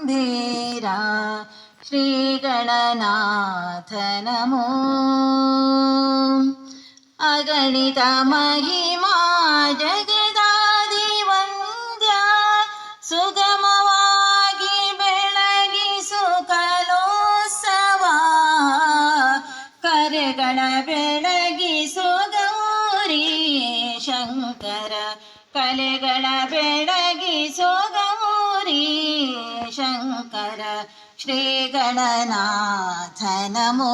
ಗಂಭೀರ ಶ್ರೀ ಗಣನಾಥ ನಮೋ. ಅಗಣಿತ ಮಹಿಮಾ ಜಗದಾದಿ ವಂದ್ಯ ಸುಗಮವಾಗಿ ಬೆಳಗಿಸು ಕಲೋತ್ಸವ. ಕರೆಗಳ ಬೆಳಗಿಸು ಗೌರಿ ಶಂಕರ, ಕಲೆಗಳ ಬೆಳಗಿಸು ಗೌರಿ ಶಂಕರ. ಶ್ರೀ ಗಣನಾಥ ನಮೋ.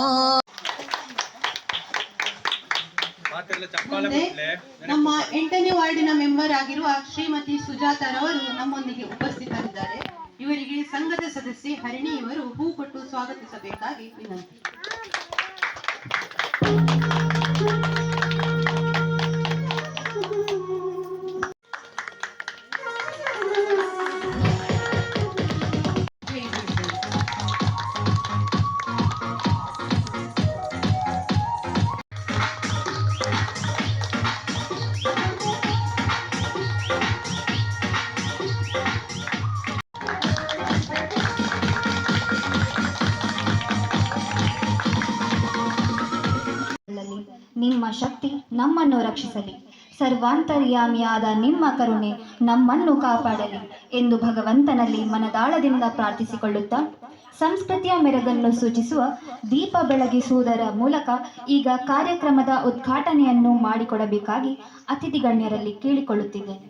ನಮ್ಮ 8ನೇ ವಾರ್ಡಿನ ಮೆಂಬರ್ ಆಗಿರುವ ಶ್ರೀಮತಿ ಸುಜಾತಾರವರು ನಮ್ಮೊಂದಿಗೆ ಉಪಸ್ಥಿತರಿದ್ದಾರೆ. ಇವರಿಗೆ ಸಂಘದ ಸದಸ್ಯೆ ಹರಿಣಿ ಇವರು ಹೂ ಕೊಟ್ಟು ಸ್ವಾಗತಿಸಬೇಕಾಗಿ ವಿನಂತಿ. ನಿಮ್ಮ ಶಕ್ತಿ ನಮ್ಮನ್ನು ರಕ್ಷಿಸಲಿ, ಸರ್ವಾಂತರ್ಯಾಮಿಯಾದ ನಿಮ್ಮ ಕರುಣೆ ನಮ್ಮನ್ನು ಕಾಪಾಡಲಿ ಎಂದು ಭಗವಂತನಲ್ಲಿ ಮನದಾಳದಿಂದ ಪ್ರಾರ್ಥಿಸಿಕೊಳ್ಳುತ್ತಾ, ಸಂಸ್ಕೃತಿಯ ಮೆರಗನ್ನು ಸೂಚಿಸುವ ದೀಪ ಬೆಳಗಿಸುವುದರ ಮೂಲಕ ಈಗ ಕಾರ್ಯಕ್ರಮದ ಉದ್ಘಾಟನೆಯನ್ನು ಮಾಡಿಕೊಡಬೇಕಾಗಿ ಅತಿಥಿ ಗಣ್ಯರಲ್ಲಿ ಕೇಳಿಕೊಳ್ಳುತ್ತಿದ್ದೇನೆ.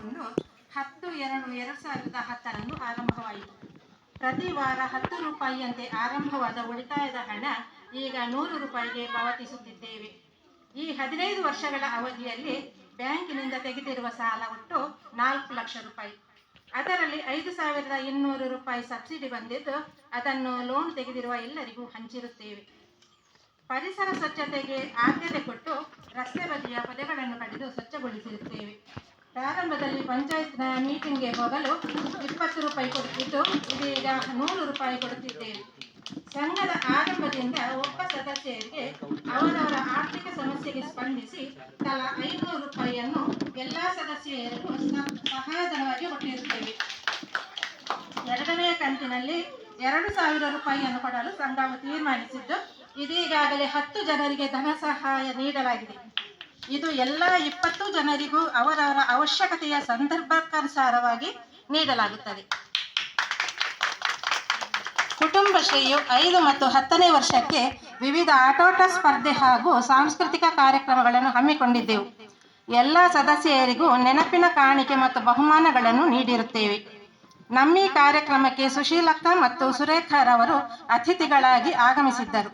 ನ್ನು 10/2/2010 ಆರಂಭವಾಯಿತು. ಪ್ರತಿ ವಾರ 10 ರೂಪಾಯಿಯಂತೆ ಆರಂಭವಾದ ಉಳಿತಾಯದ ಹಣ ಈಗ 100 ರೂಪಾಯಿಗೆ ಪಾವತಿಸುತ್ತಿದ್ದೇವೆ. ಈ 15 ವರ್ಷಗಳ ಅವಧಿಯಲ್ಲಿ ಬ್ಯಾಂಕಿನಿಂದ ತೆಗೆದಿರುವ ಸಾಲ ಒಟ್ಟು 4 ಲಕ್ಷ ರೂಪಾಯಿ. ಅದರಲ್ಲಿ 5,200 ರೂಪಾಯಿ ಸಬ್ಸಿಡಿ ಬಂದಿದ್ದು ಅದನ್ನು ಲೋನ್ ತೆಗೆದಿರುವ ಎಲ್ಲರಿಗೂ ಹಂಚಿರುತ್ತೇವೆ. ಪರಿಸರ ಸ್ವಚ್ಛತೆಗೆ ಆದ್ಯತೆ ಕೊಟ್ಟು ರಸ್ತೆ ಬದಿಯ ಪೊದೆಗಳನ್ನು ಕಡಿದು ಸ್ವಚ್ಛಗೊಳಿಸಿರುತ್ತೇವೆ. ಪ್ರಾರಂಭದಲ್ಲಿ ಪಂಚಾಯತ್ನ ಮೀಟಿಂಗ್ಗೆ ಹೋಗಲು 20 ರೂಪಾಯಿ ಕೊಡುತ್ತಿದ್ದು ಇದೀಗ 100 ರೂಪಾಯಿ ಕೊಡುತ್ತಿದ್ದೇವೆ. ಸಂಘದ ಆರಂಭದಿಂದ ಒಬ್ಬ ಸದಸ್ಯರಿಗೆ ಅವರವರ ಆರ್ಥಿಕ ಸಮಸ್ಯೆಗೆ ಸ್ಪಂದಿಸಿ ತಲಾ 500 ರೂಪಾಯಿಯನ್ನು ಎಲ್ಲ ಸದಸ್ಯರಿಗೂ ಸಹಾಯಧನವಾಗಿ ಕೊಟ್ಟಿರುತ್ತೇವೆ. 2ನೇ ಕಂತಿನಲ್ಲಿ 2,000 ರೂಪಾಯಿಯನ್ನು ಕೊಡಲು ಸಂಘವು ತೀರ್ಮಾನಿಸಿದ್ದು ಇದೀಗಾಗಲೇ 10 ಜನರಿಗೆ ಧನ ಸಹಾಯ ನೀಡಲಾಗಿದೆ. ಇದು ಎಲ್ಲ 20 ಜನರಿಗೂ ಅವರವರ ಅವಶ್ಯಕತೆಯ ಸಂದರ್ಭಕ್ಕನುಸಾರವಾಗಿ ನೀಡಲಾಗುತ್ತದೆ. ಕುಟುಂಬಶ್ರೀಯು 5 ಮತ್ತು 10ನೇ ವರ್ಷಕ್ಕೆ ವಿವಿಧ ಆಟೋಟ ಸ್ಪರ್ಧೆ ಹಾಗೂ ಸಾಂಸ್ಕೃತಿಕ ಕಾರ್ಯಕ್ರಮಗಳನ್ನು ಹಮ್ಮಿಕೊಂಡಿದ್ದೆವು. ಎಲ್ಲ ಸದಸ್ಯರಿಗೂ ನೆನಪಿನ ಕಾಣಿಕೆ ಮತ್ತು ಬಹುಮಾನಗಳನ್ನು ನೀಡಿರುತ್ತೇವೆ. ನಮ್ಮ ಈ ಕಾರ್ಯಕ್ರಮಕ್ಕೆ ಸುಶೀಲಕ್ಕ ಮತ್ತು ಸುರೇಖರವರು ಅತಿಥಿಗಳಾಗಿ ಆಗಮಿಸಿದ್ದರು.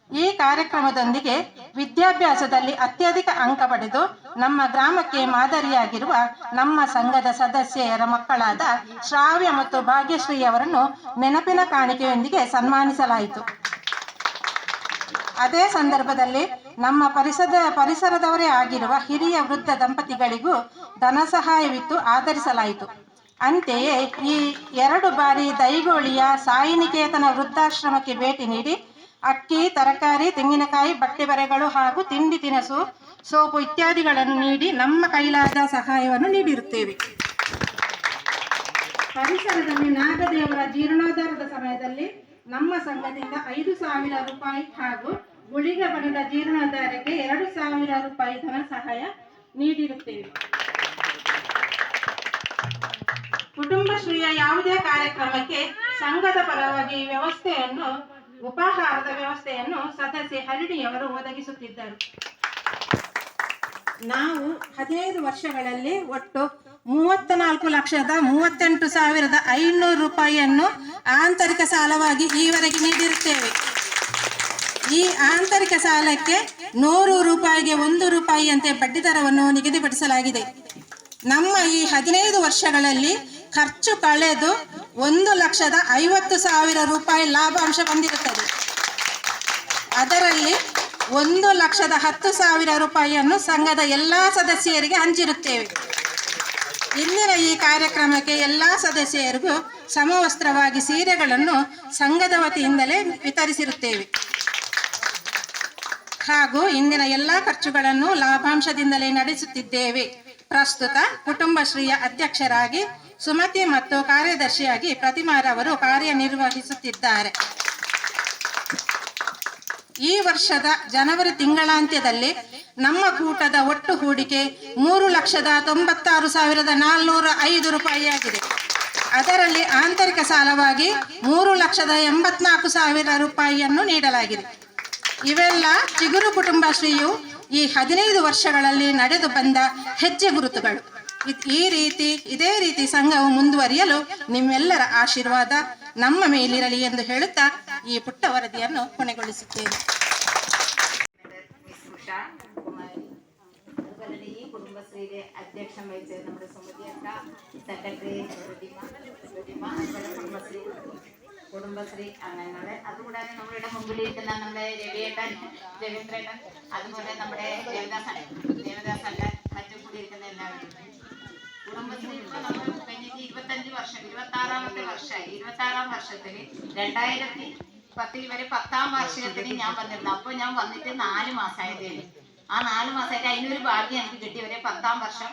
ಈ ಕಾರ್ಯಕ್ರಮದೊಂದಿಗೆ ವಿದ್ಯಾಭ್ಯಾಸದಲ್ಲಿ ಅತ್ಯಧಿಕ ಅಂಕ ಪಡೆದು ನಮ್ಮ ಗ್ರಾಮಕ್ಕೆ ಮಾದರಿಯಾಗಿರುವ ನಮ್ಮ ಸಂಘದ ಸದಸ್ಯರ ಮಕ್ಕಳಾದ ಶ್ರಾವ್ಯ ಮತ್ತು ಭಾಗ್ಯಶ್ರೀಯವರನ್ನು ನೆನಪಿನ ಕಾಣಿಕೆಯೊಂದಿಗೆ ಸನ್ಮಾನಿಸಲಾಯಿತು. ಅದೇ ಸಂದರ್ಭದಲ್ಲಿ ನಮ್ಮ ಪರಿಸರದವರೇ ಆಗಿರುವ ಹಿರಿಯ ವೃದ್ಧ ದಂಪತಿಗಳಿಗೂ ಧನ ಸಹಾಯವಿತ್ತು ಆಧರಿಸಲಾಯಿತು. ಅಂತೆಯೇ ಈ 2 ಬಾರಿ ದೈಗೋಳಿಯ ಸಾಯಿನಿಕೇತನ ವೃದ್ಧಾಶ್ರಮಕ್ಕೆ ಭೇಟಿ ನೀಡಿ ಅಕ್ಕಿ, ತರಕಾರಿ, ತೆಂಗಿನಕಾಯಿ, ಬಟ್ಟೆ ಬರೆಗಳು ಹಾಗೂ ತಿಂಡಿ ತಿನಿಸು, ಸೋಪು ಇತ್ಯಾದಿಗಳನ್ನು ನೀಡಿ ನಮ್ಮ ಕೈಲಾದ ಸಹಾಯವನ್ನು ನೀಡಿರುತ್ತೇವೆ. ಪರಿಸರದಲ್ಲಿ ನಾಗದೇವರ ಜೀರ್ಣೋದ್ಧಾರದ ಸಮಯದಲ್ಲಿ ನಮ್ಮ ಸಂಘದಿಂದ 5,000 ರೂಪಾಯಿ ಹಾಗೂ ಗುಳಿಗ ಬಣದ ಜೀರ್ಣೋದ್ಧಾರಕ್ಕೆ 2,000 ರೂಪಾಯಿ ಧನ ಸಹಾಯ ನೀಡಿರುತ್ತೇವೆ. ಕುಟುಂಬಶ್ರೀಯ ಯಾವುದೇ ಕಾರ್ಯಕ್ರಮಕ್ಕೆ ಸಂಘದ ಪರವಾಗಿ ಉಪಹಾರದ ವ್ಯವಸ್ಥೆಯನ್ನು ಸದಸ್ಯೆ ಹರಿಣಿಯವರು ಒದಗಿಸುತ್ತಿದ್ದರು. ನಾವು 15 ವರ್ಷಗಳಲ್ಲಿ ಒಟ್ಟು 34,38,500 ರೂಪಾಯಿಯನ್ನು ಆಂತರಿಕ ಸಾಲವಾಗಿ ಈವರೆಗೆ ನೀಡಿರುತ್ತೇವೆ. ಈ ಆಂತರಿಕ ಸಾಲಕ್ಕೆ 100 ರೂಪಾಯಿಗೆ 1 ರೂಪಾಯಿಯಂತೆ ಬಡ್ಡಿದರವನ್ನು ನಿಗದಿಪಡಿಸಲಾಗಿದೆ. ನಮ್ಮ ಈ 15 ವರ್ಷಗಳಲ್ಲಿ ಖರ್ಚು ಕಳೆದು 1,50,000 ರೂಪಾಯಿ ಲಾಭಾಂಶ ಬಂದಿರುತ್ತದೆ. ಅದರಲ್ಲಿ 1,10,000 ರೂಪಾಯಿಯನ್ನು ಸಂಘದ ಎಲ್ಲ ಸದಸ್ಯರಿಗೆ ಹಂಚಿರುತ್ತೇವೆ. ಇಂದಿನ ಈ ಕಾರ್ಯಕ್ರಮಕ್ಕೆ ಎಲ್ಲ ಸದಸ್ಯರಿಗೂ ಸಮವಸ್ತ್ರವಾಗಿ ಸೀರೆಗಳನ್ನು ಸಂಘದ ವತಿಯಿಂದಲೇ ವಿತರಿಸಿರುತ್ತೇವೆ. ಹಾಗೂ ಇಂದಿನ ಎಲ್ಲ ಖರ್ಚುಗಳನ್ನು ಲಾಭಾಂಶದಿಂದಲೇ ನಡೆಸುತ್ತಿದ್ದೇವೆ. ಪ್ರಸ್ತುತ ಕುಟುಂಬಶ್ರೀಯ ಅಧ್ಯಕ್ಷರಾಗಿ ಸುಮತಿ ಮತ್ತು ಕಾರ್ಯದರ್ಶಿಯಾಗಿ ಪ್ರತಿಮಾರವರು ಕಾರ್ಯನಿರ್ವಹಿಸುತ್ತಿದ್ದಾರೆ. ಈ ವರ್ಷದ ಜನವರಿ ತಿಂಗಳಾಂತ್ಯದಲ್ಲಿ ನಮ್ಮ ಕೂಟದ ಒಟ್ಟು ಹೂಡಿಕೆ 3,96,405 ರೂಪಾಯಿಯಾಗಿದೆ. ಅದರಲ್ಲಿ ಆಂತರಿಕ ಸಾಲವಾಗಿ 3,84,000 ರೂಪಾಯಿಯನ್ನು ನೀಡಲಾಗಿದೆ. ಇವೆಲ್ಲ ಚಿಗುರು ಕುಟುಂಬಶ್ರೀಯು ಈ 15 ವರ್ಷಗಳಲ್ಲಿ ನಡೆದು ಬಂದ ಹೆಜ್ಜೆ ಗುರುತುಗಳು. ಇದೇ ರೀತಿ ಸಂಘವು ಮುಂದುವರಿಯಲು ನಿಮ್ಮೆಲ್ಲರ ಆಶೀರ್ವಾದ ನಮ್ಮ ಮೇಲಿರಲಿ ಎಂದು ಹೇಳುತ್ತಾ ಈ ಪುಟ್ಟ ವರದಿಯನ್ನು ಕೊನೆಗೊಳಿಸುತ್ತೇನೆ. ഈ കുടുംബശ്രീയുടെ അധ്യക്ഷം വഹിച്ചത് നമ്മുടെ സുമതി അക്ക, സെക്രട്ടറി കുടുംബശ്രീ അംഗങ്ങള്, അതുകൂടാതെ നമ്മളുടെ മുമ്പിലിരിക്കുന്ന നമ്മുടെ രവിയേട്ടൻ, രവീന്ദ്രേട്ടൻ, അതുപോലെ നമ്മുടെ ദേവദാസൻ, മറ്റും കൂടി ഇരിക്കുന്ന എല്ലാവരും. കുടുംബശ്രീ ഇപ്പോൾ നമ്മൾ കഴിഞ്ഞിട്ട് 25 വർഷം, 26ാമത്തെ വർഷമായി. 26ാം വർഷത്തിൽ 2010 വരെ 10ാം വാർഷികത്തിന് ഞാൻ വന്നിരുന്നു. അപ്പോൾ ഞാൻ വന്നിട്ട് 4 മാസമായതേ ഉള്ളൂ. ആ 4 മാസമായിട്ട് അതിനൊരു ഭാഗ്യം എനിക്ക് കിട്ടി. വരെ 10ാം വർഷം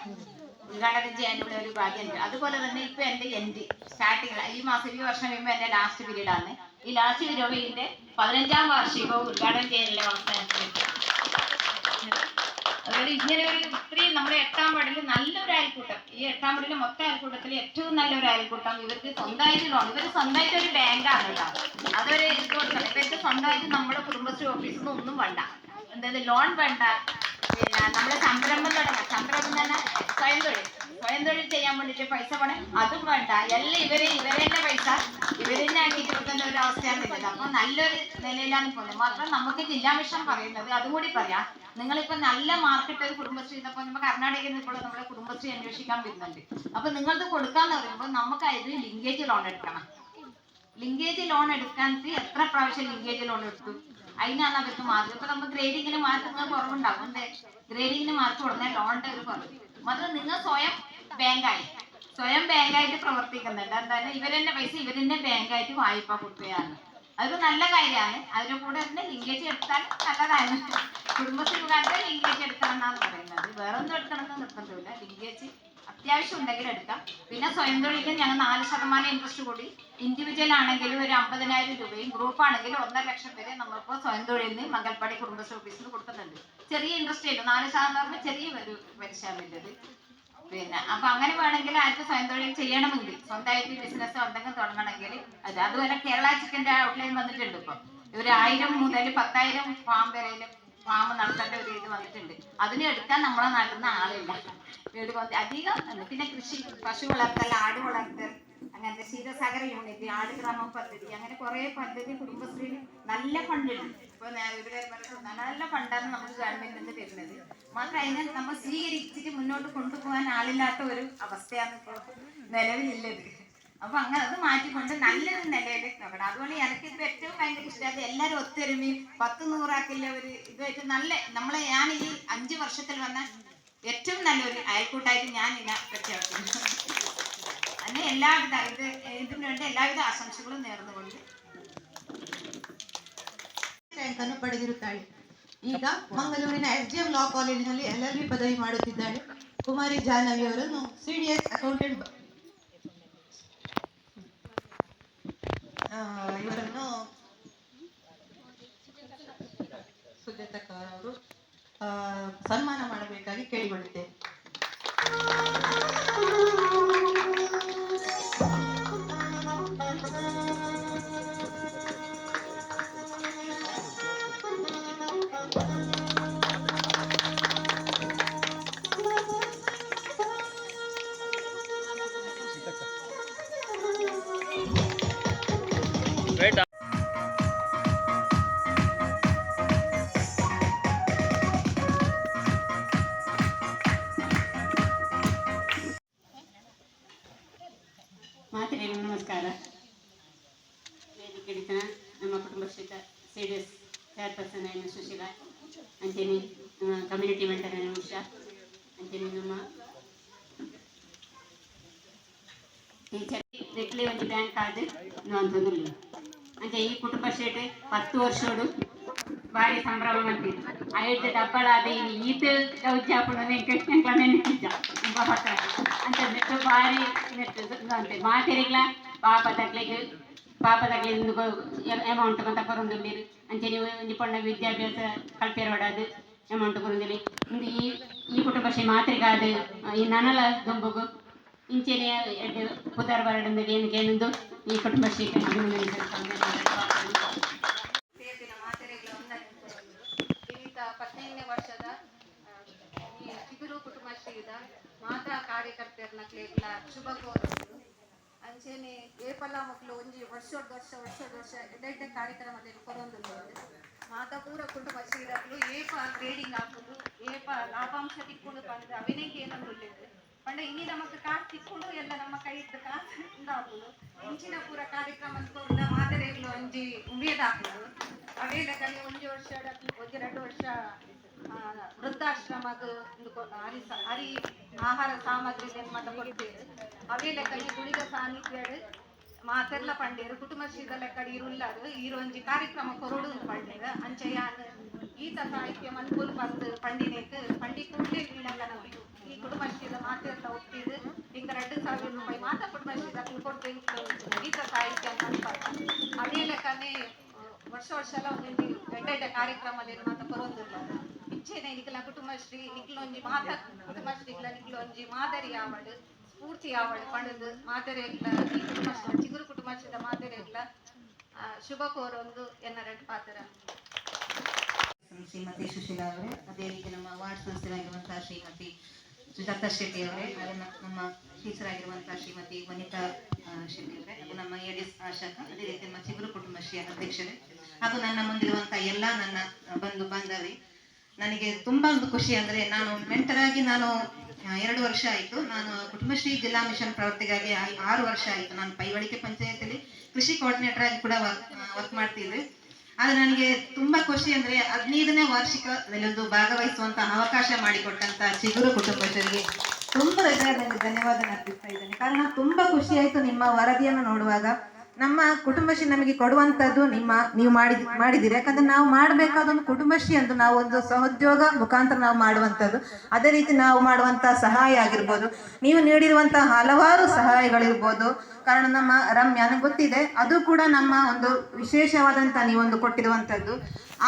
ഉദ്ഘാടനം ചെയ്യാനുള്ള ഒരു ഭാഗ്യം ഉണ്ട്. അതുപോലെ തന്നെ ഇപ്പൊ എന്റെ എൻഡ് സ്റ്റാർട്ടിങ് ഈ വർഷം കഴിയുമ്പോൾ എന്റെ ലാസ്റ്റ് പീരീഡ് ആണ്. ഈ ലാസ്റ്റ് പീരീഡിന്റെ 15ാം വാർഷികവും ഉദ്ഘാടനം ചെയ്യാനുള്ള അവസരം. അതുപോലെ ഇങ്ങനെ ഒരു ഇത്രയും നമ്മുടെ 8ാം വാർഡിൽ നല്ലൊരു അയൽക്കൂട്ടം, ഈ 8ാം വാർഡിലെ മൊത്തം അയൽക്കൂട്ടത്തിൽ ഏറ്റവും നല്ലൊരു അയൽക്കൂട്ടം. ഇവർക്ക് സ്വന്തമായിട്ട് ലോൺ, ഇവർ സ്വന്തമായിട്ട് ഒരു ബാങ്കാണ് കേട്ടോ. അതൊരു ഇത് കൊടുക്കണം. ഇവർക്ക് സ്വന്തമായിട്ട് നമ്മുടെ കുടുംബശ്രീ ഓഫീസിൽ നിന്ന് ഒന്നും വേണ്ട, എന്തായത് ലോൺ വേണ്ട. പിന്നെ നമ്മുടെ സംരംഭം തുടങ്ങാം. സംരംഭം തന്നെ സ്വയം തൊഴിൽ ചെയ്യാൻ വേണ്ടിട്ട് പൈസ വേണം, അതും വേണ്ട. എല്ലാം ഇവരെന്നെ പൈസ ഇവരെന്നെ ആക്കിയിട്ട് കൊടുക്കുന്ന ഒരു അവസ്ഥയാണ് ഉള്ളത്. അപ്പൊ നല്ലൊരു നിലയിലാണ് പോകുന്നത്. മാത്രം നമുക്ക് ജില്ലാ മിഷൻ പറയുന്നത്, അതും കൂടി പറയാം, നിങ്ങളിപ്പോ നല്ല മാർക്കിട്ട് ഒരു കുടുംബശ്രീ ഇതപ്പോ നമ്മൾ കർണാടകയിൽ ഇപ്പോൾ നമ്മുടെ കുടുംബശ്രീ അന്വേഷിക്കാൻ വരുന്നുണ്ട്. അപ്പൊ നിങ്ങളത് കൊടുക്കാന്ന് പറയുമ്പോൾ നമുക്ക് അതിന് ലിങ്കേജ് ലോൺ എടുക്കണം. ലിങ്കേജ് ലോൺ എടുക്കാൻ എത്ര പ്രാവശ്യം ലിങ്കേജ് ലോൺ എടുത്തു, അതിനാണ് അവർക്ക് മാർക്ക്. ഇപ്പൊ നമ്മൾ ഗ്രേഡിങ്ങിന് മാർക്ക് നിങ്ങൾ കുറവുണ്ടാവും. എന്തേ ഗ്രേഡിങ്ങിന് മാർക്ക് കൊടുക്കുന്ന ലോണിന്റെ ഒരു കുറവ്. മാത്രം നിങ്ങൾ സ്വയം ബാങ്കായിട്ട് പ്രവർത്തിക്കുന്നുണ്ട്. എന്താണ് ഇവരെന്നെ പൈസ ഇവരെന്നെ ബാങ്കായിട്ട് വായ്പ കൊടുക്കുകയാണ്. അതൊരു നല്ല കാര്യമാണ്. അതിന്റെ കൂടെ തന്നെ ലിങ്കേജ് എടുത്താൽ നല്ലതാണ്. കുടുംബശ്രീക്കാരുടെ ലിങ്കേജ് എടുക്കണം എന്നാണ് പറയുന്നത്. വേറെ ഒന്നും എടുക്കണമെന്ന് നിർബന്ധമില്ല. ലിങ്കേജ് അത്യാവശ്യം ഉണ്ടെങ്കിൽ എടുക്കാം. പിന്നെ സ്വയം തൊഴിലിന് ഞങ്ങൾ 4% ഇൻട്രസ്റ്റ് കൂടി, ഇൻഡിവിജ്വൽ ആണെങ്കിലും ഒരു 50,000 രൂപയും ഗ്രൂപ്പ് ആണെങ്കിലും 1.5 ലക്ഷം വരെ നമ്മളിപ്പോൾ സ്വയം തൊഴിലിന് മംഗൽപ്പാടി കുടുംബശ്രീ ഓഫീസിൽ കൊടുക്കുന്നുണ്ട്. ചെറിയ ഇൻട്രസ്റ്റ് ആയിട്ട് 4% ചെറിയ ഒരു പലിശയുള്ളത്. പിന്നെ അപ്പൊ അങ്ങനെ വേണമെങ്കിൽ ആർക്ക് സ്വയം തൊഴിൽ ചെയ്യണമെങ്കിൽ, സ്വന്തമായിട്ട് ബിസിനസ് എന്തെങ്കിലും തുടങ്ങണമെങ്കിൽ അതുപോലെ കേരള ചിക്കൻ്റെ ഔട്ട്ലൈൻ വന്നിട്ടുണ്ട്. ഇപ്പൊ ഒരു 1000 മുതൽ 10,000 ഫാം വരെയും ഫാം നടത്തേണ്ട ഒരു ഇത് വന്നിട്ടുണ്ട്. അതിന് എടുക്കാൻ നമ്മളെ നാട്ടിൽ നിന്ന് ആളില്ല. അധികം പിന്നെ കൃഷി, പശു വളർത്തൽ, ആട് വളർത്തൽ, അങ്ങനത്തെ ക്ഷീരസാഗര യൂണിറ്റ്, ആട് ഗ്രാമം പദ്ധതി, അങ്ങനെ കുറെ പദ്ധതി കുടുംബശ്രീയിൽ നല്ല ഫണ്ടുണ്ട്. ഇപ്പൊ നല്ല ഫണ്ടാണ് നമുക്ക് ഗവൺമെന്റിൽ നിന്ന് തരുന്നത്. മാത്രം അതിനെ നമ്മൾ സ്വീകരിച്ചിട്ട് മുന്നോട്ട് കൊണ്ടുപോകാൻ ആളില്ലാത്ത ഒരു അവസ്ഥയാണ് ഇപ്പോൾ നിലവിലുള്ളത്. അപ്പൊ അങ്ങനെ അത് മാറ്റിക്കൊണ്ട് നല്ലൊരു നിലയിലേക്ക് നോക്കണം. അതുകൊണ്ട് എനിക്കിപ്പോ ഏറ്റവും ഭയങ്കര ഇഷ്ടമായത് എല്ലാവരും ഒത്തൊരുമി 10-100 ഒരു ഇതായിട്ട് നല്ല ഞാൻ ഈ 5 വർഷത്തിൽ വന്ന ഏറ്റവും നല്ലൊരു അയൽക്കൂട്ടായിട്ട് ഞാൻ ഇതിനെ പ്രഖ്യാപിക്കുന്നു. അങ്ങനെ എല്ലാവിധ ഇതിനു വേണ്ടി എല്ലാവിധ ആശംസകളും നേർന്നുകൊണ്ട് ರ್ಯಾಂಕ್ ಅನ್ನು ಪಡೆದಿರುತ್ತಾಳೆ. ಈಗ ಮಂಗಳೂರಿನ SDM ಲಾ ಕಾಲೇಜಿನಲ್ಲಿ LLB ಪದವಿ ಮಾಡುತ್ತಿದ್ದಾಳೆ. ಕುಮಾರಿ ಜಾಹ್ನವಿ ಅವರನ್ನು CDS ಅಕೌಂಟೆಂಟ್ ಇವರನ್ನು ಸುಜಾತಕ್ಕ ಅವರು ಸನ್ಮಾನ ಮಾಡಬೇಕಾಗಿ ಕೇಳಿಕೊಳ್ಳುತ್ತೇವೆ. ಮಾತೆರೆಗೂ ನಮಸ್ಕಾರ. ವೇದಿಕೆ ಹಿಡಿತನ ನಮ್ಮ ಕುಟುಂಬಶ್ರೀ CDS ಚೇರ್ಪರ್ಸನ್ ಆಯ್ನ ಸುಶೀಲಾ ಅಂಚೆನಿ ಕಮ್ಯುನಿಟಿ ಮೆಂಟರ್ ಆಯ್ನ ಉಷಾ ಅಂಚೆನಿ ನಮ್ಮ ಟೀಚರ್ ರೆಕ್ಲಿ ಒಂದು ಬ್ಯಾಂಕ್ ಕಾರ್ಡ್ ಅಂತಂದಿಲ್ಲ ಅಂಚೆ ಈ ಕುಟುಂಬಶ್ರೀ 10 ವರ್ಷೋಡು ಭಾರಿ ಸಂಭ್ರಮ ಮಾಡ್ತಿದ್ರು. ಐದು ಡಬ್ಬಳಾದ ಇನ್ನು ಈತ ಗೌಜಾಪುಣ ವೆಂಕಟೇಶ್ವರ ನೆನಪಿದ್ದ ತುಂಬ ಹೊತ್ತ ಅಂತ ನೆಟ್ಟು ಭಾರಿ ನೆಟ್ಟದು ಅಂತೆ ಮಾತೆರಿಗ್ಲ ಪಾಪ ತಗ್ಲಿಗೆ ಇಂದು ಅಮೌಂಟ್ ಅಂತ ಕೊರೊಂದುಂಡಿರು ಅಂಚೆ ನೀವು ನಿಪುಣ ವಿದ್ಯಾಭ್ಯಾಸ ಕಲ್ಪೆರೋಡದು ಅಮೌಂಟ್ ಕೊರೊಂದಿರಿ ಇಂದು ಈ ಕುಟುಂಬಶ್ರೀ ಮಾತ್ರಿಗಾದ ಈ ನನಲ ದುಂಬುಗು ಇಂಚೆನೆ ಪುದರ್ ಬರಡಂದು ಏನದು ಈ ಕುಟುಂಬಶ್ರೀ ವರ್ಷದ ಈ ಚಿಗುರು ಕುಟುಂಬಶ್ರೀದ ಮಾತಾ ಕಾರ್ಯಕರ್ತೆಯರ್ನಕ್ಲೆಗ್ಲ ಶುಭ ಕೋರುವುದು ಅಂಚೆನೆ ಏಪಲ ಮಕ್ಕಳು ಒಂಜಿ ವರ್ಷ ಎಡ್ಡೆ ಕಾರ್ಯಕ್ರಮದಲ್ಲಿ ಕೊರೊಂದುಂಡು ಮಾತಾ ಪೂರ ಕುಟುಂಬಶ್ರೀದಕ್ಲು ಏಪ ಟ್ರೇಡಿಂಗ್ ಹಾಕುದು ಏಪ ಲಾಭಾಂಶ ತಿಕ್ಕೊಂಡು ಬಂದು ಅವಿನೇಕೆ ಏನಂದುಳ್ಳಿದ್ದು ಪಂಡ ಇನ್ನಿ ನಮಕ್ ಕಾಸು ತಿಕ್ಕೊಂಡು ಎಲ್ಲ ನಮ್ಮ ಕೈ ಇದ್ದ ಕಾಸು ಇಂದಾಗುದು ಇಂಚಿನ ಪೂರ ಕಾರ್ಯಕ್ರಮ ಮಾದರಿಗಳು ಒಂಜಿ ಉಮೇದ್ ಹಾಕುದು ಅವೇಲಕಲ್ಲಿ 1 ವರ್ಷ 2 ವರ್ಷ ವೃದ್ಧಾಶ್ರಮದ ಹರಿ ಆಹಾರ ಸಾಮಗ್ರಿ ನಿರ್ಮಾಣ ಕೊಡ್ತೇವೆ ಅವೇಲಕಲ್ಲಿ ಗುಳಿಗ ಸಾನ್ನಿಧ್ಯ ಮಾತೆರ್ಲ ಪಂಡೇರು ಕುಟುಂಬಶ್ರೀದ ಲೆಕ್ಕಡಿ ಇರುಲ್ಲಾರು ಈರೊಂಜಿ ಕಾರ್ಯಕ್ರಮ ಕೊರಡು ಪಂಡೇರು ಅಂಚೆಯಾನ್ ಗೀತ ಸಾಹಿತ್ಯ ಮನ್ಪುಲ್ ಬಂದು ಪಂಡಿನೇಕ್ ಪಂಡಿ ಕೂಡಲೇ ವೀಣಂಗನ ಈ ಕುಟುಂಬಶ್ರೀದ ಮಾತೆರ್ಲ ಒಪ್ಪಿದು ಹಿಂಗ 2,000 ರೂಪಾಯಿ ಮಾತಾ ಕುಟುಂಬಶ್ರೀದ ಕೊಡ್ತು ಗೀತ ಸಾಹಿತ್ಯ ಮನ್ಪಲ್ಲ ಅದೇ ಲೆಕ್ಕನೇ ವರ್ಷ ಎಲ್ಲ ಒಂದೊಂದು ಎಡ್ಡೆ ಕಾರ್ಯಕ್ರಮದಲ್ಲಿ ಮಾತಾ ಕೊರೊಂದಿಲ್ಲ ಇಚ್ಛೆನೆ ನಿಖಲ ಕುಟುಂಬಶ್ರೀ ನಿಖಲೊಂಜಿ ಮಾತಾ ಕುಟುಂಬಶ್ರೀಗಳ ನಿಖಲೊಂಜಿ ಮಾದರಿ ಆವಡು ಸ್ಫೂರ್ತಿ ಆವಡು ಪಡೆದು ಮಾದರಿಗಳ ಈ ಕುಟುಂಬಶ್ರೀ ಚಿಗುರು ಕುಟುಂಬಶ್ರೀದ ಮಾದರಿಗಳ ಶುಭ ಕೋರೊಂದು ಎನ್ನ ರೆಡ್ ಪಾತ್ರ ಶ್ರೀಮತಿ ಸುಶೀಲಾ ಅವರೇ, ಅದೇ ರೀತಿ ನಮ್ಮ ವಾರ್ಡ್ ಸಂಸ್ಥೆಯಾಗಿರುವಂತಹ ಶ್ರೀಮತಿ ಸುಜಾತಾ ಶೆಟ್ಟಿ ಅವರೇ, ಹಾಗೆ ನಮ್ಮ ಟೀಚರ್ ಆಗಿರುವಂತಹ ಶ್ರೀಮತಿ ವನಿತಾ ಶೆಟ್ಟಿ ಅವರೇ, ಹಾಗೂ ನಮ್ಮ ADS ಆಶಾಕ, ಅದೇ ರೀತಿ ನಮ್ಮ ಚಿಗುರು ಕುಟುಂಬಶ್ರೀಯ ಅಧ್ಯಕ್ಷರೇ, ಹಾಗೂ ನನ್ನ ಮುಂದಿರುವಂತಹ ಎಲ್ಲ ನನ್ನ ಬಂಧು ಬಾಂಧವರೇ, ನನಗೆ ತುಂಬಾ ಒಂದು ಖುಷಿ ಅಂದ್ರೆ ನಾನು ಮೆಂಟರ್ ಆಗಿ 2 ವರ್ಷ ಆಯಿತು. ನಾನು ಕುಟುಂಬಶ್ರೀ ಜಿಲ್ಲಾ ಮಿಷನ್ ಪ್ರವೃತ್ತಿಗಾಗಿ 6 ವರ್ಷ ಆಯಿತು. ನಾನು ಪೈವಳಿಕೆ ಪಂಚಾಯತಿಯಲ್ಲಿ ಕೃಷಿ ಕೋಆರ್ಡಿನೇಟರ್ ಆಗಿ ಕೂಡ ವರ್ಕ್ ಮಾಡ್ತಿದ್ದೆ. ಆದ್ರೆ ನನಗೆ ತುಂಬಾ ಖುಷಿ ಅಂದ್ರೆ 15ನೇ ವಾರ್ಷಿಕದಲ್ಲಿ ಒಂದು ಭಾಗವಹಿಸುವಂತಹ ಅವಕಾಶ ಮಾಡಿಕೊಟ್ಟಂತ ಚಿಗುರು ಕುಟುಂಬಸ್ಥರಿಗೆ ತುಂಬಾ ಹೃದಯದಲ್ಲಿ ಧನ್ಯವಾದ ಅರ್ಪಿಸ್ತಾ ಇದ್ದೇನೆ. ಕಾರಣ ತುಂಬಾ ಖುಷಿ ಆಯ್ತು ನಿಮ್ಮ ವರದಿಯನ್ನು ನೋಡುವಾಗ. ನಮ್ಮ ಕುಟುಂಬಶ್ರೀ ನಮಗೆ ಕೊಡುವಂಥದ್ದು ನೀವು ಮಾಡಿದ್ದೀರಿ. ಯಾಕಂದ್ರೆ ನಾವು ಮಾಡಬೇಕಾದ ಒಂದು ಕುಟುಂಬಶ್ರೀ ಅಂತ ನಾವು ಒಂದು ಸಹೋದ್ಯೋಗ ಮುಖಾಂತರ ನಾವು ಮಾಡುವಂಥದ್ದು. ಅದೇ ರೀತಿ ನಾವು ಮಾಡುವಂತಹ ಸಹಾಯ ಆಗಿರ್ಬೋದು, ನೀವು ನೀಡಿರುವಂತಹ ಹಲವಾರು ಸಹಾಯಗಳಿರ್ಬೋದು. ಕಾರಣ ನಮ್ಮ ರಮ್ಯಾ ನನಗೆ ಗೊತ್ತಿದೆ, ಅದು ಕೂಡ ನಮ್ಮ ಒಂದು ವಿಶೇಷವಾದಂಥ ನೀವೊಂದು ಕೊಟ್ಟಿರುವಂಥದ್ದು.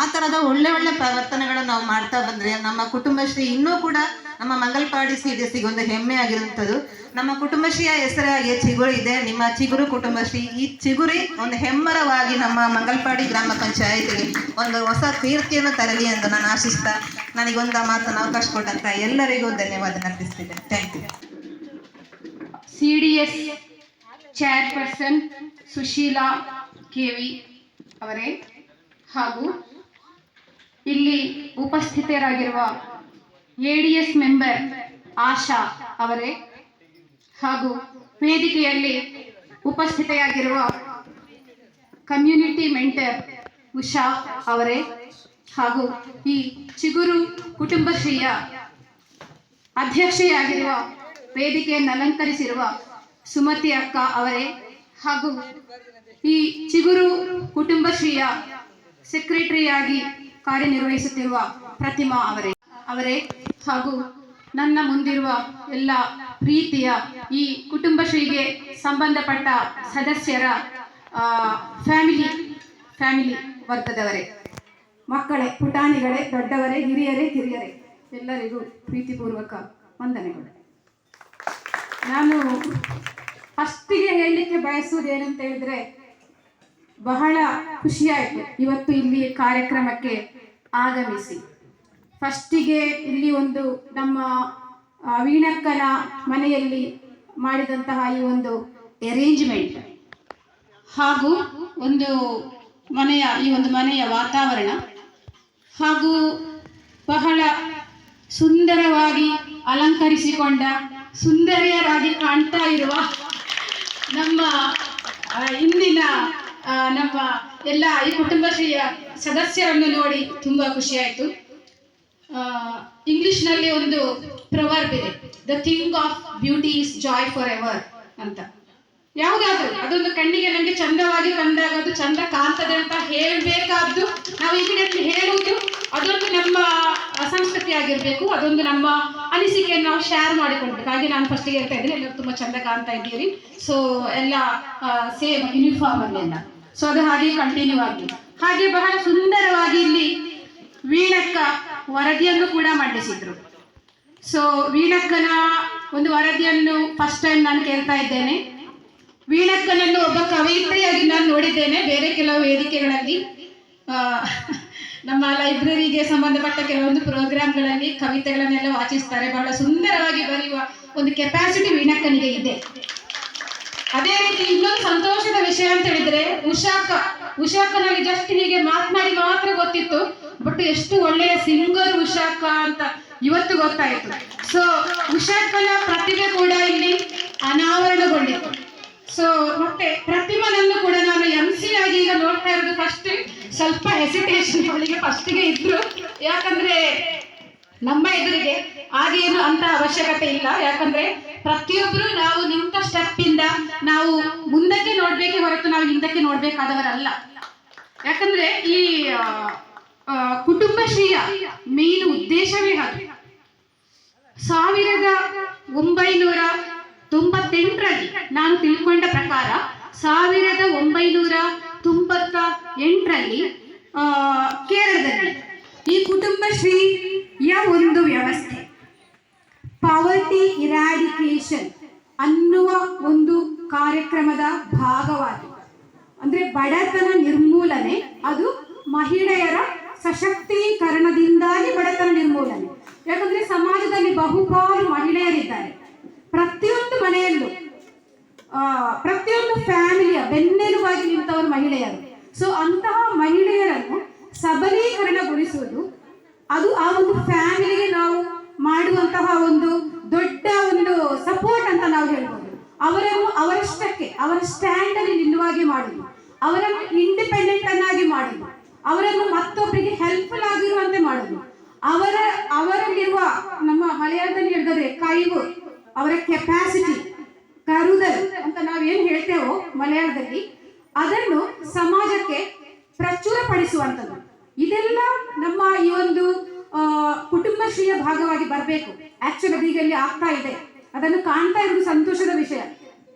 ಆ ಥರದ ಒಳ್ಳೆ ಪರಿವರ್ತನೆಗಳನ್ನು ನಾವು ಮಾಡ್ತಾ ಬಂದರೆ ನಮ್ಮ ಕುಟುಂಬಶ್ರೀ ಇನ್ನೂ ಕೂಡ ನಮ್ಮ ಮಂಗಲ್ಪಾಡಿ CDSಗೆ ಒಂದು ಹೆಮ್ಮೆ ಆಗಿರುವಂಥದ್ದು. ನಮ್ಮ ಕುಟುಂಬಶ್ರೀಯ ಹೆಸರಾಗಿ ಚಿಗುರು ಇದೆ, ನಿಮ್ಮ ಚಿಗುರು ಕುಟುಂಬಶ್ರೀ. ಈ ಚಿಗುರಿ ಒಂದು ಹೆಮ್ಮರವಾಗಿ ನಮ್ಮ ಮಂಗಲ್ಪಾಡಿ ಗ್ರಾಮ ಪಂಚಾಯತಿಗೆ ಒಂದು ಹೊಸ ಕೀರ್ತಿಯನ್ನು ತರಲಿ ಎಂದು ನಾನು ಆಶಿಸ್ತಾ ನನಗೊಂದು ಮಾತನ್ನು ಅವಕಾಶ ಕೊಟ್ಟಂತ ಎಲ್ಲರಿಗೂ ಧನ್ಯವಾದ ಅರ್ಪಿಸ್ತಿದ್ದೆ. Thank you. CDS chairperson Susheela KV ಅವರೇ, ಹಾಗೂ ಇಲ್ಲಿ ಉಪಸ್ಥಿತರಾಗಿರುವ ADS ಮೆಂಬರ್ ಆಶಾ ಅವರೇ, ಹಾಗೂ ವೇದಿಕೆಯಲ್ಲಿ ಉಪಸ್ಥಿತೆಯಾಗಿರುವ ಕಮ್ಯುನಿಟಿ ಮೆಂಟರ್ ಉಷಾ ಅವರೇ ಹಾಗೂ ಈ ಚಿಗುರು ಕುಟುಂಬಶ್ರೀಯ ಅಧ್ಯಕ್ಷೆಯಾಗಿರುವ ವೇದಿಕೆಯನ್ನು ಅಲಂಕರಿಸಿರುವ ಸುಮತಿ ಅಕ್ಕ ಅವರೇ ಹಾಗೂ ಈ ಚಿಗುರು ಕುಟುಂಬಶ್ರೀಯ ಸೆಕ್ರೆಟರಿಯಾಗಿ ಕಾರ್ಯನಿರ್ವಹಿಸುತ್ತಿರುವ ಪ್ರತಿಮಾ ಅವರೇ ಹಾಗೂ ನನ್ನ ಮುಂದಿರುವ ಎಲ್ಲ ಪ್ರೀತಿಯ ಈ ಕುಟುಂಬಶ್ರೀಗೆ ಸಂಬಂಧಪಟ್ಟ ಸದಸ್ಯರ ಫ್ಯಾಮಿಲಿ ವರ್ಗದವರೇ, ಮಕ್ಕಳೇ, ಪುಟಾಣಿಗಳೇ, ದೊಡ್ಡವರೇ, ಹಿರಿಯರೇ, ಕಿರಿಯರೇ, ಎಲ್ಲರಿಗೂ ಪ್ರೀತಿಪೂರ್ವಕ ವಂದನೆಗಳು. ನಾನು ಫಸ್ಟಿಗೆ ಹೇಳಲಿಕ್ಕೆ ಬಯಸುವುದು ಏನಂತ ಹೇಳಿದ್ರೆ, ಬಹಳ ಖುಷಿಯಾಯಿತು ಇವತ್ತು ಇಲ್ಲಿ ಕಾರ್ಯಕ್ರಮಕ್ಕೆ ಆಗಮಿಸಿ. ಫಸ್ಟಿಗೆ ಇಲ್ಲಿ ಒಂದು ನಮ್ಮ ವೀಣಕ್ಕನ ಮನೆಯಲ್ಲಿ ಮಾಡಿದಂತಹ ಈ ಒಂದು ಅರೇಂಜ್ಮೆಂಟ್ ಹಾಗೂ ಈ ಒಂದು ಮನೆಯ ವಾತಾವರಣ ಹಾಗೂ ಬಹಳ ಸುಂದರವಾಗಿ ಅಲಂಕರಿಸಿಕೊಂಡ ಸುಂದರಿಯರಾಗಿ ಕಾಣ್ತಾ ಇರುವ ನಮ್ಮ ಇಂದಿನ ನಮ್ಮ ಎಲ್ಲ ಈ ಕುಟುಂಬಶ್ರೀಯ ಸದಸ್ಯರನ್ನು ನೋಡಿ ತುಂಬಾ ಖುಷಿಯಾಯಿತು. ಇಂಗ್ಲಿಷ್ನಲ್ಲಿ ಒಂದು ಪ್ರವರ್ಬ್ ಇದೆ, the thing of beauty is Joy for ever ಅಂತ. ಯಾವುದಾದ್ರೂ ಅದೊಂದು ಕಣ್ಣಿಗೆ ನಮಗೆ ಚಂದವಾಗಿ ಕಂಡಾಗ ಅದು ಚಂದ ಕಾಣ್ತದೆ ಅಂತ ಹೇಳಬೇಕಾದ್ದು ನಾವು ಈ ಕಡೆ ಹೇಳುವುದು ಅದೊಂದು ನಮ್ಮ ಸಂಸ್ಕೃತಿ ಆಗಿರ್ಬೇಕು, ಅದೊಂದು ನಮ್ಮ ಅನಿಸಿಕೆಯನ್ನು ನಾವು ಶೇರ್ ಮಾಡಿಕೊಳ್ಬೇಕು. ಹಾಗೆ ನಾನು ಫಸ್ಟಿಗೆ ಹೇಳ್ತಾ ಇದ್ದೀನಿ, ಎಲ್ಲರೂ ತುಂಬಾ ಚಂದ ಕಾಣ್ತಾ ಇದ್ದೀರಿ, ಸೊ ಎಲ್ಲ ಸೇಮ್ ಯೂನಿಫಾರ್ಮ್ ಅಲ್ಲೆಲ್ಲ, ಸೊ ಅದು ಹಾಗೆ ಕಂಟಿನ್ಯೂ ಆಗಿ ಹಾಗೆ ಬಹಳ ಸುಂದರವಾಗಿ ಇಲ್ಲಿ ವೀಣಕ್ಕ ವರದಿಯನ್ನು ಕೂಡ ಮಂಡಿಸಿದ್ರು. ಸೊ ವೀಣಕ್ಕನ ಒಂದು ವರದಿಯನ್ನು ಫಸ್ಟ್ ಟೈಮ್ ನಾನು ಕೇಳ್ತಾ ಇದ್ದೇನೆ. ವೀಣಕ್ಕನನ್ನು ಒಬ್ಬ ಕವಯಿತ್ರಿಯಾಗಿ ನಾನು ನೋಡಿದ್ದೇನೆ ಬೇರೆ ಕೆಲವು ವೇದಿಕೆಗಳಲ್ಲಿ, ನಮ್ಮ ಲೈಬ್ರರಿಗೆ ಸಂಬಂಧಪಟ್ಟ ಕೆಲವೊಂದು ಪ್ರೋಗ್ರಾಮ್ಗಳಲ್ಲಿ ಕವಿತೆಗಳನ್ನೆಲ್ಲ ವಾಚಿಸ್ತಾರೆ. ಬಹಳ ಸುಂದರವಾಗಿ ಬರೆಯುವ ಒಂದು ಕೆಪಾಸಿಟಿ ವೀಣಕ್ಕನಿಗೆ ಇದೆ. ಅದೇ ರೀತಿ ಇನ್ನೊಂದು ಸಂತೋಷದ ವಿಷಯ ಅಂತ ಹೇಳಿದ್ರೆ, ಉಷಾಕ್ಕನಲ್ಲಿ ಜಸ್ಟ್ ಹೀಗೆ ಮಾತನಾಡಿ ಮಾತ್ರ ಗೊತ್ತಿತ್ತು, ಬಟ್ ಎಷ್ಟು ಒಳ್ಳೆಯ ಸಿಂಗರ್ ಉಷಾಕ್ಕ ಅಂತ ಇವತ್ತು ಗೊತ್ತಾಯಿತು. ಸೊ ಉಷಾಕ್ಕನ ಪ್ರತಿಭೆ ಕೂಡ ಇಲ್ಲಿ ಅನಾವರಣಗೊಂಡಿತ್ತು. ಸೊ ಮತ್ತೆ ಪ್ರತಿಮನನ್ನು ಕೂಡ ನಾನು MC ಆಗಿ ಈಗ ನೋಡ್ತಾ ಇರೋದು ಫಸ್ಟ್ ಸ್ವಲ್ಪ ಹೆಸಿಟೇಷನ್ ಅವಳಿಗೆ ಫಸ್ಟಿಗೆ ಇದ್ರು, ಯಾಕಂದ್ರೆ ನಮ್ಮ ಎದುರಿಗೆ ಹಾಗೇನು ಅಂತ ಅವಶ್ಯಕತೆ ಇಲ್ಲ. ಯಾಕಂದ್ರೆ ಪ್ರತಿಯೊಬ್ಬರು ನಾವು ನಿಂತ ಸ್ಟೆಪ್ ಇಂದ ನಾವು ಮುಂದಕ್ಕೆ ನೋಡ್ಬೇಕೇ ಹೊರತು ನಾವು ಹಿಂದಕ್ಕೆ ನೋಡ್ಬೇಕಾದವರಲ್ಲ. ಯಾಕಂದ್ರೆ ಈ ಕುಟುಂಬಶ್ರೀಯ ಮೇನ್ ಉದ್ದೇಶವೇ ಅದು. 1998ರಲ್ಲಿ ನಾನು ತಿಳ್ಕೊಂಡ ಪ್ರಕಾರ 1998ರಲ್ಲಿ ಕೇರಳದಲ್ಲಿ ಈ ಕುಟುಂಬಶ್ರೀಯ ಒಂದು ವ್ಯವಸ್ಥೆ ಪಾವರ್ಟಿ ಇರಾಡಿಕೇಶನ್ ಅನ್ನುವ ಒಂದು ಕಾರ್ಯಕ್ರಮದ ಭಾಗವಾಗಿ, ಅಂದ್ರೆ ಬಡತನ ನಿರ್ಮೂಲನೆ, ಅದು ಮಹಿಳೆಯರ ಸಶಕ್ತೀಕರಣದಿಂದಾಗಿ ಬಡತನ ನಿರ್ಮೂಲನೆ. ಯಾಕಂದ್ರೆ ಸಮಾಜದಲ್ಲಿ ಬಹುಪಾಲು ಮಹಿಳೆಯರಿದ್ದಾರೆ, ಪ್ರತಿಯೊಂದು ಮನೆಯಲ್ಲೂ ಪ್ರತಿಯೊಂದು ಫ್ಯಾಮಿಲಿಯ ಬೆನ್ನೆಲುಬಾಗಿ ನಿಂತವರು ಮಹಿಳೆಯರು. ಸೊ ಅಂತಹ ಮಹಿಳೆಯರನ್ನು ಸಬಲೀಕರಣಗೊಳಿಸುವುದು ಅದು ಆ ಒಂದು ಫ್ಯಾಮಿಲಿಗೆ ನಾವು ಮಾಡುವಂತಹ ಒಂದು ದೊಡ್ಡ ಒಂದು ಸಪೋರ್ಟ್ ಅಂತ ನಾವು ಹೇಳ್ಬೋದು. ಅವರನ್ನು ಅವರಷ್ಟಕ್ಕೆ ಅವರ ಸ್ಟ್ಯಾಂಡ್ ಅಲ್ಲಿ ನಿಲ್ಲುವಾಗೆ ಮಾಡುದು, ಅವರನ್ನು ಇಂಡಿಪೆಂಡೆಂಟ್ ಅನ್ನಾಗಿ ಮಾಡುದು, ಅವರನ್ನು ಮತ್ತೊಬ್ಬರಿಗೆ ಹೆಲ್ಪ್ಫುಲ್ ಆಗಿರುವಂತೆ ಮಾಡುದು, ಅವರಲ್ಲಿರುವ ನಮ್ಮ ಮಲಯಾಳದಲ್ಲಿ ಹೇಳಿದ್ರೆ ಕೈವು, ಅವರ ಕೆಪಾಸಿಟಿ, ಕರುದಲ್ ಅಂತ ನಾವೇನು ಹೇಳ್ತೇವೋ ಮಲಯಾಳದಲ್ಲಿ, ಅದನ್ನು ಸಮಾಜಕ್ಕೆ ಪ್ರಚುರಪಡಿಸುವಂಥದ್ದು. ಇದೆಲ್ಲ ನಮ್ಮ ಈ ಒಂದು ಕುಟುಂಬಶ್ರೀಯ ಭಾಗವಾಗಿ ಬರಬೇಕು. ಆಕ್ಚುಲಿ ಅದೀಗ ಇಲ್ಲಿ ಆಗ್ತಾ ಇದೆ, ಅದನ್ನು ಕಾಣ್ತಾ ಇರೋದು ಸಂತೋಷದ ವಿಷಯ.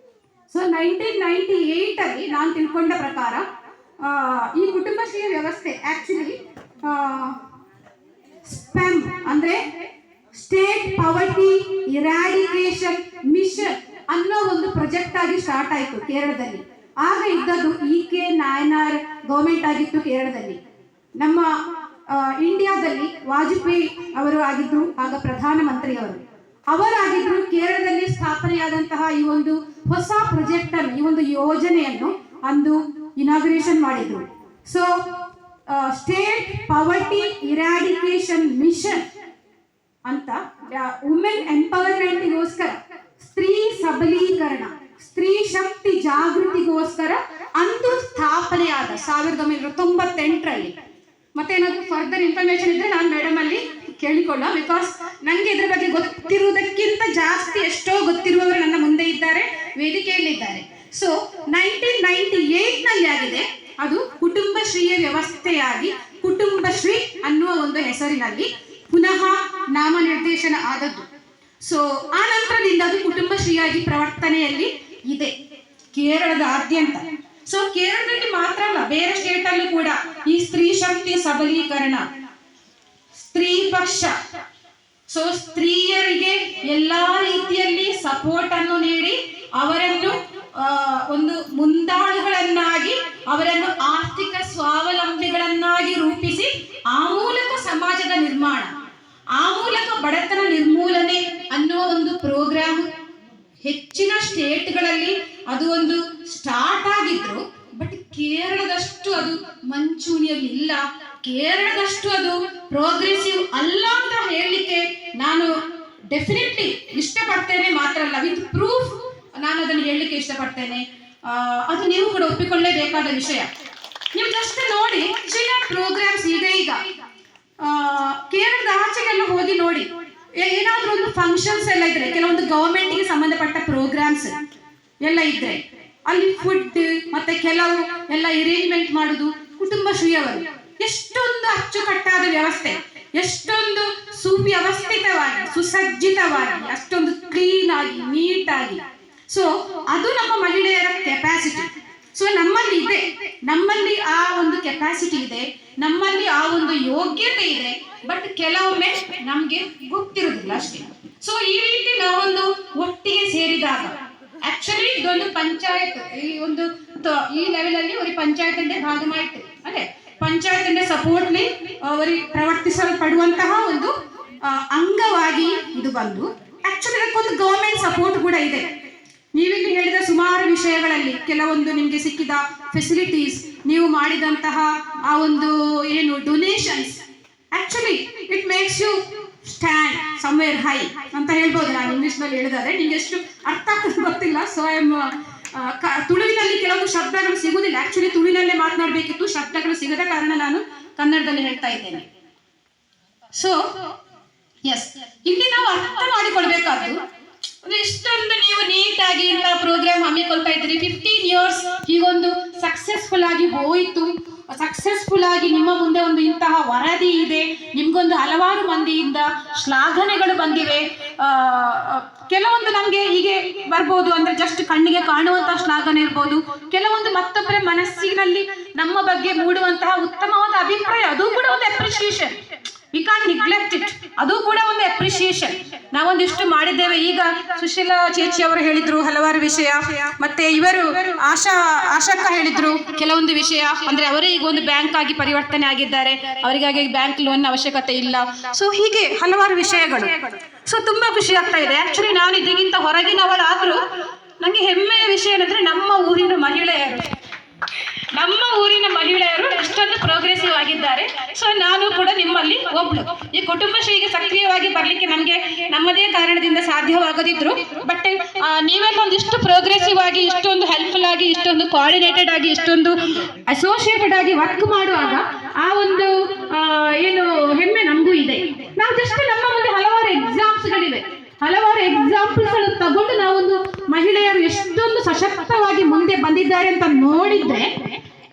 ಸೊ 1998 ನಾನು ತಿಳ್ಕೊಂಡ ಪ್ರಕಾರ ಈ ಕುಟುಂಬಶ್ರೀಯ ವ್ಯವಸ್ಥೆ ಆಕ್ಚುಲಿ ಸ್ಪೆಮ್ ಅಂದ್ರೆ ಸ್ಟೇಟ್ ಪವರ್ಟಿ ಇರಾಡಿಕೇಶನ್ ಮಿಷನ್ ಅನ್ನೋ ಒಂದು ಪ್ರಾಜೆಕ್ಟ್ ಆಗಿ ಸ್ಟಾರ್ಟ್ ಆಯಿತು ಕೇರಳದಲ್ಲಿ. ಆಗ ಇದ್ದದ್ದು EK ನಾಯನಾರ್ ಗೌರ್ಮೆಂಟ್ ಆಗಿತ್ತು ಕೇರಳದಲ್ಲಿ. ನಮ್ಮ ಇಂಡಿಯಾದಲ್ಲಿ ವಾಜಪೇಯಿ ಅವರು ಆಗಿದ್ರು, ಆಗ ಪ್ರಧಾನಮಂತ್ರಿ ಅವರಾಗಿದ್ರು. ಕೇರಳದಲ್ಲಿ ಸ್ಥಾಪನೆಯಾದಂತಹ ಈ ಒಂದು ಹೊಸ ಪ್ರಾಜೆಕ್ಟ್ ಅನ್ನು, ಈ ಒಂದು ಯೋಜನೆಯನ್ನು ಅಂದು ಇನಾಗ್ರೇಷನ್ ಮಾಡಿದ್ರು. So state poverty eradication mission ಅಂತ ವುಮೆನ್ ಎಂಪವರ್ಮೆಂಟ್ಗೋಸ್ಕರ, ಸ್ತ್ರೀ ಸಬಲೀಕರಣ, ಸ್ತ್ರೀ ಶಕ್ತಿ ಜಾಗೃತಿಗೋಸ್ಕರ ಅಂದು ಸ್ಥಾಪನೆಯಾದ 1998ರಲ್ಲಿ. ಮತ್ತೆ ಏನಾದರೂ ಫರ್ದರ್ ಇನ್ಫಾರ್ಮೇಶನ್ ಇದ್ರೆ ನಾನು ಮೇಡಮ್ ಅಲ್ಲಿ ಕೇಳಿಕೊಳ್ಳ, ಬಿಕಾಸ್ ನನಗೆ ಇದ್ರ ಬಗ್ಗೆ ಗೊತ್ತಿರುವುದಕ್ಕಿಂತ ಜಾಸ್ತಿ ಎಷ್ಟೋ ಗೊತ್ತಿರುವವರು ನನ್ನ ಮುಂದೆ ಇದ್ದಾರೆ, ವೇದಿಕೆಯಲ್ಲಿದ್ದಾರೆ. ಸೊ 1998ನಲ್ಲಿ ಆಗಿದೆ. ಅದು ಕುಟುಂಬಶ್ರೀಯ ವ್ಯವಸ್ಥೆಯಾಗಿ ಕುಟುಂಬಶ್ರೀ ಅನ್ನುವ ಒಂದು ಹೆಸರಿನಲ್ಲಿ ಪುನಃ ನಾಮನಿರ್ದೇಶನ ಆದದ್ದು. ಸೊ ಆ ನಂತರದಿಂದ ಅದು ಕುಟುಂಬಶ್ರೀಯಾಗಿ ಪ್ರವರ್ತನೆಯಲ್ಲಿ ಇದೆ ಕೇರಳದಾದ್ಯಂತ. ಸೊ ಕೇರಳದಲ್ಲಿ ಮಾತ್ರ ಅಲ್ಲ, ಬೇರೆ ಸ್ಟೇಟ್ ಅಲ್ಲೂ ಕೂಡ ಈ ಸ್ತ್ರೀ ಶಕ್ತಿ ಸಬಲೀಕರಣ, ಸ್ತ್ರೀ ಪಕ್ಷ, ಸೊ ಸ್ತ್ರೀಯರಿಗೆ ಎಲ್ಲಾ ರೀತಿಯಲ್ಲಿ ಸಪೋರ್ಟ್ ಅನ್ನು ನೀಡಿ ಅವರನ್ನು ಒಂದು ಮುಂದಾಳುಗಳನ್ನಾಗಿ, ಅವರನ್ನು ಆರ್ಥಿಕ ಸ್ವಾವಲಂಬಿಗಳನ್ನಾಗಿ ರೂಪಿಸಿ ಆ ಮೂಲಕ ಸಮಾಜದ ನಿರ್ಮಾಣ, ಆ ಮೂಲಕ ಬಡತನ ನಿರ್ಮೂಲನೆ ಅನ್ನುವ ಒಂದು ಪ್ರೋಗ್ರಾಮ್ ಹೆಚ್ಚಿನ ಸ್ಟೇಟ್ಗಳಲ್ಲಿ ಅದು ಒಂದು ಸ್ಟಾರ್ಟ್ ಆಗಿದ್ರು. ಬಟ್ ಕೇರಳದಷ್ಟು ಅದು ಮಂಚೂಣಿಯಲ್ಲಿ ಇಲ್ಲ, ಕೇರಳದಷ್ಟು ಅದು ಪ್ರೋಗ್ರೆಸಿವ್ ಅಲ್ಲ ಅಂತ ಹೇಳಲಿಕ್ಕೆ ನಾನು ಡೆಫಿನೆಟ್ಲಿ ಇಷ್ಟಪಡ್ತೇನೆ. ಮಾತ್ರ ಅಲ್ಲ, ವಿತ್ ಪ್ರೂಫ್ ನಾನು ಅದನ್ನು ಹೇಳಲಿಕ್ಕೆ ಇಷ್ಟಪಡ್ತೇನೆ. ಅದು ನೀವು ಕೂಡ ಒಪ್ಪಿಕೊಳ್ಳೇಬೇಕಾದ ವಿಷಯ. ನೀವು ಜಸ್ಟ್ ನೋಡಿ ಹೆಚ್ಚಿನ ಪ್ರೋಗ್ರಾಮ್ಸ್ ಈಗ ಕೇರಳದ ಆಚೆಗೆಲ್ಲ ಹೋಗಿ ನೋಡಿ, ಏನಾದ್ರೂ ಒಂದು ಫಂಕ್ಷನ್ಸ್ ಎಲ್ಲ ಇದ್ರೆ, ಕೆಲವೊಂದು ಗವರ್ಮೆಂಟ್ಗೆ ಸಂಬಂಧಪಟ್ಟ ಪ್ರೋಗ್ರಾಮ್ಸ್ ಎಲ್ಲ ಇದ್ರೆ ಅಲ್ಲಿ ಫುಡ್ ಮತ್ತೆ ಕೆಲವು ಎಲ್ಲ ಅರೇಂಜ್ಮೆಂಟ್ ಮಾಡುದು ಕುಟುಂಬಶ್ರೀಯವರು. ಎಷ್ಟೊಂದು ಅಚ್ಚುಕಟ್ಟಾದ ವ್ಯವಸ್ಥೆ, ಎಷ್ಟೊಂದು ಸುವ್ಯವಸ್ಥಿತವಾಗಿ ಸುಸಜ್ಜಿತವಾಗಿ, ಅಷ್ಟೊಂದು ಕ್ಲೀನ್ ಆಗಿ ನೀಟಾಗಿ. ಸೊ ಅದು ನಮ್ಮ ಮಹಿಳೆಯರ ಕೆಪಾಸಿಟಿ. ಸೊ ನಮ್ಮಲ್ಲಿ ಇದೆ, ನಮ್ಮಲ್ಲಿ ಆ ಒಂದು ಕೆಪಾಸಿಟಿ ಇದೆ, ನಮ್ಮಲ್ಲಿ ಆ ಒಂದು ಯೋಗ್ಯತೆ ಇದೆ. ಬಟ್ ಕೆಲವೊಮ್ಮೆ ನಮ್ಗೆ ಗೊತ್ತಿರುವುದಿಲ್ಲ ಅಷ್ಟೇ. ಸೊ ಈ ರೀತಿ ನಾವೊಂದು ಒಟ್ಟಿಗೆ ಸೇರಿದಾಗ ಆಕ್ಚುಲಿ ಇದೊಂದು ಪಂಚಾಯತ್, ಈ ಲೆವೆಲ್ ಅಲ್ಲಿ ഒരു പഞ്ചായത്തിന്റെ ഭാഗമായിട്ട് അല്ലെ ಪಂಚಾಯತಿನ ಸಪೋರ್ಟ್ಲಿ ಅವರು ಪ್ರವರ್ತಿಸಲ್ಪಡುವಂತಹ ಒಂದು ಅಂಗವಾಗಿ ಇದು ಬಂದು ಆಕ್ಚುಲಿ ಇದಕ್ಕೊಂದು ಗವರ್ಮೆಂಟ್ ಸಪೋರ್ಟ್ ಕೂಡ ಇದೆ. ನೀವಿಲ್ಲಿ ಹೇಳಿದ ಸುಮಾರು ವಿಷಯಗಳಲ್ಲಿ ಕೆಲವೊಂದು ನಿಮಗೆ ಸಿಕ್ಕಿದ ಫೆಸಿಲಿಟೀಸ್, ನೀವು ಮಾಡಿದಂತಹ ಆ ಒಂದು ಏನು donations, actually it makes you stand somewhere high ಅಂತ ಹೇಳ್ಬೋದು. ನಾನು ಇಂಗ್ಲಿಷ್ ನಲ್ಲಿ ಹೇಳಿದಾದ್ರೆ ನಿಮ್ಗೆ ಎಷ್ಟು ಅರ್ಥ ಆಗ್ತದೆ ಗೊತ್ತಿಲ್ಲ. ಸೊ ಐ ಎಮ್ ತುಳುವಿನಲ್ಲಿ ಕೆಲವೊಂದು ಶಬ್ದಗಳು ಸಿಗುವುದಿಲ್ಲ, ಆಕ್ಚುಲಿ ತುಳುವಿನಲ್ಲೇ ಮಾತನಾಡಬೇಕಿತ್ತು, ಶಬ್ದಗಳು ಸಿಗದ ಕಾರಣ ನಾನು ಕನ್ನಡದಲ್ಲಿ ಹೇಳ್ತಾ ಇದ್ದೇನೆ. ಸೊ ಎಸ್, ಇಲ್ಲಿ ನಾವು ಅರ್ಥ ಮಾಡಿಕೊಳ್ಬೇಕಾದ್ದು, ಇಷ್ಟೊಂದು ನೀವು ನೀಟಾಗಿ ಇಂಥ ಪ್ರೋಗ್ರಾಮ್ ಹಮ್ಮಿಕೊಳ್ತಾ ಇದ್ದೀರಿ, 15 years ಹೀಗೊಂದು ಸಕ್ಸಸ್ಫುಲ್ ಆಗಿ ಹೋಯಿತು, ಸಕ್ಸಸ್ಫುಲ್ ಆಗಿ ನಿಮ್ಮ ಮುಂದೆ ಒಂದು ಇಂತಹ ವರದಿ ಇದೆ, ನಿಮ್ಗೊಂದು ಹಲವಾರು ಮಂದಿಯಿಂದ ಶ್ಲಾಘನೆಗಳು ಬಂದಿವೆ. ಕೆಲವೊಂದು ನಮ್ಗೆ ಹೀಗೆ ಬರ್ಬೋದು, ಅಂದ್ರೆ ಜಸ್ಟ್ ಕಣ್ಣಿಗೆ ಕಾಣುವಂತಹ ಶ್ಲಾಘನೆ ಇರ್ಬೋದು, ಕೆಲವೊಂದು ಮತ್ತೊಬ್ಬರ ಮನಸ್ಸಿನಲ್ಲಿ ನಮ್ಮ ಬಗ್ಗೆ ಮೂಡುವಂತಹ ಉತ್ತಮವಾದ ಅಭಿಪ್ರಾಯ, ಅದು ಕೂಡ ಒಂದು appreciation. We can't neglect it, ಅದು ಕೂಡ ಒಂದು ಅಪ್ರಿಶಿಯೇಷನ್. ನಾವೊಂದಿಷ್ಟು ಮಾಡಿದ್ದೇವೆ. ಈಗ ಸುಶೀಲಾ ಚೇಚಿ ಅವರು ಹೇಳಿದ್ರು ಹಲವಾರು ವಿಷಯ, ಮತ್ತೆ ಇವರು ಆಶಕ್ಕ ಹೇಳಿದ್ರು ಕೆಲವೊಂದು ವಿಷಯ. ಅಂದ್ರೆ ಅವರೇ ಈಗ ಒಂದು ಬ್ಯಾಂಕ್ ಆಗಿ ಪರಿವರ್ತನೆ ಆಗಿದ್ದಾರೆ, ಅವರಿಗಾಗಿ ಬ್ಯಾಂಕ್ ಲೋನ್ ಅವಶ್ಯಕತೆ ಇಲ್ಲ. ಸೊ ಹೀಗೆ ಹಲವಾರು ವಿಷಯಗಳು. ಸೊ ತುಂಬಾ ಖುಷಿ ಆಗ್ತಾ ಇದೆ. ಆಕ್ಚುಲಿ ನಾನು ಇದಕ್ಕಿಂತ ಹೊರಗಿನವಳಾದ್ರೂ ನಂಗೆ ಹೆಮ್ಮೆಯ ವಿಷಯ ಏನಂದ್ರೆ ನಮ್ಮ ಊರಿನ ಮಹಿಳೆಯರು ಎಷ್ಟೊಂದು ಪ್ರೋಗ್ರೆಸಿವ್ ಆಗಿದ್ದಾರೆ. ಸೊ ನಾನು ಕೂಡ ನಿಮ್ಮಲ್ಲಿ ಒಬ್ಳು. ಈ ಕುಟುಂಬಶ್ರೀಗೆ ಸಕ್ರಿಯವಾಗಿ ಬರ್ಲಿಕ್ಕೆ ನಮ್ಗೆ ನಮ್ಮದೇ ಕಾರಣದಿಂದ ಸಾಧ್ಯವಾಗದಿದ್ರು, ಬಟ್ ನೀವೆಲ್ಲ ಒಂದಿಷ್ಟು ಪ್ರೋಗ್ರೆಸಿವ್ ಆಗಿ, ಇಷ್ಟೊಂದು ಹೆಲ್ಪ್ಫುಲ್ ಆಗಿ, ಇಷ್ಟೊಂದು ಕೋಆರ್ಡಿನೇಟೆಡ್ ಆಗಿ, ಇಷ್ಟೊಂದು ಅಸೋಸಿಯೇಟೆಡ್ ಆಗಿ ವರ್ಕ್ ಮಾಡುವಾಗ ಆ ಒಂದು ಏನು ಹೆಮ್ಮೆ ನಮಗೂ ಇದೆ. ನಾವು ಜಸ್ಟ್ ನಮ್ಮ ಮುಂದೆ ಹಲವಾರು ಎಕ್ಸಾಂಪಲ್ಸ್ ತಗೊಂಡು ನಾವೊಂದು ಮಹಿಳೆಯರು ಎಷ್ಟೊಂದು ಸಶಕ್ತವಾಗಿ ಮುಂದೆ ಬಂದಿದ್ದಾರೆ ಅಂತ ನೋಡಿದ್ರೆ,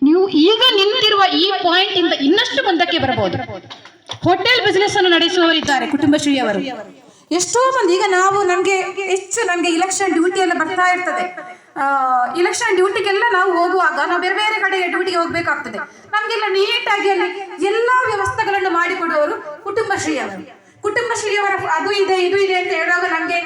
ನೀವು ಈಗ ನಿಂತಿರುವ ಈ ಪಾಯಿಂಟ್ ಇಂದ ಇನ್ನಷ್ಟು ಮುಂದಕ್ಕೆ ಬರಬಹುದು. ಹೋಟೆಲ್ ಬಿಸಿನೆಸ್ ಅನ್ನು ನಡೆಸುವವರಿದ್ದಾರೆ ಕುಟುಂಬಶ್ರೀಯವರು. ಎಷ್ಟೋ ಮಂದಿ ಈಗ ನಮ್ಗೆ ಇಲೆಕ್ಷನ್ ಡ್ಯೂಟಿ ಎಲ್ಲ ಬರ್ತಾ ಇರ್ತದೆ. ಇಲೆಕ್ಷನ್ ಡ್ಯೂಟಿಗೆಲ್ಲ ನಾವು ಹೋಗುವಾಗ ನಾವು ಬೇರೆ ಬೇರೆ ಕಡೆ ಡ್ಯೂಟಿಗೆ ಹೋಗ್ಬೇಕಾಗ್ತದೆ. ನಮ್ಗೆಲ್ಲ ನೀಟಾಗಿ ಅಲ್ಲಿ ಎಲ್ಲಾ ವ್ಯವಸ್ಥೆಗಳನ್ನು ಮಾಡಿಕೊಡುವವರು ಕುಟುಂಬಶ್ರೀಯವರ ಅದು ಇದೆ ಇದು ಇದೆ ಅಂತ ಹೇಳುವಾಗ ನಮ್ಗೆ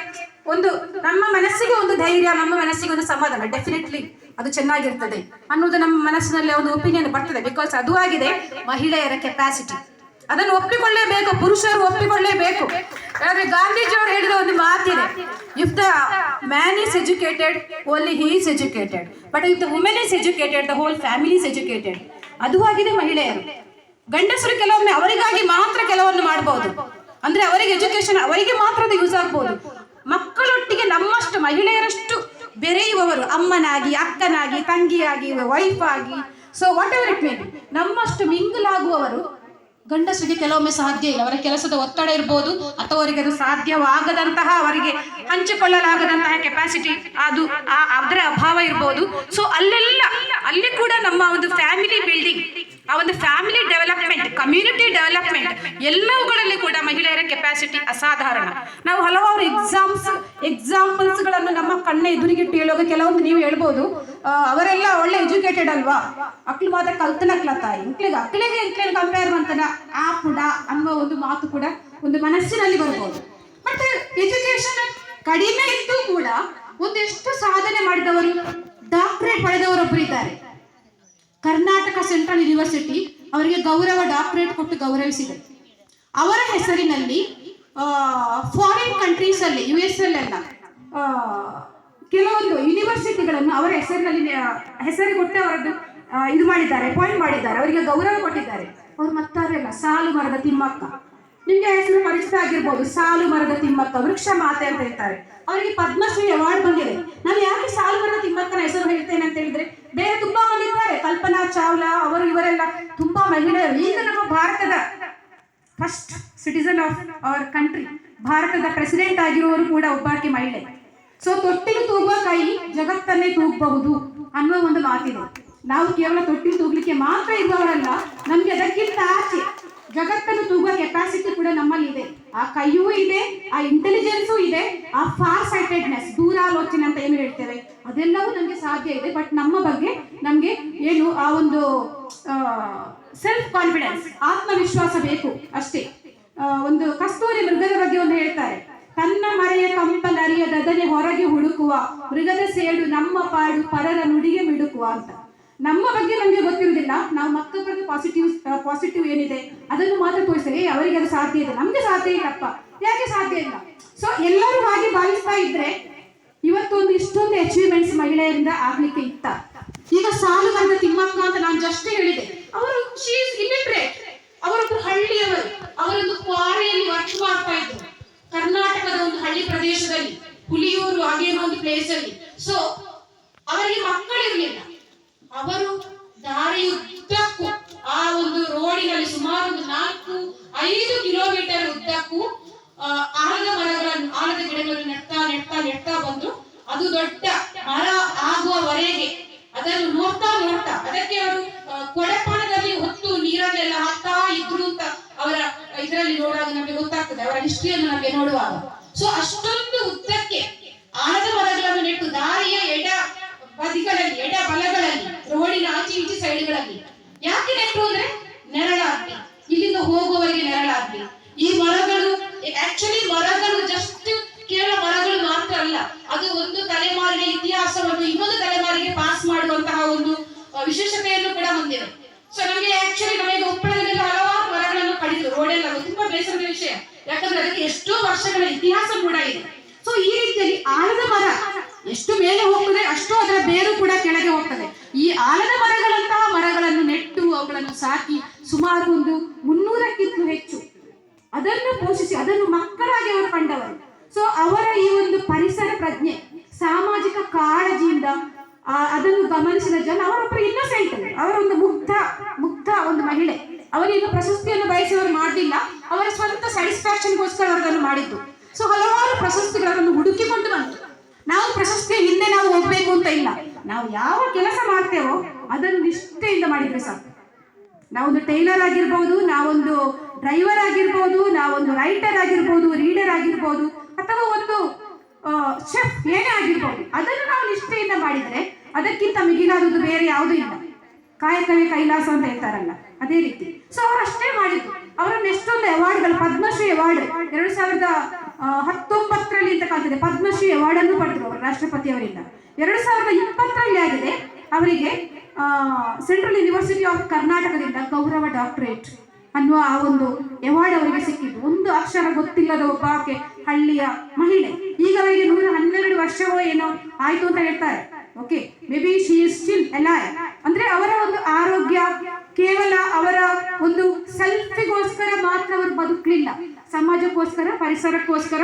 ಒಂದು ನಮ್ಮ ಮನಸ್ಸಿಗೆ ಒಂದು ಧೈರ್ಯ, ನಮ್ಮ ಮನಸ್ಸಿಗೆ ಒಂದು ಸಮಾಧಾನ, ಡೆಫಿನೆಟ್ಲಿ ಅದು ಚೆನ್ನಾಗಿರ್ತದೆ ಅನ್ನೋದು ನಮ್ಮ ಮನಸ್ಸಿನಲ್ಲಿ ಒಂದು ಒಪಿನಿಯನ್ ಬರ್ತದೆ. ಬಿಕಾಸ್ ಅದು ಆಗಿದೆ ಮಹಿಳೆಯರ ಕೆಪಾಸಿಟಿ. ಅದನ್ನು ಒಪ್ಪಿಕೊಳ್ಳೇಬೇಕು, ಪುರುಷರು ಒಪ್ಪಿಕೊಳ್ಳೇಬೇಕು. ಯಾಕಂದ್ರೆ ಗಾಂಧೀಜಿಯವರು ಹೇಳಿದ ಒಂದು ಮಾತಿದೆ, if the man is educated only he is educated, but if the women is educated the whole family is educated. ಅದು ಆಗಿದೆ ಮಹಿಳೆಯರು. ಗಂಡಸರು ಕೆಲವೊಮ್ಮೆ ಅವರಿಗಾಗಿ ಮಾತ್ರ ಕೆಲವನ್ನು ಮಾಡಬಹುದು, ಅಂದ್ರೆ ಅವರಿಗೆ ಎಜುಕೇಶನ್ ಅವರಿಗೆ ಮಾತ್ರ ಅದು ಯೂಸ್ ಆಗ್ಬಹುದು. ಮಕ್ಕಳೊಟ್ಟಿಗೆ ನಮ್ಮಷ್ಟು ಮಹಿಳೆಯರಷ್ಟು ಬೆರೆಯುವವರು, ಅಮ್ಮನಾಗಿ, ಅಕ್ಕನಾಗಿ, ತಂಗಿಯಾಗಿ, ವೈಫ್ ಆಗಿ, so whatever it may be, ನಮ್ಮಷ್ಟು ಮಿಂಗಲ್ ಆಗುವವರು ಗಂಡಸರಿಗೆ ಕೆಲವೊಮ್ಮೆ ಸಾಧ್ಯ ಇಲ್ಲ. ಅವರ ಕೆಲಸದ ಒತ್ತಡ ಇರ್ಬೋದು, ಅಥವಾ ಅವರಿಗೆ ಅದು ಸಾಧ್ಯವಾಗದಂತಹ, ಅವರಿಗೆ ಹಂಚಿಕೊಳ್ಳಲಾಗದಂತಹ ಕೆಪಾಸಿಟಿ, ಅದು ಅದರ ಅಭಾವ ಇರ್ಬೋದು. ಸೊ ಅಲ್ಲಿ ಕೂಡ ನಮ್ಮ ಒಂದು ಫ್ಯಾಮಿಲಿ ಬಿಲ್ಡಿಂಗ್, ಆ ಒಂದು ಫ್ಯಾಮಿಲಿ ಡೆವಲಪ್ಮೆಂಟ್, ಕಮ್ಯುನಿಟಿ ಡೆವಲಪ್ಮೆಂಟ್, ಎಲ್ಲವುಗಳಲ್ಲಿ ಕೂಡ ಮಹಿಳೆಯರ ಕೆಪಾಸಿಟಿ ಅಸಾಧಾರಣ. ನಾವು ಹಲವಾರು ಎಕ್ಸಾಂಪಲ್ಸ್ಗಳನ್ನು ನಮ್ಮ ಕಣ್ಣ ಎದುರಿಗಿಟ್ಟು ಹೇಳುವಾಗ ಕೆಲವೊಂದು ನೀವು ಹೇಳ್ಬೋದು, ಅವರೆಲ್ಲ ಒಳ್ಳೆ ಎಜುಕೇಟೆಡ್ ಅಲ್ವಾ, ಅಕ್ಳು ಮಾತ್ರ ಕಲ್ತನಕ್ಲತ್ತಾಯಿ, ಅಕ್ಳಿಗೆ ಕಂಪೇರ್ ಮಾಡ್ತಾನ ಆ ಕೂಡ ಅನ್ನೋ ಒಂದು ಮಾತು ಕೂಡ ಒಂದು ಮನಸ್ಸಿನಲ್ಲಿ ಬರ್ಬೋದು. ಬಟ್ ಎಜುಕೇಶನ್ ಕಡಿಮೆ ಇದ್ದು ಕೂಡ ಒಂದೆಷ್ಟು ಸಾಧನೆ ಮಾಡಿದವರು, ಡಾಕ್ಟರೇಟ್ ಪಡೆದವರೊಬ್ಬರು ಇದ್ದಾರೆ. ಕರ್ನಾಟಕ ಸೆಂಟ್ರಲ್ ಯೂನಿವರ್ಸಿಟಿ ಅವರಿಗೆ ಗೌರವ ಡಾಕ್ಟರೇಟ್ ಕೊಟ್ಟು ಗೌರವಿಸಿದೆ. ಅವರ ಹೆಸರಿನಲ್ಲಿ ಫಾರಿನ್ ಕಂಟ್ರೀಸ್ ಅಲ್ಲಿ, US ಅಲ್ಲೆಲ್ಲ ಕೆಲವೊಂದು ಯೂನಿವರ್ಸಿಟಿಗಳನ್ನು ಅವರ ಹೆಸರು ಕೊಟ್ಟು ಅವರದ್ದು ಇದು ಮಾಡಿದ್ದಾರೆ, ಅಪಾಯಿಂಟ್ ಮಾಡಿದ್ದಾರೆ, ಅವರಿಗೆ ಗೌರವ ಕೊಟ್ಟಿದ್ದಾರೆ. ಅವ್ರು ಮತ್ತಾರೆಲ್ಲ ಸಾಲು ಮರದ ತಿಮ್ಮಕ್ಕ, ನಿಮ್ಗೆ ಹೆಸರು ಪರಿಚಿತ ಆಗಿರ್ಬೋದು, ಸಾಲು ಮರದ ತಿಮ್ಮಕ್ಕ, ವೃಕ್ಷ ಮಾತೆ ಅಂತ ಹೇಳ್ತಾರೆ. ಅವರಿಗೆ ಪದ್ಮಶ್ರೀ ಅವಾರ್ಡ್ ಬಂದಿದೆ. ನಾನು ಯಾಕೆ ಸಾಲು ಮರದ ತಿಮ್ಮಕ್ಕನ ಹೆಸರು ಹೇಳ್ತೇನೆ ಅಂತ ಹೇಳಿದ್ರೆ, ಬೇರೆ ತುಂಬಾ ಮಂದಿ ಇದ್ದಾರೆ, ಕಲ್ಪನಾ ಚಾವ್ಲಾ ಅವರು, ಇವರೆಲ್ಲ ತುಂಬಾ ಮಹಿಳೆಯರು. ಈಗ ನಮ್ಮ ಭಾರತದ first citizen of our country, ಭಾರತದ ಪ್ರೆಸಿಡೆಂಟ್ ಆಗಿರುವವರು ಕೂಡ ಒಬ್ಬಾಕೆ ಮಹಿಳೆ. ಸೊ ತೊಟ್ಟಿಲು ತೂಗುವ ಕೈ ಜಗತ್ತನ್ನೇ ತೂಗಬಹುದು ಅನ್ನುವ ಒಂದು ಮಾತಿದೆ. ನಾವು ಕೇವಲ ತೊಟ್ಟಿಲು ತೂಗ್ಲಿಕ್ಕೆ ಮಾತ್ರ ಇರುವವರಲ್ಲ, ನಮ್ಗೆ ಅದಕ್ಕಿಂತ ಆಚೆ ಜಗತ್ತನ್ನು ತೂಗುವ ಕೆಪಾಸಿಟಿ ಕೂಡ ನಮ್ಮಲ್ಲಿ ಇದೆ. ಆ ಕೈಯೂ ಇದೆ, ಆ ಇಂಟೆಲಿಜೆನ್ಸೂ ಇದೆ, ಆ ಫಾರ್ ಸೈಟೆಡ್ನೆಸ್, ದೂರಾಲೋಚನೆ ಅಂತ ಏನು ಹೇಳ್ತೇವೆ, ಅದೆಲ್ಲವೂ ನಮ್ಗೆ ಸಾಧ್ಯ ಇದೆ. ಬಟ್ ನಮ್ಮ ಬಗ್ಗೆ ನಮ್ಗೆ ಏನು ಆ ಒಂದು ಸೆಲ್ಫ್ ಕಾನ್ಫಿಡೆನ್ಸ್, ಆತ್ಮವಿಶ್ವಾಸ ಬೇಕು ಅಷ್ಟೇ. ಒಂದು ಕಸ್ತೂರಿ ಮೃಗದ ಬಗ್ಗೆ ಒಂದು ಹೇಳ್ತಾರೆ, ತನ್ನ ಮರೆಯ ಕಂಪನರಿಯದನೆ ಹೊರಗೆ ಹುಡುಕುವ ಮೃಗದ ಸೇಡು ನಮ್ಮ ಪಾಡು ಪರರ ನುಡಿಗೆ ಮಿಡುಕುವ ಅಂತ. ನಮ್ಮ ಬಗ್ಗೆ ನಮಗೆ ಗೊತ್ತಿರುವುದಿಲ್ಲ, ನಾವು ಮತ್ತೊಬ್ಬರಿಗೆ ಪಾಸಿಟಿವ್ ಏನಿದೆ ಅದನ್ನು ಮಾತ್ರ ತೋರಿಸ್ತೇವೆ, ಅವರಿಗೆ ಅದು ಸಾಧ್ಯ ಇದೆ, ನಮ್ಗೆ ಸಾಧ್ಯ ಇಲ್ಲಪ್ಪ, ಯಾಕೆ ಸಾಧ್ಯ ಇಲ್ಲ. ಸೊ ಎಲ್ಲರೂ ಹಾಗೆ ಭಾವಿಸ್ತಾ ಇದ್ರೆ ಇವತ್ತೊಂದು ಇಷ್ಟೊಂದು ಅಚೀವ್ಮೆಂಟ್ಸ್ ಮಹಿಳೆಯರಿಂದ ಆಗ್ಲಿಕ್ಕೆ ಇತ್ತ. ಈಗ ಸಾಲು ಮರದ ತಿಮ್ಮಕ್ಕ ಅಂತ ನಾನು ಜಸ್ಟ್ ಹೇಳಿದೆ, ಅವರು ಶಿ ಇಸ್ ಇಲಿಟ್ರೇಟ್, ಅವರೊಬ್ಬರು ಹಳ್ಳಿಯವರು, ಅವರೊಂದು ಕ್ವಾರಿಯಲ್ಲಿ ವರ್ಕ್ ಮಾಡ್ತಾ ಇದ್ರು ಕರ್ನಾಟಕದ ಒಂದು ಹಳ್ಳಿ ಪ್ರದೇಶದಲ್ಲಿ, ಹುಲಿಯೂರು ಆಗಿರೋ ಒಂದು ಪ್ಲೇಸ್ ಅಲ್ಲಿ. ಸೊ ಅವರಿಗೆ ಮಕ್ಕಳಿರಲಿಲ್ಲ, ಅವರು ದಾರಿಯುದ್ದಕ್ಕೂ ಆ ಒಂದು ರೋಡಿನಲ್ಲಿ ಸುಮಾರು ಒಂದು 4-5 ಕಿಲೋಮೀಟರ್ ಉದ್ದಕ್ಕೂ ಆಲದ ಮರಗಳನ್ನು, ಆಲದ ಗಿಡಗಳನ್ನು ನೆಡ್ತಾ ಬಂದು ಅದು ದೊಡ್ಡ ಮರ ಆಗುವವರೆಗೆ ಅದನ್ನು ನೋಡ್ತಾ ಅದಕ್ಕೆ ಅವರು ಕೊಡೆಪಾನದಲ್ಲಿ ಹೊತ್ತು ನೀರನ್ನೆಲ್ಲ ಹಾಕ್ತಾ ಇದ್ರು ಅಂತ ಅವರ ಇದರಲ್ಲಿ ನೋಡುವಾಗ ನಮಗೆ ಗೊತ್ತಾಗ್ತದೆ, ಅವರ ಹಿಸ್ಟ್ರಿಯನ್ನು ನಮಗೆ ನೋಡುವಾಗ. ಸೊ ಅಷ್ಟೊಂದು ಉದ್ದಕ್ಕೆ ಆಲದ ಮರಗಳನ್ನು ನೆಟ್ಟು ದಾರಿಯ ಎಡ ಬದಿಗಳಲ್ಲಿ, ಎಡ ಬಲಗಳಲ್ಲಿ, ರೋಡಿನ ಆಚೆ ಈಚೆ ಸೈಡ್ಗಳಲ್ಲಿ ಯಾಕೆ ನೆಟ್ಟರು ಅಂದ್ರೆ ನೆರಳಾಗ್ಲಿ, ಇಲ್ಲಿಂದ ಹೋಗುವವರಿಗೆ ನೆರಳಾಗ್ಲಿ. ಈ ಮರಗಳು ಆಕ್ಚುಲಿ ಮರಗಳು ಜಸ್ಟ್ ಕೇವಲ ಮರಗಳು ಮಾತ್ರ ಅಲ್ಲ, ಅದು ಒಂದು ತಲೆಮಾರಿನ ಇತಿಹಾಸವನ್ನು ಇನ್ನೊಂದು ತಲೆಮಾರಿಗೆ ಪಾಸ್ ಮಾಡುವಂತಹ ಒಂದು ವಿಶೇಷತೆಯನ್ನು ಕೂಡ ಹೊಂದಿದೆ. ಸೊ ನಮಗೆ ಉಪ್ಪಳದಲ್ಲಿ ಹಲವಾರು ಮರಗಳನ್ನು ಕಡಿದ್ರು, ರೋಡೆಲ್ಲ ತುಂಬಾ ಬೇಸರದ ವಿಷಯ, ಯಾಕಂದ್ರೆ ಅದಕ್ಕೆ ಎಷ್ಟೋ ವರ್ಷಗಳ ಇತಿಹಾಸ ಕೂಡ ಇದೆ. ಸೊ ಈ ರೀತಿಯಲ್ಲಿ ಆಲದ ಮರ ಎಷ್ಟು ಮೇಲೆ ಹೋಗ್ತದೆ ಅಷ್ಟು ಅದರ ಬೇರು ಕೂಡ ಕೆಳಗೆ ಹೋಗ್ತದೆ. ಈ ಆಲದ ಮರಗಳಂತಹ ಮರಗಳನ್ನು ನೆಟ್ಟು ಅವುಗಳನ್ನು ಸಾಕಿ ಸುಮಾರು ಒಂದು 300ಕ್ಕಿಂತಲೂ ಹೆಚ್ಚು ಅದನ್ನು ಪೋಷಿಸಿ ಅದನ್ನು ಮಕ್ಕಳಾಗಿ ಅವರು ಕಂಡವರು. ಸೊ ಅವರ ಈ ಒಂದು ಪರಿಸರ ಪ್ರಜ್ಞೆ, ಸಾಮಾಜಿಕ ಕಾಳಜಿಯಿಂದ ಅದನ್ನು ಗಮನಿಸಿದ ಜನ, ಅವರೊಬ್ಬರು ಇನ್ನೋಸೆಂಟ್, ಅವರೊಂದು ಮುಗ್ಧ ಒಂದು ಮಹಿಳೆ. ಅವರೇನು ಪ್ರಶಸ್ತಿಯನ್ನು ಬಯಸಿದವರು ಮಾಡಲಿಲ್ಲ, ಅವರ ಸ್ವಂತ ಸ್ಯಾಟಿಸ್ಫ್ಯಾಕ್ಷನ್ಗೋಸ್ಕರ ಅವರನ್ನು ಮಾಡಿದ್ದು. ಸೊ ಹಲವಾರು ಪ್ರಶಸ್ತಿಗಳನ್ನು ಹುಡುಕಿಕೊಂಡು ಬಂತು. ನಾವು ಪ್ರಶಸ್ತಿಯ ಹಿಂದೆ ನಾವು ಹೋಗ್ಬೇಕು ಅಂತ ಇಲ್ಲ, ನಾವು ಯಾವ ಕೆಲಸ ಮಾಡ್ತೇವೋ ಅದನ್ನು ನಿಷ್ಠೆಯಿಂದ ಮಾಡಿದ್ರೆ ಸಾಕು. ನಾವೊಂದು ಟೈಲರ್ ಆಗಿರ್ಬೋದು, ನಾವೊಂದು ಡ್ರೈವರ್ ಆಗಿರ್ಬೋದು, ನಾವೊಂದು ರೈಟರ್ ಆಗಿರ್ಬೋದು, ರೀಡರ್ ಆಗಿರ್ಬೋದು, ಅಥವಾ ಒಂದು ಶೆಫ್ ಏನೇ ಆಗಿರ್ಬೋದು, ಅದನ್ನು ನಾವು ನಿಷ್ಠೆಯಿಂದ ಮಾಡಿದ್ರೆ ಅದಕ್ಕಿಂತ ಮಿಗಿಲಾದುದು ಬೇರೆ ಯಾವುದೂ ಇಲ್ಲ. ಕಾಯಕವೇ ಕೈಲಾಸ ಅಂತ ಹೇಳ್ತಾರಲ್ಲ, ಅದೇ ರೀತಿ. ಸೊ ಅವರಷ್ಟೇ ಮಾಡಿದ್ದು. ಅವರನ್ನು ಎಷ್ಟೊಂದು ಅವಾರ್ಡ್ಗಳು, ಪದ್ಮಶ್ರೀ ಅವಾರ್ಡ್ 2019 ಅಂತ ಕಾಣ್ತದೆ, ಪದ್ಮಶ್ರೀ ಅವಾರ್ಡ್ ಅನ್ನು ಪಡೆದರು ಅವರು ರಾಷ್ಟ್ರಪತಿಯವರಿಂದ. 2020 ಆಗಿದೆ ಅವರಿಗೆ ಸೆಂಟ್ರಲ್ ಯೂನಿವರ್ಸಿಟಿ ಆಫ್ ಕರ್ನಾಟಕದಿಂದ ಗೌರವ ಡಾಕ್ಟರೇಟ್ ಅನ್ನುವ ಆ ಒಂದು ಅವಾರ್ಡ್ ಅವರಿಗೆ ಸಿಕ್ಕಿದ್ದು. ಒಂದು ಅಕ್ಷರ ಗೊತ್ತಿಲ್ಲದ ಒಬ್ಬ ಹಳ್ಳಿಯ ಮಹಿಳೆ, ಈಗ ಅವರಿಗೆ 112 ವರ್ಷವೋ ಏನೋ ಆಯ್ತು ಅಂತ ಹೇಳ್ತಾರೆ. Okay, may be she is still alive. ಅಂದ್ರೆ ಅವರ ಒಂದು ಆರೋಗ್ಯ ಕೇವಲ ಅವರ ಒಂದು ಸೆಲ್ಫಿಗೋಸ್ಕರ ಮಾತ್ರ ಅವರು ಬದುಕಲಿಲ್ಲ, ಸಮಾಜಕ್ಕೋಸ್ಕರ, ಪರಿಸರಕ್ಕೋಸ್ಕರ.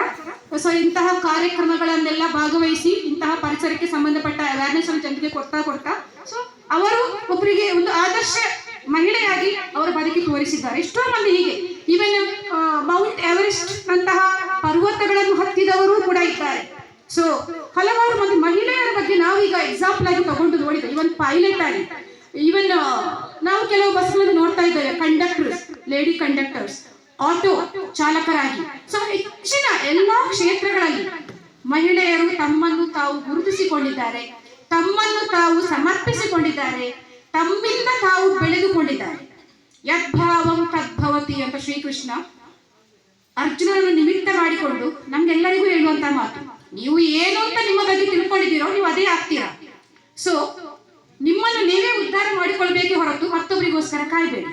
ಸೊ ಇಂತಹ ಕಾರ್ಯಕ್ರಮಗಳನ್ನೆಲ್ಲ ಭಾಗವಹಿಸಿ ಇಂತಹ ಪರಿಸರಕ್ಕೆ ಸಂಬಂಧಪಟ್ಟ ಅವೇರ್ನೆಸ್ ಅನ್ನು ಜನರಿಗೆ ಕೊಡ್ತಾ ಸೊ ಅವರು ಒಬ್ಬರಿಗೆ ಒಂದು ಆದರ್ಶ ಮಹಿಳೆಯಾಗಿ ಅವರ ಬದುಕಿ ತೋರಿಸಿದ್ದಾರೆ. ಎಷ್ಟೋ ಮಂದಿ ಹೀಗೆ ಈವನ್ ಮೌಂಟ್ ಎವರೆಸ್ಟ್ ನಂತಹ ಪರ್ವತಗಳನ್ನು ಹತ್ತಿದವರು ಕೂಡ ಇದ್ದಾರೆ. ಸೊ ಹಲವಾರು ಮಂದಿ ಮಹಿಳೆಯರ ಬಗ್ಗೆ ನಾವೀಗ ಎಕ್ಸಾಂಪಲ್ ಆಗಿ ತಗೊಂಡು ನೋಡಿದ್ದೇವೆ. ಇವನ್ ಪೈಲಟ್ ಆಗಿ, ಈವನ್ ನಾವು ಕೆಲವು ಬಸ್ಗಳಲ್ಲಿ ನೋಡ್ತಾ ಇದ್ದೇವೆ ಕಂಡಕ್ಟರ್ಸ್, ಲೇಡಿ ಕಂಡಕ್ಟರ್ಸ್, ಆಟೋ ಚಾಲಕರಾಗಿ. ಸೊ ಹೆಚ್ಚಿನ ಎಲ್ಲ ಕ್ಷೇತ್ರಗಳಲ್ಲಿ ಮಹಿಳೆಯರು ತಮ್ಮನ್ನು ತಾವು ಗುರುತಿಸಿಕೊಂಡಿದ್ದಾರೆ, ತಮ್ಮನ್ನು ತಾವು ಸಮರ್ಪಿಸಿಕೊಂಡಿದ್ದಾರೆ, ತಮ್ಮಿಂದ ತಾವು ಬೆಳೆದುಕೊಂಡಿದ್ದಾರೆ. ಯದ್ಭಾವಂ ತದ್ಭವತಿ ಅಂತ ಶ್ರೀಕೃಷ್ಣ ಅರ್ಜುನನನ್ನು ನಿಮಿತ್ತ ಮಾಡಿಕೊಂಡು ನಮ್ಗೆಲ್ಲರಿಗೂ ಹೇಳುವಂತ ಮಾತು, ನೀವು ಏನು ಅಂತ ನಿಮ್ಮ ಬಗ್ಗೆ ತಿಳ್ಕೊಂಡಿದ್ದೀರೋ ನೀವು ಅದೇ ಆಗ್ತೀರಾ. ಸೊ ನಿಮ್ಮನ್ನು ನೀವೇ ಉದ್ಧಾರ ಮಾಡಿಕೊಳ್ಬೇಕೆ ಹೊರತು ಮತ್ತೊಬ್ಬರಿಗೋಸ್ಕರ ಕಾಯ್ಬೇಡಿ.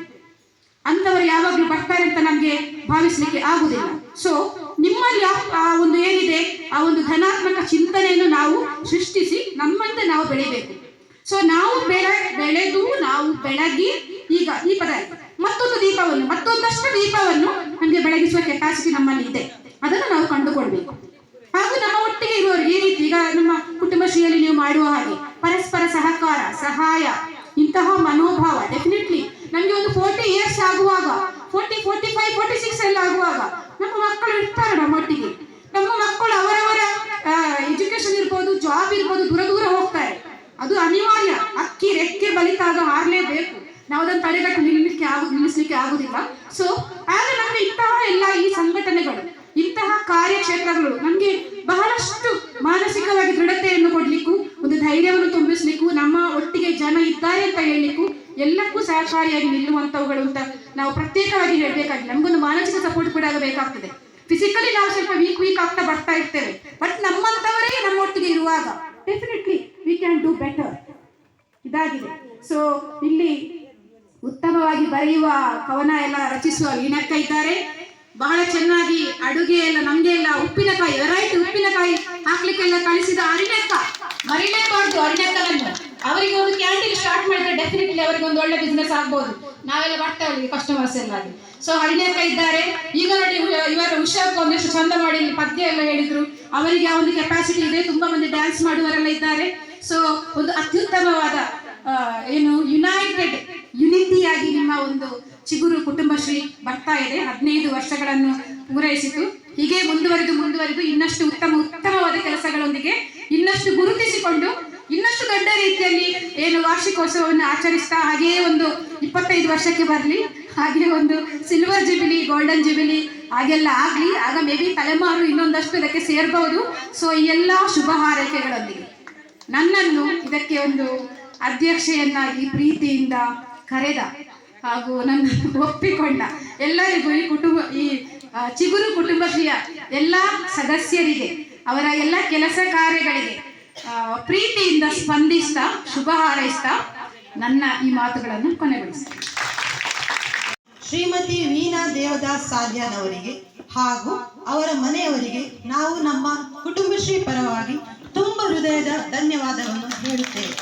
ಅಂತವರು ಯಾವಾಗಲೂ ಬರ್ತಾರೆ ಅಂತ ನಮ್ಗೆ ಭಾವಿಸ್ಲಿಕ್ಕೆ ಆಗುದಿಲ್ಲ. ಸೊ ನಿಮ್ಮಲ್ಲಿ ಆ ಒಂದು ಏನಿದೆ ಆ ಒಂದು ಧನಾತ್ಮಕ ಚಿಂತನೆಯನ್ನು ನಾವು ಸೃಷ್ಟಿಸಿ ನಮ್ಮಿಂದ ನಾವು ಬೆಳಿಬೇಕು. ಸೊ ನಾವು ಬೆಳೆದು ನಾವು ಬೆಳಗಿ ಈಗ ದೀಪದಲ್ಲಿ ಮತ್ತೊಂದಷ್ಟು ದೀಪವನ್ನು ನಮಗೆ ಬೆಳಗಿಸುವ ಕೆಪಾಸಿಟಿ ನಮ್ಮಲ್ಲಿ ಇದೆ. ಅದನ್ನು ನಾವು ಕಂಡುಕೊಳ್ಬೇಕು. ಹಾಗೂ ನಮ್ಮ ಒಟ್ಟಿಗೆ ಇರುವವರು ಈ ರೀತಿ ಈಗ ನಮ್ಮ ಕುಟುಂಬಶ್ರೀಯಲ್ಲಿ ನೀವು ಮಾಡುವ ಹಾಗೆ ಪರಸ್ಪರ ಸಹಕಾರ, ಸಹಾಯ, ಇಂತಹ ಮನೋಭಾವ ಡೆಫಿನೆಟ್ಲಿ ನಮಗೆ ಒಂದು 40 years ಆಗುವಾಗ, 40, 45, 46 ಎಲ್ಲ ಆಗುವಾಗ ನಮ್ಮ ಮಕ್ಕಳು ಇರ್ತಾರೆ ನಮ್ಮೊಟ್ಟಿಗೆ. ನಮ್ಮ ಮಕ್ಕಳು ಅವರವರ ಎಜುಕೇಶನ್ ಇರ್ಬೋದು, ಜಾಬ್ ಇರ್ಬೋದು, ದೂರ ಹೋಗ್ತಾರೆ. ಅದು ಅನಿವಾರ್ಯ. ಅಕ್ಕಿ ರೆಕ್ಕೆ ಬಲಿತಾಗ ಹಾರಲೇಬೇಕು. ನಾವು ಅದನ್ನು ತಡೆಗಟ್ಟು ನಿಲ್ಲಿಸ್ಲಿಕ್ಕೆ ಆಗುದಿಲ್ಲ. ಸೊ ಆಗ ನಮಗೆ ಇಂತಹ ಎಲ್ಲ ಈ ಸಂಘಟನೆಗಳು, ಇಂತಹ ಕಾರ್ಯಕ್ಷೇತ್ರಗಳು ನಮಗೆ ಬಹಳಷ್ಟು ಮಾನಸಿಕವಾಗಿ ದೃಢತೆಯನ್ನು ಕೊಡ್ಲಿಕ್ಕೂ, ಒಂದು ಧೈರ್ಯವನ್ನು ತುಂಬಿಸ್ಲಿಕ್ಕೂ, ನಮ್ಮ ಒಟ್ಟಿಗೆ ಜನ ಇದ್ದಾರೆ ಅಂತ ಹೇಳಲಿಕ್ಕೂ ಎಲ್ಲಕ್ಕೂ ಸಹಕಾರಿಯಾಗಿ ನಿಲ್ಲುವಂತವುಗಳು ಅಂತ ನಾವು ಪ್ರತ್ಯೇಕವಾಗಿ ಹೇಳಬೇಕಾಗಿದೆ. ನಮಗೊಂದು ಮಾನಸಿಕ ಸಪೋರ್ಟ್ ಕೂಡ ಬೇಕಾಗ್ತದೆ. ಫಿಸಿಕಲಿ ನಾವು ಸ್ವಲ್ಪ ವೀಕ್ ಆಗ್ತಾ ಬರ್ತಾ ಇರ್ತೇವೆ. ಬಟ್ ನಮ್ಮಂತವರೇ ನಮ್ಮೊಟ್ಟಿಗೆ ಇರುವಾಗ definitely we can do better. ಇದಾಗಿದೆ. ಸೊ ಇಲ್ಲಿ ಉತ್ತಮವಾಗಿ ಬರೆಯುವ, ಕವನ ಎಲ್ಲ ರಚಿಸುವ ವೀಣಕ್ಕ ಇದ್ದಾರೆ. ಬಹಳ ಚೆನ್ನಾಗಿ ಅಡುಗೆ ಎಲ್ಲ ನಮ್ಗೆ ಎಲ್ಲ ಉಪ್ಪಿನಕಾಯಿ, ವೆರೈಟಿ ಉಪ್ಪಿನಕಾಯಿ ಹಾಕ್ಲಿಕ್ಕೆಲ್ಲ ಕಳಿಸಿದ ಅರಿಣಕ್ಕ, ಮರಿಲೇಬಾರ್ದು ಅರಿಣಕ್ಕನನ್ನು. ಅವರಿಗೆ ಒಂದು ಕ್ಯಾಂಟೀನ್ ಸ್ಟಾರ್ಟ್ ಮಾಡಿದ್ರೆ ಡೆಫಿನೆಟ್ಲಿ ಅವರಿಗೆ ಒಂದು ಒಳ್ಳೆ ಬಿಸ್ನೆಸ್ ಆಗ್ಬೋದು. ನಾವೆಲ್ಲ ಬರ್ತಾ ಇದ್ದೀವಿ ಕಸ್ಟಮರ್ಸ್ ಎಲ್ಲ ಆಗಿ. ಸೊ ಅರಿಣಕ್ಕ ಇದ್ದಾರೆ. ಈಗ ನೋಡಿ ಇವರ ಉಷಾಕ್ ಒಂದಷ್ಟು ಚಂದ ಮಾಡಿ ಪದ್ಯ ಎಲ್ಲ ಹೇಳಿದ್ರು. ಅವರಿಗೆ ಆ ಒಂದು ಕೆಪಾಸಿಟಿ ಇದೆ. ತುಂಬಾ ಮಂದಿ ಡ್ಯಾನ್ಸ್ ಮಾಡುವವರೆಲ್ಲ ಇದ್ದಾರೆ. ಸೊ ಒಂದು ಅತ್ಯುತ್ತಮವಾದ ಯುನಿಟಿಯಾಗಿ ನಿಮ್ಮ ಒಂದು ಚಿಗುರು ಕುಟುಂಬಶ್ರೀ ಬರ್ತಾ ಇದೆ. 15 ವರ್ಷಗಳನ್ನು ಪೂರೈಸಿತು. ಹೀಗೆ ಮುಂದುವರಿದು ಇನ್ನಷ್ಟು ಉತ್ತಮವಾದ ಕೆಲಸಗಳೊಂದಿಗೆ ಇನ್ನಷ್ಟು ಗುರುತಿಸಿಕೊಂಡು ಇನ್ನಷ್ಟು ದೊಡ್ಡ ರೀತಿಯಲ್ಲಿ ವಾರ್ಷಿಕೋತ್ಸವವನ್ನು ಆಚರಿಸ್ತಾ ಹಾಗೆಯೇ ಒಂದು 25 ವರ್ಷಕ್ಕೆ ಬರಲಿ, ಹಾಗೆ ಒಂದು ಸಿಲ್ವರ್ ಜುಬಿಲಿ, ಗೋಲ್ಡನ್ ಜುಬಿಲಿ ಹಾಗೆಲ್ಲ ಆಗ್ಲಿ. ಆಗ ಮೇ ಬಿ ತಲೆಮಾರು ಇನ್ನೊಂದಷ್ಟು ಇದಕ್ಕೆ ಸೇರ್ಬಹುದು. ಸೊ ಈ ಎಲ್ಲ ಶುಭ ಹಾರೈಕೆಗಳೊಂದಿಗೆ ನನ್ನನ್ನು ಇದಕ್ಕೆ ಒಂದು ಅಧ್ಯಕ್ಷೆಯನ್ನಾಗಿ ಪ್ರೀತಿಯಿಂದ ಕರೆದ ಹಾಗೂ ನನ್ನನ್ನು ಒಪ್ಪಿಕೊಂಡ ಎಲ್ಲರಿಗೂ ಈ ಚಿಗುರು ಕುಟುಂಬಶ್ರೀಯ ಎಲ್ಲ ಸದಸ್ಯರಿಗೆ, ಅವರ ಎಲ್ಲ ಕೆಲಸ ಕಾರ್ಯಗಳಿಗೆ ಪ್ರೀತಿಯಿಂದ ಸ್ಪಂದಿಸ್ತಾ ಶುಭ ಹಾರೈಸ್ತಾ ನನ್ನ ಈ ಮಾತುಗಳನ್ನು ಕೊನೆಗೊಳಿಸ್ತೇನೆ. ಶ್ರೀಮತಿ ವೀಣಾ ದೇವದಾಸ್ ಸಾಧ್ಯಾನವರಿಗೆ ಹಾಗೂ ಅವರ ಮನೆಯವರಿಗೆ ನಾವು ನಮ್ಮ ಕುಟುಂಬಶ್ರೀ ಪರವಾಗಿ ತುಂಬ ಹೃದಯದ ಧನ್ಯವಾದವನ್ನು ಹೇಳುತ್ತೇವೆ.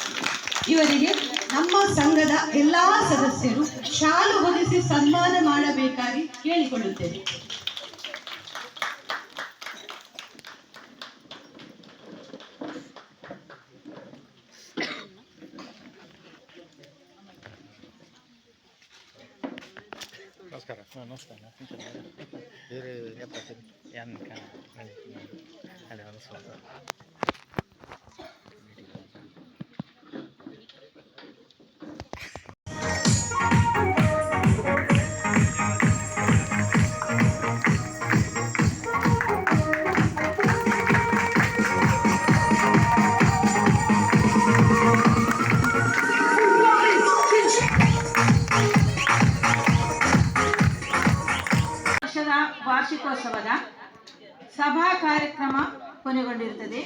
ಇವರಿಗೆ ನಮ್ಮ ಸಂಘದ ಎಲ್ಲಾ ಸದಸ್ಯರು ಶಾಲು ಹೊದಿಸಿ ಸನ್ಮಾನ ಮಾಡಬೇಕಾಗಿ ಕೇಳಿಕೊಳ್ಳುತ್ತೇವೆ. ನಮಸ್ಕಾರ. ಬೇರೆ ಏನು ವಾರ್ಷಿಕೋತ್ಸವದ ಸಭಾ ಕಾರ್ಯಕ್ರಮ ಕೊನೆಗೊಂಡಿರುತ್ತದೆ.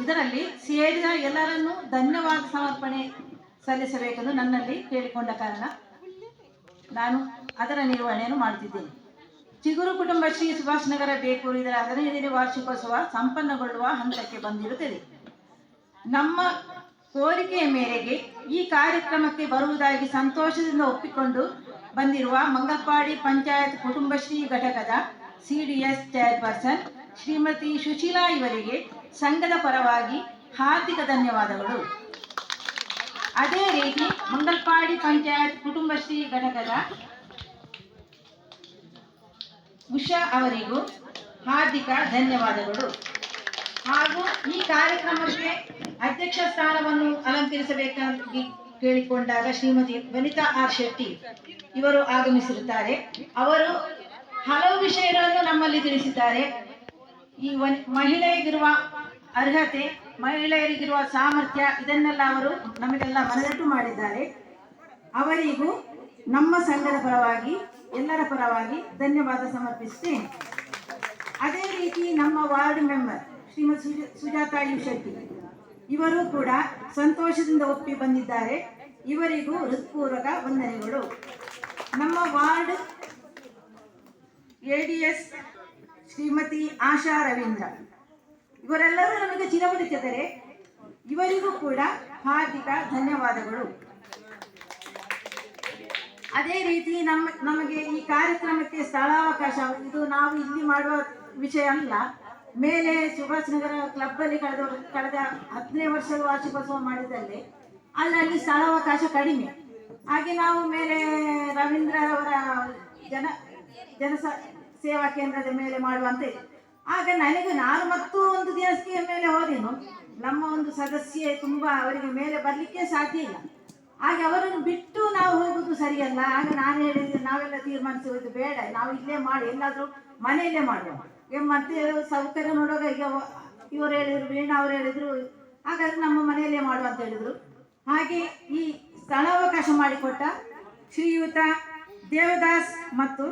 ಇದರಲ್ಲಿ ಸೇರಿದ ಎಲ್ಲರನ್ನೂ ಧನ್ಯವಾದ ಸಮರ್ಪಣೆ ಸಲ್ಲಿಸಬೇಕೆಂದು ನನ್ನಲ್ಲಿ ಕೇಳಿಕೊಂಡ ಕಾರಣ ನಾನು ಅದರ ನಿರ್ವಹಣೆಯನ್ನು ಮಾಡುತ್ತಿದ್ದೇನೆ. ಚಿಗುರು ಕುಟುಂಬಶ್ರೀ ಸುಭಾಷ್ ನಗರ ಬೇಕೂರು ಇದರ 15ನೇ ವಾರ್ಷಿಕೋತ್ಸವ ಸಂಪನ್ನಗೊಳ್ಳುವ ಹಂತಕ್ಕೆ ಬಂದಿರುತ್ತದೆ. ನಮ್ಮ ಕೋರಿಕೆಯ ಮೇರೆಗೆ ಈ ಕಾರ್ಯಕ್ರಮಕ್ಕೆ ಬರುವುದಾಗಿ ಸಂತೋಷದಿಂದ ಒಪ್ಪಿಕೊಂಡು ಬಂದಿರುವ ಮಂಗಲ್ಪಾಡಿ ಪಂಚಾಯತ್ ಕುಟುಂಬಶ್ರೀ ಘಟಕದ ಸಿಡಿಎಸ್ ಚೇರ್ಪರ್ಸನ್ ಶ್ರೀಮತಿ ಸುಶೀಲಾ ಇವರಿಗೆ ಸಂಘದ ಪರವಾಗಿ ಹಾರ್ದಿಕ ಧನ್ಯವಾದಗಳು. ಅದೇ ರೀತಿ ಮಂಗಲ್ಪಾಡಿ ಪಂಚಾಯತ್ ಕುಟುಂಬಶ್ರೀ ಘಟಕದ ಉಷಾ ಅವರಿಗೂ ಹಾರ್ದಿಕ ಧನ್ಯವಾದಗಳು. ಹಾಗೂ ಈ ಕಾರ್ಯಕ್ರಮಕ್ಕೆ ಅಧ್ಯಕ್ಷ ಸ್ಥಾನವನ್ನು ಅಲಂಕರಿಸಬೇಕಾಗಿ ಕೇಳಿಕೊಂಡಾಗ ಶ್ರೀಮತಿ ವನಿತಾ ಆರ್ ಶೆಟ್ಟಿ ಇವರು ಆಗಮಿಸಿರುತ್ತಾರೆ. ಅವರು ಹಲವು ವಿಷಯಗಳನ್ನು ನಮ್ಮಲ್ಲಿ ತಿಳಿಸಿದ್ದಾರೆ. ಈ ಮಹಿಳೆಯರಿಗಿರುವ ಅರ್ಹತೆ, ಮಹಿಳೆಯರಿಗಿರುವ ಸಾಮರ್ಥ್ಯ, ಇದನ್ನೆಲ್ಲ ಅವರು ನಮಗೆಲ್ಲ ಮನದಟ್ಟು ಮಾಡಿದ್ದಾರೆ. ಅವರಿಗೂ ನಮ್ಮ ಸಂಘದ ಪರವಾಗಿ ಎಲ್ಲರ ಪರವಾಗಿ ಧನ್ಯವಾದ ಸಮರ್ಪಿಸುತ್ತೇನೆ. ಅದೇ ರೀತಿ ನಮ್ಮ ward member Shrimati Sujata U Shetty ಇವರು ಕೂಡ ಸಂತೋಷದಿಂದ ಒಪ್ಪಿ ಬಂದಿದ್ದಾರೆ. ಇವರಿಗೂ ಹೃತ್ಪೂರ್ವಕ ವಂದನೆಗಳು. ನಮ್ಮ ವಾರ್ಡ್ ADS ಶ್ರೀಮತಿ ಆಶಾ ರವೀಂದ್ರ ಇವರೆಲ್ಲರೂ ನಮಗೆ ಚಿರಪರಿಚಿತರೆ. ಇವರಿಗೂ ಕೂಡ ಹಾರ್ದಿಕ ಧನ್ಯವಾದಗಳು. ಅದೇ ರೀತಿ ನಮಗೆ ಈ ಕಾರ್ಯಕ್ರಮಕ್ಕೆ ಸ್ಥಳಾವಕಾಶ, ಇದು ನಾವು ಇಲ್ಲಿ ಮಾಡುವ ವಿಷಯ ಅಲ್ಲ. ಮೇಲೆ ಸುಭಾಷ್ ನಗರ ಕ್ಲಬ್ಬಲ್ಲಿ ಕಳೆದ 10ನೇ ವರ್ಷದ ವಾರ್ಷಿಕೋತ್ಸವ ಮಾಡಿದಲ್ಲಿ ಅಲ್ಲಿ ಸ್ಥಳಾವಕಾಶ ಕಡಿಮೆ. ಹಾಗೆ ನಾವು ಮೇಲೆ ರವೀಂದ್ರ ಅವರ ಜನ ಸೇವಾ ಕೇಂದ್ರದ ಮೇಲೆ ಮಾಡುವಂತೆ. ಆಗ ನಾನು ಮತ್ತು ಒಂದು ದಿವಸಕ್ಕೆ ಮೇಲೆ ಹೋದೆನು. ನಮ್ಮ ಒಂದು ಸದಸ್ಯೆ ತುಂಬ ಅವರಿಗೆ ಮೇಲೆ ಬರಲಿಕ್ಕೆ ಸಾಧ್ಯ ಇಲ್ಲ. ಹಾಗೆ ಅವರನ್ನು ಬಿಟ್ಟು ನಾವು ಹೋಗುದು ಸರಿಯಲ್ಲ. ಆಗ ನಾನು ಹೇಳಿದ್ರೆ ನಾವೆಲ್ಲ ತೀರ್ಮಾನಿಸುವುದು ಬೇಡ, ನಾವು ಇಲ್ಲೇ ಮಾಡಿ ಎಲ್ಲಾದರೂ ಮನೆಯಲ್ಲೇ ಮಾಡುವ. ಮತ್ತೆ ಸೌಕರ್ಯ ನೋಡುವಾಗ ಈಗ ಇವರು ಹೇಳಿದ್ರು, ವೀಣಾ ಅವರು ಹೇಳಿದ್ರು, ಹಾಗಾಗಿ ನಮ್ಮ ಮನೆಯಲ್ಲೇ ಮಾಡುವ ಅಂತ ಹೇಳಿದರು. ಹಾಗೆ ಈ ಸ್ಥಳಾವಕಾಶ ಮಾಡಿಕೊಟ್ಟ ಶ್ರೀಯುತ ದೇವದಾಸ್ ಮತ್ತು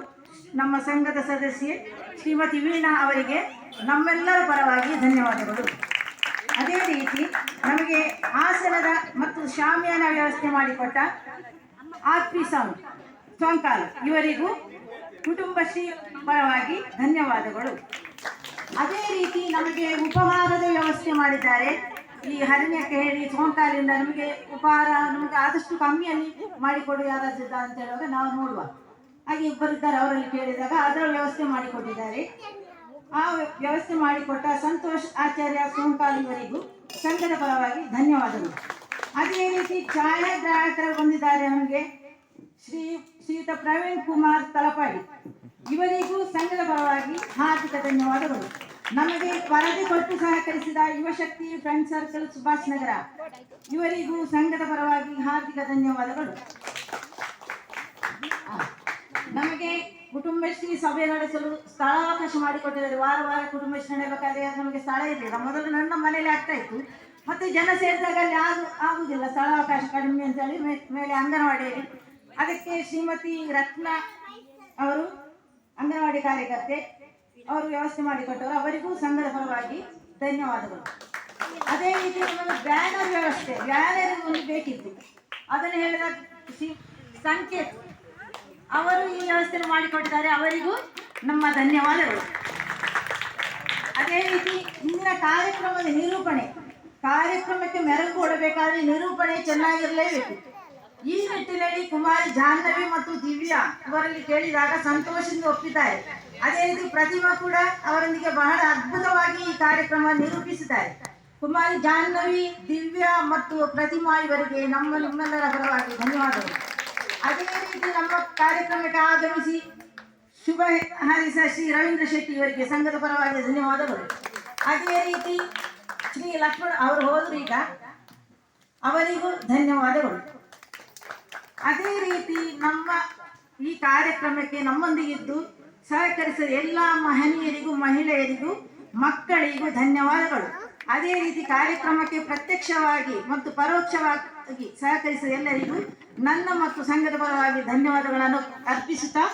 ನಮ್ಮ ಸಂಘದ ಸದಸ್ಯೆ ಶ್ರೀಮತಿ ವೀಣಾ ಅವರಿಗೆ ನಮ್ಮೆಲ್ಲರ ಪರವಾಗಿ ಧನ್ಯವಾದಗಳು. ಅದೇ ರೀತಿ ನಮಗೆ ಆಸನದ ಮತ್ತು ಶಾಮಿಯಾನ ವ್ಯವಸ್ಥೆ ಮಾಡಿಕೊಟ್ಟ RP ಸೋಂಕಾಲ್ ಇವರಿಗೂ ಕುಟುಂಬಶ್ರೀ ಪರವಾಗಿ ಧನ್ಯವಾದಗಳು. ಅದೇ ರೀತಿ ನಮಗೆ ಉಪಹಾರದ ವ್ಯವಸ್ಥೆ ಮಾಡಿದ್ದಾರೆ. ಈ ಹರಣ್ಯಕ್ಕೆ ಹೇಳಿ ಸೋಂಕಾಲಿಂದ ನಮಗೆ ಉಪಹಾರ ನಮಗೆ ಆದಷ್ಟು ಕಮ್ಮಿಯಲ್ಲಿ ಮಾಡಿಕೊಡು ಯಾರಾದ್ರೂ ಅಂತ ಹೇಳುವಾಗ ನಾವು ನೋಡುವ. ಹಾಗೆ ಇಬ್ಬರಿದ್ದಾರೆ, ಅವರಲ್ಲಿ ಕೇಳಿದಾಗ ಅದರ ವ್ಯವಸ್ಥೆ ಮಾಡಿಕೊಟ್ಟಿದ್ದಾರೆ. ಆ ವ್ಯವಸ್ಥೆ ಮಾಡಿಕೊಟ್ಟ ಸಂತೋಷ್ ಆಚಾರ್ಯ ಸೋಂಕಾಲ್ ಇವರಿಗೂ ಸಂಘದ ಪರವಾಗಿ ಧನ್ಯವಾದಗಳು. ಅದೇ ರೀತಿ ಛಾಯಾಗ್ರಾಹಕರು ಬಂದಿದ್ದಾರೆ ನಮಗೆ ಶ್ರೀಯುತ ಪ್ರವೀಣ್ ಕುಮಾರ್ ತಲಪಾಡಿ ಇವರಿಗೂ ಸಂಘದ ಪರವಾಗಿ ಹಾರ್ದಿಕ ಧನ್ಯವಾದಗಳು. ನಮಗೆ ವರದಿ ಕೊಟ್ಟು ಸಹಕರಿಸಿದ ಯುವಶಕ್ತಿ ಫ್ರೆಂಡ್ ಸರ್ಕಲ್ ಸುಭಾಷ್ ನಗರ ಇವರಿಗೂ ಸಂಘದ ಪರವಾಗಿ ಹಾರ್ದಿಕ ಧನ್ಯವಾದಗಳು. ನಮಗೆ ಕುಟುಂಬಶ್ರೀ ಸಭೆ ನಡೆಸಲು ಸ್ಥಳಾವಕಾಶ ಮಾಡಿಕೊಟ್ಟಿದ್ದಾರೆ. ವಾರ ಕುಟುಂಬಶ್ರೀ ನಡೆಯಬೇಕಾದ್ರೆ ನಮಗೆ ಸ್ಥಳ ಇರಲಿಲ್ಲ. ಮೊದಲು ನನ್ನ ಮನೆಯಲ್ಲಿ ಆಗ್ತಾ ಇತ್ತು, ಮತ್ತೆ ಜನ ಸೇರಿದಾಗ ಅಲ್ಲಿ ಆಗುವುದಿಲ್ಲ, ಸ್ಥಳಾವಕಾಶ ಕಡಿಮೆ ಅಂತೇಳಿ ಮೇಲೆ ಅಂಗನವಾಡಿಯಲ್ಲಿ ಅದಕ್ಕೆ ಶ್ರೀಮತಿ ರತ್ನ ಅವರು ಅಂಗನವಾಡಿ ಕಾರ್ಯಕರ್ತೆ ಅವರು ವ್ಯವಸ್ಥೆ ಮಾಡಿಕೊಟ್ಟವರು. ಅವರಿಗೂ ಸಂಘದ ಪರವಾಗಿ ಧನ್ಯವಾದಗಳು. ಅದೇ ರೀತಿ ನಮಗೆ ಬ್ಯಾನರ್ ವ್ಯವಸ್ಥೆ, ಬ್ಯಾನರ್ ಒಂದು ಬೇಕಿತ್ತು, ಅದನ್ನು ಹೇಳಿದ ಸಂಕೇತ್ ಅವರು ಈ ವ್ಯವಸ್ಥೆ ಮಾಡಿಕೊಟ್ಟಿದ್ದಾರೆ. ಅವರಿಗೂ ನಮ್ಮ ಧನ್ಯವಾದಗಳು. ಅದೇ ರೀತಿ ಇಂದಿನ ಕಾರ್ಯಕ್ರಮದ ನಿರೂಪಣೆ, ಕಾರ್ಯಕ್ರಮಕ್ಕೆ ಮೆರುಗು ಕೊಡಬೇಕಾದ್ರೆ ನಿರೂಪಣೆ ಚೆನ್ನಾಗಿರಲೇಬೇಕು. ಈ ನಿಟ್ಟಿನಲ್ಲಿ ಕುಮಾರಿ ಜಾಹ್ನವಿ ಮತ್ತು ದಿವ್ಯಾ ಇವರಲ್ಲಿ ಕೇಳಿದಾಗ ಸಂತೋಷದಿಂದ ಒಪ್ಪಿದ್ದಾರೆ. ಅದೇ ರೀತಿ ಪ್ರತಿಮಾ ಕೂಡ ಅವರೊಂದಿಗೆ ಬಹಳ ಅದ್ಭುತವಾಗಿ ಈ ಕಾರ್ಯಕ್ರಮ ನಿರೂಪಿಸಿದ್ದಾರೆ. ಕುಮಾರಿ ಜಾಹ್ನವಿ, ದಿವ್ಯಾ ಮತ್ತು ಪ್ರತಿಮಾ ಇವರಿಗೆ ನಮ್ಮೆಲ್ಲರ ಪರವಾಗಿ ಧನ್ಯವಾದಗಳು. ಅದೇ ರೀತಿ ನಮ್ಮ ಕಾರ್ಯಕ್ರಮಕ್ಕೆ ಆಗಮಿಸಿ ಶುಭ ಹಾರೈಸ ಶ್ರೀ ರವೀಂದ್ರ ಶೆಟ್ಟಿ ಇವರಿಗೆ ಸಂಘದ ಪರವಾಗಿ ಧನ್ಯವಾದಗಳು. ಅದೇ ರೀತಿ ಶ್ರೀ ಲಕ್ಷ್ಮಣ ಅವರು ಹೋದರು, ಈಗ ಅವರಿಗೂ ಧನ್ಯವಾದಗಳು. ಅದೇ ರೀತಿ ನಮ್ಮ ಈ ಕಾರ್ಯಕ್ರಮಕ್ಕೆ ನಮ್ಮೊಂದಿಗಿದ್ದು ಸಹಕರಿಸಿದ ಎಲ್ಲ ಮಹನೀಯರಿಗೂ, ಮಹಿಳೆಯರಿಗೂ, ಮಕ್ಕಳಿಗೂ ಧನ್ಯವಾದಗಳು. ಅದೇ ರೀತಿ ಕಾರ್ಯಕ್ರಮಕ್ಕೆ ಪ್ರತ್ಯಕ್ಷವಾಗಿ ಮತ್ತು ಪರೋಕ್ಷವಾಗಿ ಸಹಕರಿಸಿದ ಎಲ್ಲರಿಗೂ ನನ್ನ ಮತ್ತು ಸಂಘದ ಪರವಾಗಿ ಧನ್ಯವಾದಗಳನ್ನು ಅರ್ಪಿಸುತ್ತಾ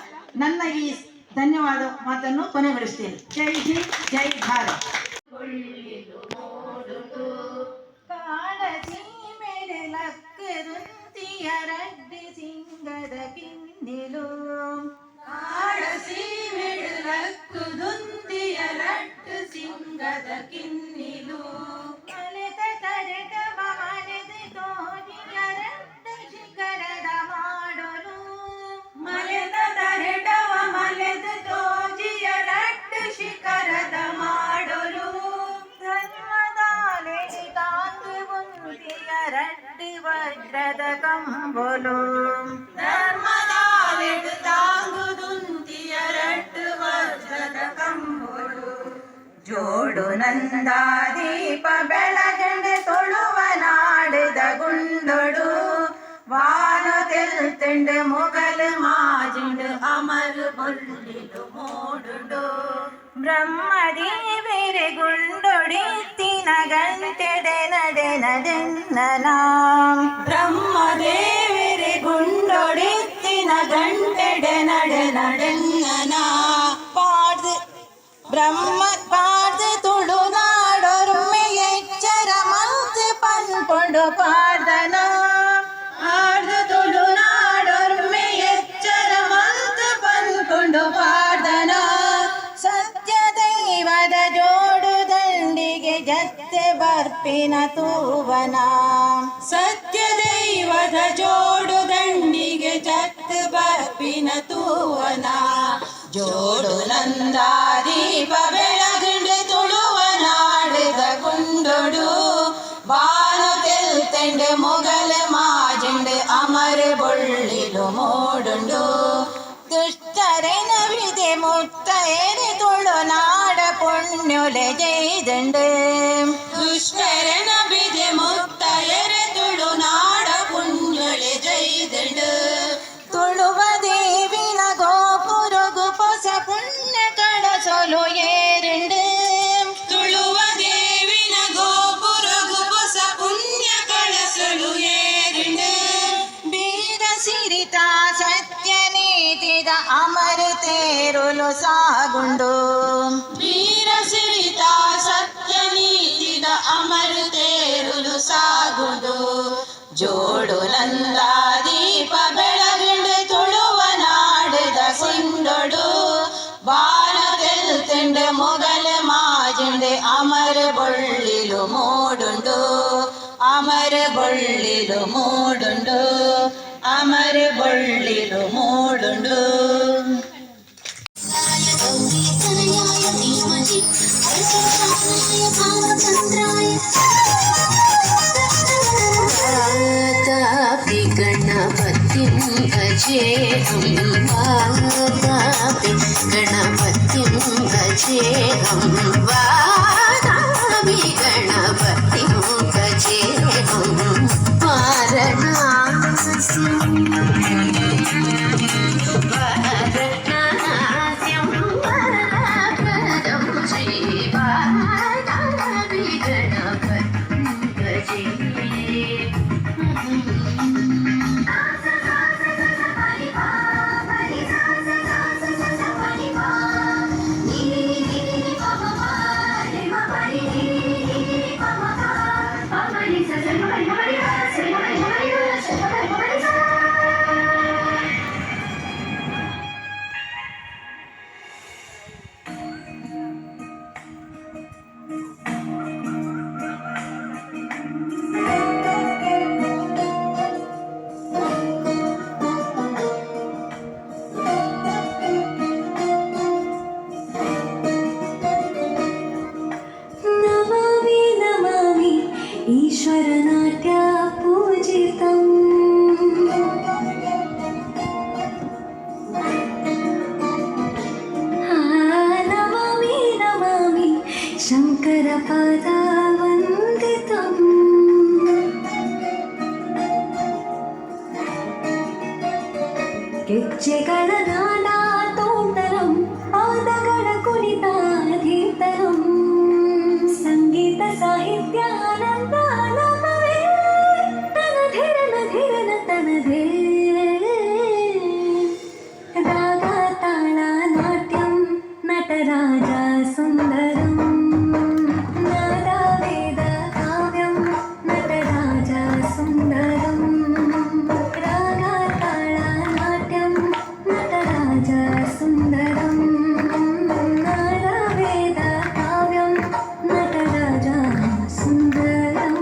ನನ್ನ ಈ ಧನ್ಯವಾದ ಮಾತನ್ನು ಕೊನೆಗೊಳಿಸುತ್ತೇನೆ. ಜೈ ಹಿಂದ್, ಜೈ ಭಾರತ್. ಸಿಂಗದ ಕಿನ್ನಿಲು ಸಿಂಗದ ಕಿನ್ನಿಲು ಕಲೆತ ಕರೆದ ಮಾನದ ತೋರಿಯ ಶಿಖರದ ಮಾಡಲು ರಟ್ಟು ವಜ್ರದ ಕಂಬಲು ಧರ್ಮದಾವಿಡುತ್ತಾಂಗುದುಂತಿಯ ರಟ್ಟು ವಜ್ರದ ಕಂಬಲು ಜೋಡು ನಂದ ದೀಪ ಬೆಳಗಂಡೆ ತೊಳುವ ನಾಡಿದ ಗುಂಡೊಡು ವಾನ ತೆಲ್ತೆಂಡು ಮೊಗಲು ಮಾಜಿಂಡು ಅಮರು ಬೊಲ್ಲಿಲು ಮೂಡುಂಡು ಬ್ರಹ್ಮದೇವರೆ ಗುಂಡೊಡಿತ್ತಿನ ಗಂಟೆಡೆ ನಡೆ ನಡೆನ್ನಲ ಬ್ರಹ್ಮದೇವರೆ ಗುಂಡೊಡಿತ್ತಿನ ಗಂಟೆಡೆ ನಡೆ ನಡೆನ್ನಲ ಪಾಡ್ದು ಬ್ರಹ್ಮ ಪಾಡ್ದು ತುಳುನಾಡೊರ್ಮೆ ಎಚ್ಚರ ಮಂತ್ ಪನ್ಪೊಂಡು ಪಾಡ್ದನ ಆಡ್ದು ತುಳುನಾಡೊರ್ಮೆ ಎಚ್ಚರ ಮಂತ್ ಪನ್ಪೊಂಡು ಪಾಡ್ದನ ಸತ್ಯ ದೈವದ ಜೋಡು ದಂಡಿಗೆ ಜತ್ತೆ ಬರ್ಪಿನ ತೂವನ ಸತ್ಯ ದೈವದ ಜೋಡು ದಂಡಿಗೆ ಜತ್ತೆ ಬರ್ಪಿನ ತೂವನ ಜೋಡು ನಂದ ದೀಪ ಬೆಳಗಂಡೆ ತುಳುವ ನಾಡಿದ ಗುಂಡೊಡು ಬಾನು ತೆಲ್ತೆಂಡು ಮೊಗಲ ಮಾಜಿಂಡು ಅಮರ ಬೊಳ್ಳಿಲು ಮೂಡುಂಡು ದುಷ್ಟರೆನ ವಿದೆ ಮುತ್ತೈರೆ ತುಳುನಾಡ ಪುಣ್ಯುಲೆ ಜೈದಂಡು ದುಷ್ಟರೆನ ವಿದೆ ಮುತ್ತೈರೆ ತುಳುನಾಡ ಪುಣ್ಯುಲೆ ಜೈದಂಡು ತುಳುವ ದೇವಿನ ಗೋಪುರಗು ಪೊಸ ಪುಣ್ಯ ಕಳಸೊಲು ಏರುಂಡು ತುಳುವ ದೇವಿನ ಗೋಪುರಗು ಪೊಸ ಪುಣ್ಯ ಕಳಸೊಲು ಏರುಂಡು ಬೀರ ಸಿರಿತ ಸತ್ಯ ನೀತಿದ ಅಮರ ತೇರುಲು ಸಾಗುಂಡು ವೀರ ಸಿರಿತ ಸತ್ಯ ನೀತಿದ ಅಮರ ತೇರುಲು ಸಾಗುಂಡು ಜೋಡು ನಂದ ದೀಪ ಬೆಳಗಂಡು ತುಳುವ ನಾಡಿದ ಗುಂಡೊಡು ಬಾನ ತೆಲ್ತೆಂಡು ಮೊಗಲ ಮಾಜಿಂಡು ಅಮರ ಬೊಳ್ಳಿಲು ಮೂಡುಂಡು ಅಮರ ಬೊಳ್ಳಿಲು ಮೂಡುಂಡು ಅಮರ ಬೊಳ್ಳಿಲು ಮೂಡುಂಡು गणपतिं अजेऽम्बादापि गणपतिं अजेऽम्बादापि गणपतिं अजेऽं वारणास्यं वारणास्यं वरप्रदं श्रीवाराणि गणपतिं अजेऽं ईश्वरनाट्या पूजितम् नमामि नमामि शङ्करपादा वन्दितम् ಗೆಜ್ಜೆಗಳ ನಾನಾ ತೋಂಟರಂ ಪಾದಗಳ ಕುಣಿತಾಧೀತರಂ ಸಂಗೀತ ಸಾಹಿತ್ಯ ಆನಂದ ನಮವೇ ತನಧಿರನ ಧಿರನ ತನಧೇ ರಾಗ ತಾಳ ನಾಟ್ಯಂ ನಟರಾಜ ಸುಂದರಂ ನಾದ ವೇದ ಕಾವ್ಯಂ ನಟರಾಜ ಸುಂದರಂ ರಾಗ ತಾಳ ನಾಟ್ಯಂ ನಟರಾಜ ಸುಂದರಂ ನಾದ ವೇದ ಕಾವ್ಯಂ ನಟರಾಜ ಸುಂದರಂ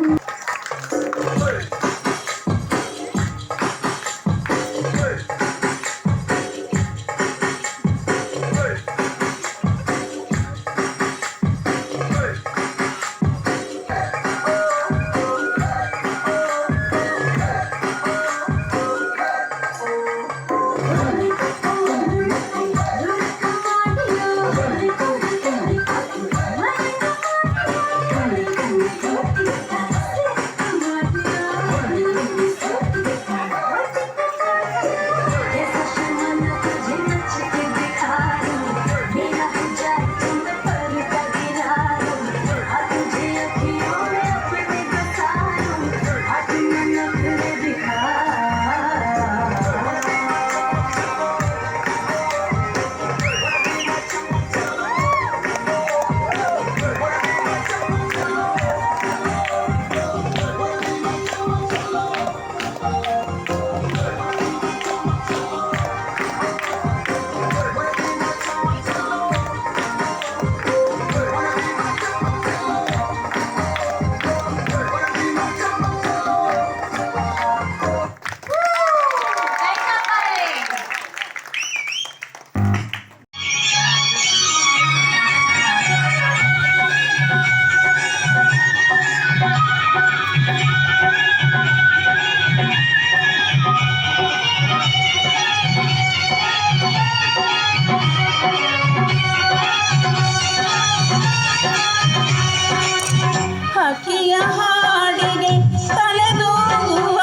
ಹಕ್ಕಿಯ ಹಾಡಿಗೆ ತಲೆದೂಗುವ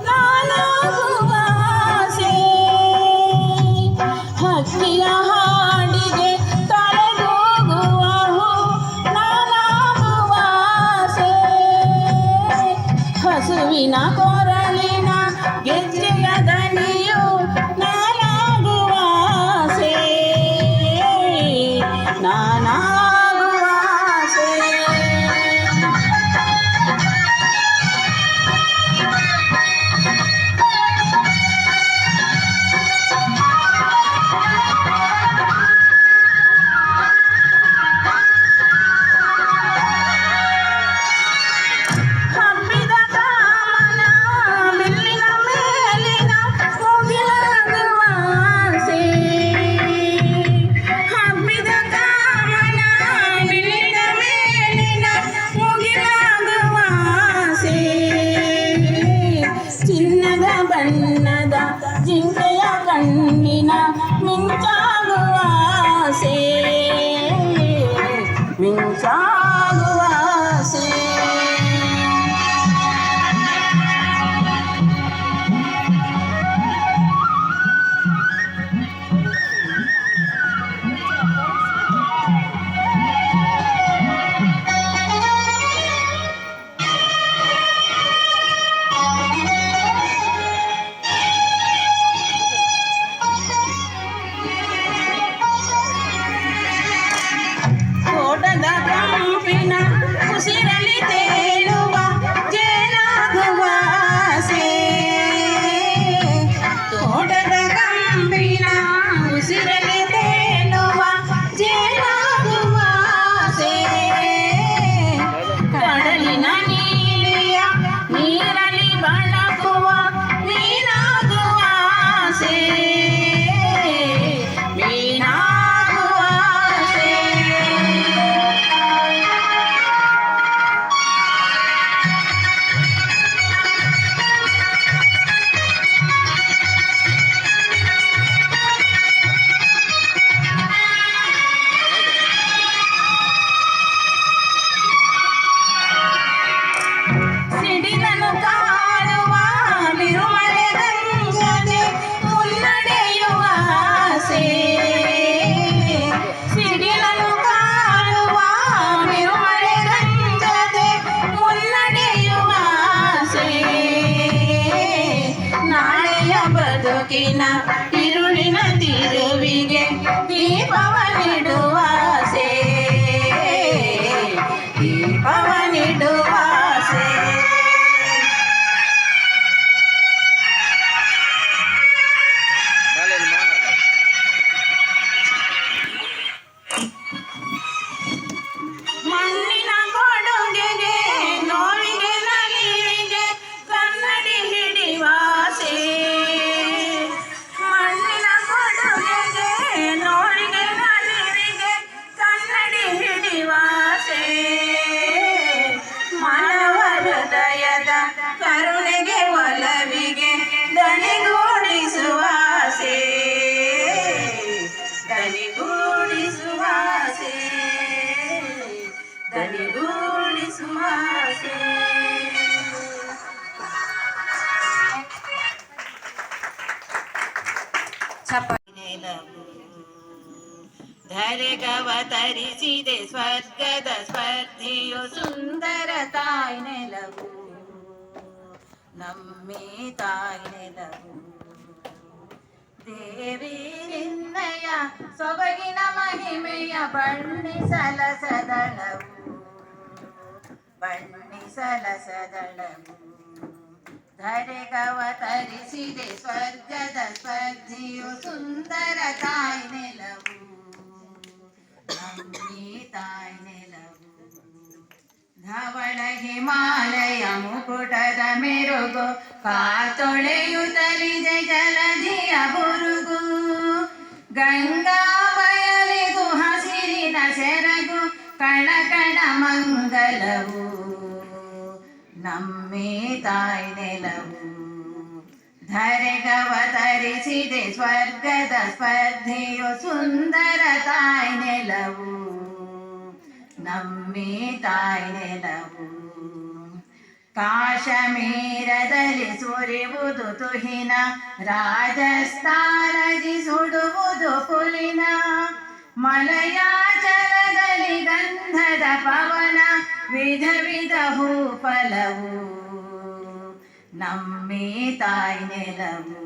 ನಾನಾಗುವ ಆಸೆ. ಹಕ್ಕಿಯ ಹಾಡಿಗೆ ತಲೆದೂಗುವ ನಾನಾಗುವ ಆಸೆ. ಹಸುವಿನ ಕೊರಳಿನ ಗೆಜ್ಜೆಯ ದನಿಯು ನಾನಾಗುವ ಆಸೆ. ನಾನಾಗುವ ಆಸೆ. ಹಬ್ಬಿದ ಕಾಮನ ಬಿಲ್ಲಿನ ಮೇಲಿನ ಮುಗಿಲಾಗುವ ಆಸೆ. ಹಬ್ಬಿದ ಕಾಮನ ಬಿಲ್ಲಿನ ಮೇಲಿನ ಮುಗಿಲಾಗುವ ಆಸೆ. ಚಿನ್ನದ ಬಣ್ಣದ ಜಿಂಕೆಯ ಕಣ್ಣಿನ ಮಿಂಚಾಗುವ ಆಸೆ. ಮಿಂಚಾಗುವ ಆಸೆ. ತೋಟದ ಕಂಪಿನ ಉಸಿರಲಿ ತೇಲುವ ಜೇನಾಗುವ ಆಸೆ. ತೋಟದ ಕಂಪಿನ ಉಸಿರಲಿ ತೇಲುವ ಜೇನಾಗುವ ಆಸೆ. ಕಡಲಿನ ನೀಲಿಯ ನೀರಲಿ ಬಳಕುವ ಮೀನಾಗುವ ಆಸೆ. ಮೀನಾಗುವ ಆಸೆ. ಸಿಡಿಲನ್ನು ಕಾಣುವ ಬಿರುಮಳೆ ಗಂಗದೆ ಮುನ್ನಡೆಯುವ ಆಸೆ. ಸಿಡಿಲನ್ನು ಕಾಣುವ ಬಿರುಮಳೆ ಗಂಗದೆ ಮುನ್ನಡೆಯುವ ಆಸೆ. ನಾಳೆಯ ಬದುಕಿನ ഇരുಳಿನ ತಿರುವಿಗೆ ದೀಪವನ್ನಿಡುವ ಆಸೆ. ದೀಪವನ್ನಿಡುವ ಆಸೆ. ಮಣ್ಣಿನ ಕೊಡುಗೆಗೆ ನೋವಿಗೆ ನಲಿವಿಗೆ ಕನ್ನಡಿ ಹಿಡಿವ ಆಸೆ. ಮಣ್ಣಿನ ಕೊಡುಗೆಗೆ ನೋವಿಗೆ ನಲಿವಿಗೆ ಕನ್ನಡಿ ಹಿಡಿವ ಆಸೆ. ಮಾನವ ಹೃದಯದ ಕರುಣೆಗೆ ಒಲವಿಗೆ ದನಿಗೂಡಿಸುವ ಆಸೆ. ದನಿಗೂಡಿಸುವ ಆಸೆ. ದನಿಗೂಡಿಸುವ ಆಸೆ. ನೆಲವು ಧರೆಗವತರಿಸಿದೆ ಸ್ವರ್ಗದ ಸ್ಪರ್ಧೆಯು ಸುಂದರ ತಾಯಿ ನೆಲವು. ನಮ್ಮೇ ತಾಯಿ ನೆಲವು. ದೇವಿ ನಿನ್ನಯ ಸೊಬಗಿನ ಮಹಿಮೆಯ ಬಣ್ಣಿಸಲ ಸದಳವು. ಬಣ್ಣಿಸಲ ಸದಳವು. ಧರೆಗವತರಿಸಿದೆ ಸ್ವರ್ಗದ ಸ್ಪರ್ಧಿಯು ಸುಂದರ ತಾಯಿ ನೆಲವು. ನಮ್ಮೇ ತಾಯಿ ನೆಲವು. ಧವಳ ಹಿಮಾಲಯ ಮುಕುಟದ ಮೆರುಗು ಕಾತೊಳೆಯುತ್ತಲಿದೆ ಜಲಧಿಯ ಬುರುಗು. ಗಂಗಾ ಬಯಲಿದು ಹಸಿರಿನ ಸೆರಗು ಕಣ ಕಣ ಮಂಗಲವು. ನಮ್ಮೇ ತಾಯಿ ನೆಲವು. ಧರೆಗವತರಿಸಿದೆ ಸ್ವರ್ಗದ ಸ್ಪರ್ಧೆಯು ಸುಂದರ ತಾಯಿ ನೆಲವು. ನಮ್ಮಿ ತಾಯಿ ನೆಲವು. ಕಾಶ್ಮೀರದಲ್ಲಿ ಸುರಿಯುವುದು ತುಹಿನ, ರಾಜಸ್ಥಾನದಿ ಸುಡುವುದು ಪುಲಿನ, ಮಲಯಾಚಲದಲ್ಲಿ ಗಂಧದ ಪವನ, ವಿಧ ವಿಧ ಹೂಫಲವು ನಮ್ಮಿ ತಾಯಿ ನೆಲವು.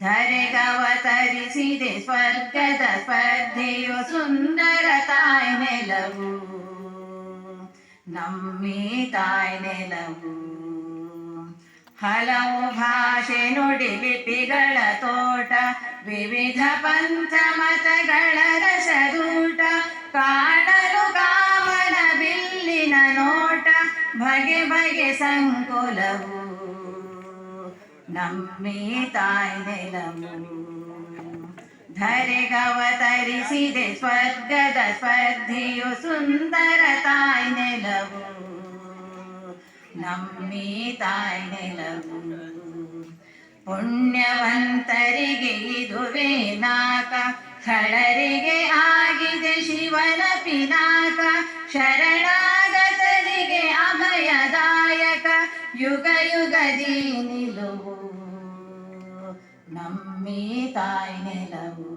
ಧರೆಗವತರಿಸಿದೆ ಸ್ವರ್ಗದ ಸ್ಪರ್ಧೆಯು ಸುಂದರ ತಾಯಿ ನೆಲವು. ನಮ್ಮಿ ತಾಯಿ ನೆಲವು. ಹಲವು ಭಾಷೆ ನುಡಿ ಲಿಪಿಗಳ ತೋಟ, ವಿವಿಧ ಪಂಚಮತಗಳ ರಸದೂಟ, ಕಾಣಲು ಕಾಮನ ಬಿಲ್ಲಿನ ನೋಟ, ಬಗೆ ಬಗೆ ಸಂಕುಲವು ನಮ್ಮಿ ತಾಯಿ ನೆಲವು. ಧರೆಗವತರಿಸಿದೆ ಸ್ವರ್ಗದ ಸ್ಪರ್ಧಿಯು ಸುಂದರ ತಾಯಿ ನೆಲವು. ನಮ್ಮಿ ತಾಯಿ ನೆಲವು. ಪುಣ್ಯವಂತರಿಗೆ ಇದುವೇ ನಾಕ, ಖಳರಿಗೆ ಆಗಿದೆ ಶಿವನ ಪಿನಾಕ, ಶರಣಾಗತರಿಗೆ ಅಭಯದಾಯಕ, ಯುಗ ಯುಗದಿ ನಿಲುವು ನಮ್ಮಿ ತಾಯಿ ನೆಲವು.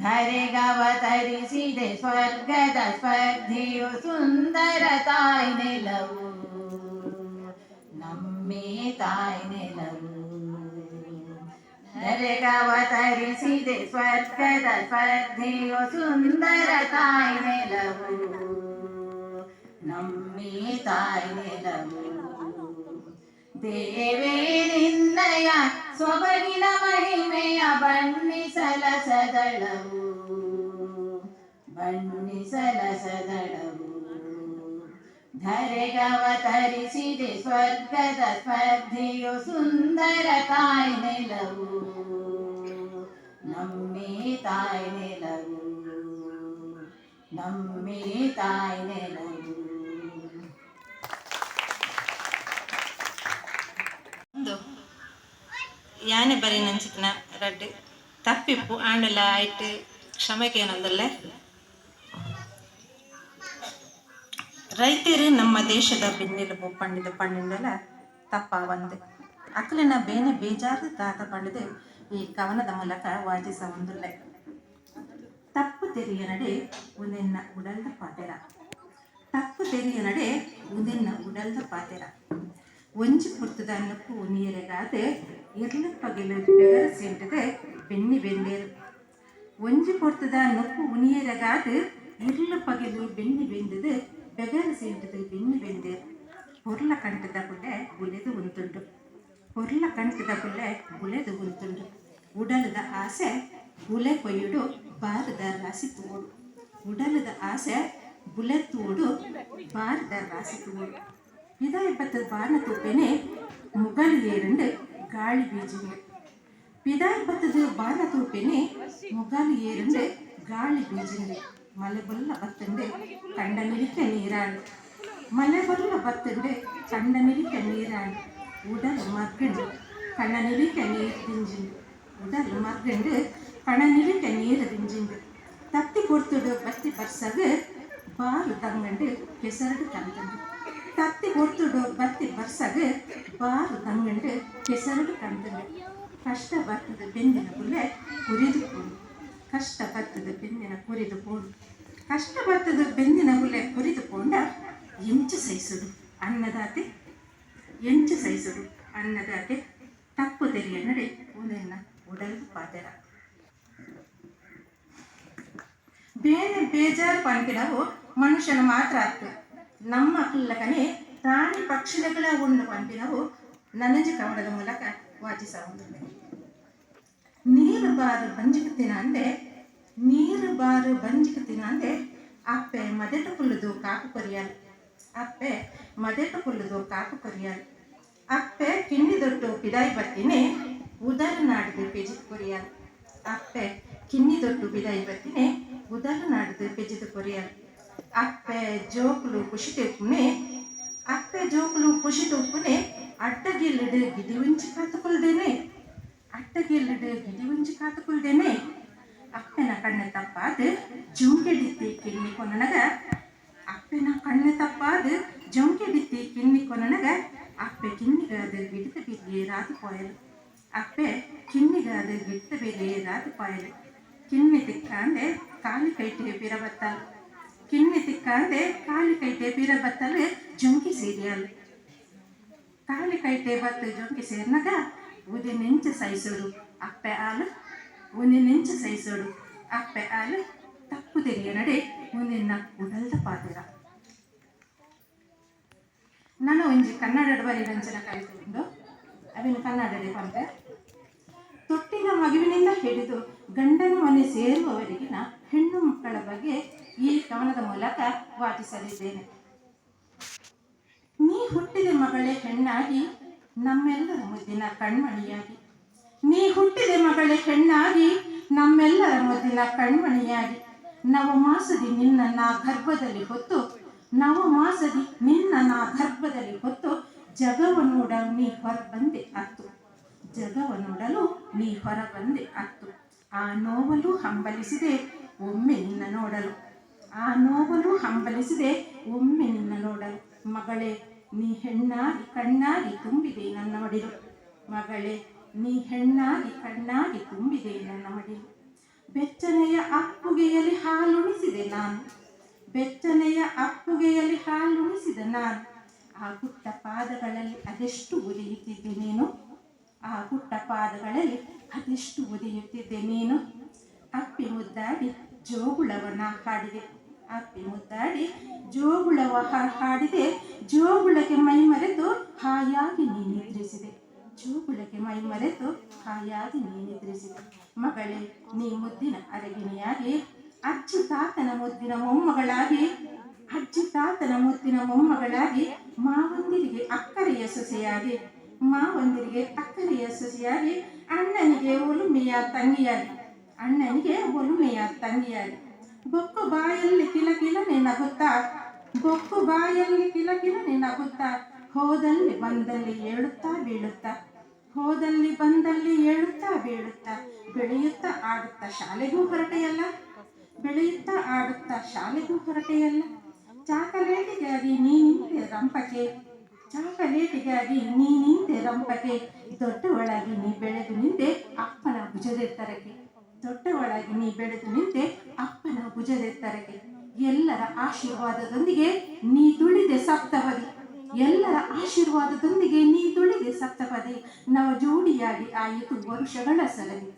ಧರೆಗವತರಿಸಿದೆ ಸ್ವರ್ಗದ ಸ್ಪರ್ಧಿಯು ಸುಂದರ ತಾಯಿ ನೆಲವು. ನಮ್ಮಿ ತಾಯಿ ನೆಲವು. ಧರೆಗವತರಿಸಿದೆ ಸ್ವರ್ಗದ ಸ್ಪರ್ಧಿಯು ಸುಂದರ ತಾಯಿ ನೆಲವು. ನಮ್ಮಿ ತಾಯಿ ನೆಲವು. ದೇವೇ ನಿನ್ನಯ ಸೊಬಗಿನ ಮಹಿಮೆಯ ಬಣ್ಣಿಸಲಸದಳವು, ಬಣ್ಣಿಸಲಸದಳವು. ಧರೆಗವತರಿಸಿದೆ ಸ್ವರ್ಗದ ಸ್ಪರ್ಧಿಯು ಸುಂದರ ತಾಯಿ ನೆಲವು. ನಮ್ಮಿ ತಾಯಿ ನೆಲವು. ನಮ್ಮಿ ತಾಯಿ ನೆಲವು. ಒಂದು ಯಾನೆ ಬರೀ ನಂಚಿನ ರಡ್ಡು ತಪ್ಪಿಪ್ಪು ಆಂಡಲ ಆಯ್ತು ಕ್ಷಮೆಗೇನಂದಲ್ಲೇ. ರೈತರು ನಮ್ಮ ದೇಶದ ಬೆನ್ನೆಲುಬು ಪಂಡಿದ ಪಂಡಿಂದಲ ತಪ್ಪ ಒಂದು ಅಕ್ಕಲಿನ ಬೇನೆ ಬೇಜಾರು ತಾತ ಪಂಡಿದು ಈ ಕವನದ ಮೂಲಕ ವಾಚಿಸ ಒಂದುಲ್ಲೆ. ತಪ್ಪು ತೆರಿಯ ನಡೆ ಉದೆನ್ನ ಉಡಲ್ದ ಪಾತೆರ, ತಪ್ಪು ತೆರಿಯ ನಡೆ ಉದೆನ್ನ ಉಡಲ್ದ ಪಾತೆರ, ಒಂಜಿ ಪುರ್ತದ ನಪ್ಪು ನೀರೆಗಾದೆ ಇರ್ಲು ಪಗಿಲು ಬೆಗರ ಸೆಂಟದೆ ಬೆನ್ನಿ ಬೆಂದೇರು. ಒಂಜಿ ಪೊರ್ತದ ನೊಪ್ಪು ಉನಿಯರಗಾದು ಇರ್ಲು ಪಗಿಲು ಬೆನ್ನಿ ಬೆಂದದು ಬೆಗರ ಸೆಂಟದು ಬೆನ್ನಿ ಬೆಂದೇರು. ಹೊರ್ಲ ಕಂಟದ ಬುಲೆ ಬುಲೆದು ಉಂತುಂಡು, ಹೊರ್ಲ ಕಂಟದ ಬುಲೆ ಬುಲೆದು ಉಂತುಂಡು. ಉಡಲದ ಆಸೆ ಬುಲೆ ಕೊಯ್ಯುಡು ಬಾರದ ರಾಸಿ ತೂಡು, ಉಡಲದ ಆಸೆ ಬುಲೆ ತೂಡು ಬಾರದ ರಾಸಿ ತೂಡು. ಇದಾಯ ಬತ್ತದ ಬಾಣ ತೂಪೆನೆ ಮುಗಲು ಏರಂಡು ಗಾಳಿ ಬೀಜಿಂಡು. ಪಿದಾಯ ಬತ್ತದ ಬಾಣ ತೂಪೆನೆ ಮುಗಲು ಏರಂಡು ಗಾಳಿ ಬೀಜಿಂಡು. ಮಳೆ ಬಲ್ಲ ಬತ್ತಂಡೆ ಕಂಡ ನಿಲಿಕ ನೀರಾಡು, ಮಳೆ ಬಲ್ಲ ಬತ್ತಂಡೆ ಕಂಡ ನಿಲಿಕ ನೀರಾಡು. ಉಡಲು ಮಗ್ಗಂಡು ಕಣ್ಣ ನಿಲಿಕ ನೀರು ದಿಂಜಿಂಡು, ಉಡಲು ಮಗ್ಗಂಡು ಕಣ ನಿಲಿಕ ನೀರು ದಿಂಜಿಂಡು. ತತ್ತಿ ಕೊಡ್ತುಡು ಬತ್ತಿ ಬರ್ಸಗ ಬಾರು ತಂಗಂಡು ಕೆಸರಡು ಕಂತಂಡು, ತತ್ತಿ ಕೊಡ್ತುಡು ಬತ್ತಿ ಬರ್ಸಗ ಬಾರು ತಂಗಂಡು ಕೆಸರಡು ಕಂತಂಡು. ಕಷ್ಟ ಬರ್ತದ ಬೆನ್ನಿನ ಬುಲೆ ಕುರಿದು ಕೋಡು, ಕಷ್ಟ ಬರ್ತದ ಬೆನ್ನಿನ ಕುರಿದು ಕೋಡು, ಕಷ್ಟ ಬರ್ತದ ಬೆನ್ನಿನ ಬುಲೆ ಕುರಿದುಕೊಂಡ ಎಂಚು ಸಹಿಸುಡು ಅನ್ನದಾತೆ, ಎಂಚು ಸಹಿಸುಡು ಅನ್ನದಾತೆ. ತಪ್ಪು ತೆರಿಯ ನಡೆ ಉದೆನ್ನ ಉಡಲ್ದು ಪಾತೆರ. ಬೇರೆ ಬೇಜಾರು ಪಂಪಿನವು ಮನುಷ್ಯನ ಮಾತ್ರ ಆಗ್ತದೆ. ನಮ್ಮ ಕಿಲ್ಲಕನೆ ಪ್ರಾಣಿ ಪಕ್ಷಿಗಳ ಉಂಡು ಪಂಪಿನವು ನನಜ ಕವನದ ಮೂಲಕ ವಾಚಿಸುವುದಿಲ್ಲ. ನೀರು ಬಾರು ಬಂಜಿಕುತ್ತಿನ ಅಂದೆ, ನೀರು ಬಾರು ಬಂಜಿಕುತ್ತಿನ ಅಂದೆ ಅಪ್ಪೆ ಮದೆಟ ಪುಲ್ಲುದು ಕಾಕು ಕೊರಿಯಾಲು, ಅಪ್ಪೆ ಮದೆಟ ಪುಲ್ಲುದು ಕಾಕು ಕೊರಿಯಾಲು. ಅಪ್ಪೆ ಕಿಂಡಿ ದೊಡ್ಡು ಪಿದಾಯಿ ಬತ್ತಿನೇ ಉದರ ನಾಡಿದು ಪೆಜಿದು ಕೊರಿಯಾಲು, ಅಪ್ಪೆ ಕಿನ್ನಿ ದೊಡ್ಡು ಪಿದಾಯಿ ಬತ್ತಿನೇ ಉದರ ನಾಡಿದು ಪೆಜಿದು ಕೊರಿಯಾಲು. ಅಪ್ಪೆ ಜೋಕುಲು ಕುಶಿಟುಪ್ಪುನೆ, ಅಪ್ಪೆ ಜೋಕುಲು ಕುಶಿಟುಪ್ಪುನೆ ಅಡ್ಡಗಿಲ್ಲಿಡು ಗಿಡಿ ಉಂಚಿ ಕಾತುಕೊಳ್ದೇನೆ, ಅಡ್ಡಗಿಲ್ಲಿಡು ಗಿಡಿ ಉಂಚಿ ಕಾತುಕೊಳ್ದೇನೆ. ಅಪ್ಪನ ಕಣ್ಣು ತಪ್ಪಾದ ಜುಂಕೆಡಿತ್ತಿ ಕಿನ್ನಿ ಕೊನನಗ ಅಪ್ಪನ ಕಣ್ಣು ತಪ್ಪಾದ ಜುಂಕೆಡಿತ್ತಿ ಕಿನ್ನಿ ಕೊನನಗ ಅಪ್ಪೆ ಕಿನ್ನಿಗಾದ ಗಿಡದ ಬಿದ್ದಿ ರಾತಿ ಪೋಯಲು ಅಪ್ಪೆ ಕಿನ್ನಿಗಾದ ಗಿಡದ ಬಿದ್ದಿ ರಾತಿ ಪೋಯಲು ಕಿನ್ನಿ ತಿಕ್ಕಾಂಡೆ ಕಾಲಿ ಕೈಟೆ ಬಿರಬತ್ತಲು ಕಿನ್ನಿ ತಿಕ್ಕಾಂಡೆ ಕಾಲಿ ಕೈಟೆ ಬಿರಬತ್ತಲು ಜುಂಕಿ ಸೀರಿಯಲ್ ಕಾಲಿ ಕೈಟೆ ಬತ್ತು ಜುಂಕಿ ಸೇರ್ನಾಗ ಉದಿ ನೆಂಚ ಸೈಸೋಡು ಅಪ್ಪೆ ಹಾಲು ಉದಿ ನೆಂಚ ಸೈಸೋಡು ಅಪ್ಪೆ ಹಾಲು ತಪ್ಪು ತೆರಿಯ ನಡೆ ಮುಂದಿನ ಉಡಲ್ದ ಪಾತ್ರ ನಾನು ಒಂಜಿ ಕನ್ನಡ ಬಲಿರಂಜನ ಕಲಿತುಕೊಂಡು ಅವಿನ ಕನ್ನಡಡೆ ಬಂದೆ ತೊಟ್ಟಿನ ಮಗುವಿನಿಂದ ಹಿಡಿದು ಗಂಡನ ಮನೆ ಸೇರುವವರೆಗಿನ ಹೆಣ್ಣು ಮಕ್ಕಳ ಬಗ್ಗೆ ಈ ಕವನದ ಮೂಲಕ ವಾಚಿಸಲಿದ್ದೇನೆ. ನೀ ಹುಟ್ಟಿದ ಮಗಳೇ ಹೆಣ್ಣಾಗಿ ನಮ್ಮೆಲ್ಲರ ಮುದ್ದಿನ ಕಣ್ಮಣಿಯಾಗಿ ನೀ ಹುಟ್ಟಿದ ಮಗಳೇ ಹೆಣ್ಣಾಗಿ ನಮ್ಮೆಲ್ಲರ ಮುದ್ದಿನ ಕಣ್ಮಣಿಯಾಗಿ ನವಮಾಸದಿ ನಿನ್ನ ನಾ ಗರ್ಭದಲ್ಲಿ ಹೊತ್ತು ನವಮಾಸದಿ ನಿನ್ನ ನಾ ಗರ್ಭದಲ್ಲಿ ಹೊತ್ತು ಜಗವ ನೋಡಲು ನೀ ಹೊರ ಬಂದೆ ಅತ್ತು ಜಗವ ನೋಡಲು ನೀ ಹೊರ ಬಂದೆ ಅತ್ತು ಆ ನೋವಲು ಹಂಬಲಿಸಿದೆ ಒಮ್ಮೆ ನಿನ್ನ ನೋಡಲು ಆ ನೋವಲು ಹಂಬಲಿಸಿದೆ ಒಮ್ಮೆ ನಿನ್ನ ನೋಡಲು ಮಗಳೇ ನೀ ಹೆಣ್ಣಾಗಿ ಕಣ್ಣಾಗಿ ತುಂಬಿದೆ ನನ್ನ ಮಡಿಲು ಮಗಳೇ ನೀ ಹೆಣ್ಣಾಗಿ ಕಣ್ಣಾಗಿ ತುಂಬಿದೆ ನನ್ನ ಮಡಿಲು ಬೆಚ್ಚನೆಯ ಅಪ್ಪುಗೆಯಲ್ಲಿ ಹಾಲುಣಿಸಿದೆ ನಾನು ಬೆಚ್ಚನೆಯ ಅಪ್ಪುಗೆಯಲ್ಲಿ ಹಾಲುಣಿಸಿದೆ ನಾನು ಆ ಪುಟ್ಟ ಪಾದಗಳಲ್ಲಿ ಅದೆಷ್ಟು ಒದೆಯುತ್ತಿದ್ದೆ ನೀನು ಆ ಪುಟ್ಟ ಪಾದಗಳಲ್ಲಿ ಅದೆಷ್ಟು ಒದೆಯುತ್ತಿದ್ದೆ ನೀನು ಅಪ್ಪಿ ಮುದ್ದಾಡಿ ಜೋಗುಳವನ ಹಾಡಿದೆ ಅಪ್ಪಿ ಮುದ್ದಾಡಿ ಜೋಗುಳವ ಹಾಡಿದೆ ಜೋಗುಳಕ್ಕೆ ಮೈ ಮರೆತು ಹಾಯಾಗಿ ನೀ ನಿದ್ರಿಸಿದೆ ಜೋಗುಳಕ್ಕೆ ಮೈ ಮರೆತು ಹಾಯಾಗಿ ನೀ ನಿದ್ರಿಸಿದೆ ಮಗಳೇ ನೀ ಮುದ್ದಿನ ಅರಗಿಣಿಯಾಗಿ ಅಜ್ಜಿ ತಾತನ ಮುದ್ದಿನ ಮೊಮ್ಮಗಳಾಗಿ ಅಜ್ಜಿ ತಾತನ ಮುದ್ದಿನ ಮೊಮ್ಮಗಳಾಗಿ ಮಾವಂದಿರಿಗೆ ಅಕ್ಕರೆಯ ಸೊಸೆಯಾಗಿ ಮಾವಂದಿರಿಗೆ ಅಕ್ಕರೆಯ ಸೊಸೆಯಾಗಿ ಅಣ್ಣನಿಗೆ ಒಲುಮೆಯ ತಂಗಿಯಾಗಿ ಅಣ್ಣನಿಗೆ ಒಲುಮೆಯ ತಂಗಿಯಾಗಿ ಬೊಕ್ಕು ಬಾಯಲ್ಲಿ ಕಿಲಕಿಲನೆ ನಗುತ್ತಾ ಬೊಕ್ಕು ಬಾಯಲ್ಲಿ ಕಿಲಕಿಲನೆ ನಗುತ್ತಾ ಹೋದಲ್ಲಿ ಬಂದಲ್ಲಿ ಏಳುತ್ತಾ ಬೀಳುತ್ತಾ ಹೋದಲ್ಲಿ ಬಂದಲ್ಲಿ ಏಳುತ್ತಾ ಬೀಳುತ್ತಾ ಬೆಳೆಯುತ್ತಾ ಆಡುತ್ತಾ ಶಾಲೆಗೂ ಹೊರಟೆಯಲ್ಲ ಬೆಳೆಯುತ್ತಾ ಆಡುತ್ತಾ ಶಾಲೆಗೂ ಹೊರಟೆಯಲ್ಲ ಚಾಕಲೇಟಿಗಾಗಿ ನೀ ನಿಂತೆ ರಂಪಕ್ಕೆ ಚಾಕಲೇಟಿಗಾಗಿ ನೀ ನಿಂತೆ ರಂಪಕ್ಕೆ ದೊಡ್ಡವಳಾಗಿ ನೀ ಬೆಳೆದು ನಿಂತೆ ಅಪ್ಪನ ಭುಜದೆತ್ತರಕ್ಕೆ ದೊಡ್ಡವಳಾಗಿ ನೀ ಬೆಳೆದು ನಿಂತೆ ಅಪ್ಪನ ಭುಜದೆತ್ತರಕ್ಕೆ ಎಲ್ಲರ ಆಶೀರ್ವಾದದೊಂದಿಗೆ ನೀ ತುಳಿದೆ ಸಪ್ತಪದಿ ಎಲ್ಲರ ಆಶೀರ್ವಾದದೊಂದಿಗೆ ನೀ ತುಳಿದೆ ಸಪ್ತಪದಿ ನವ ಜೋಡಿಯಾಗಿ ಆಯಿತು ವರುಷಗಳ ಸರದಿ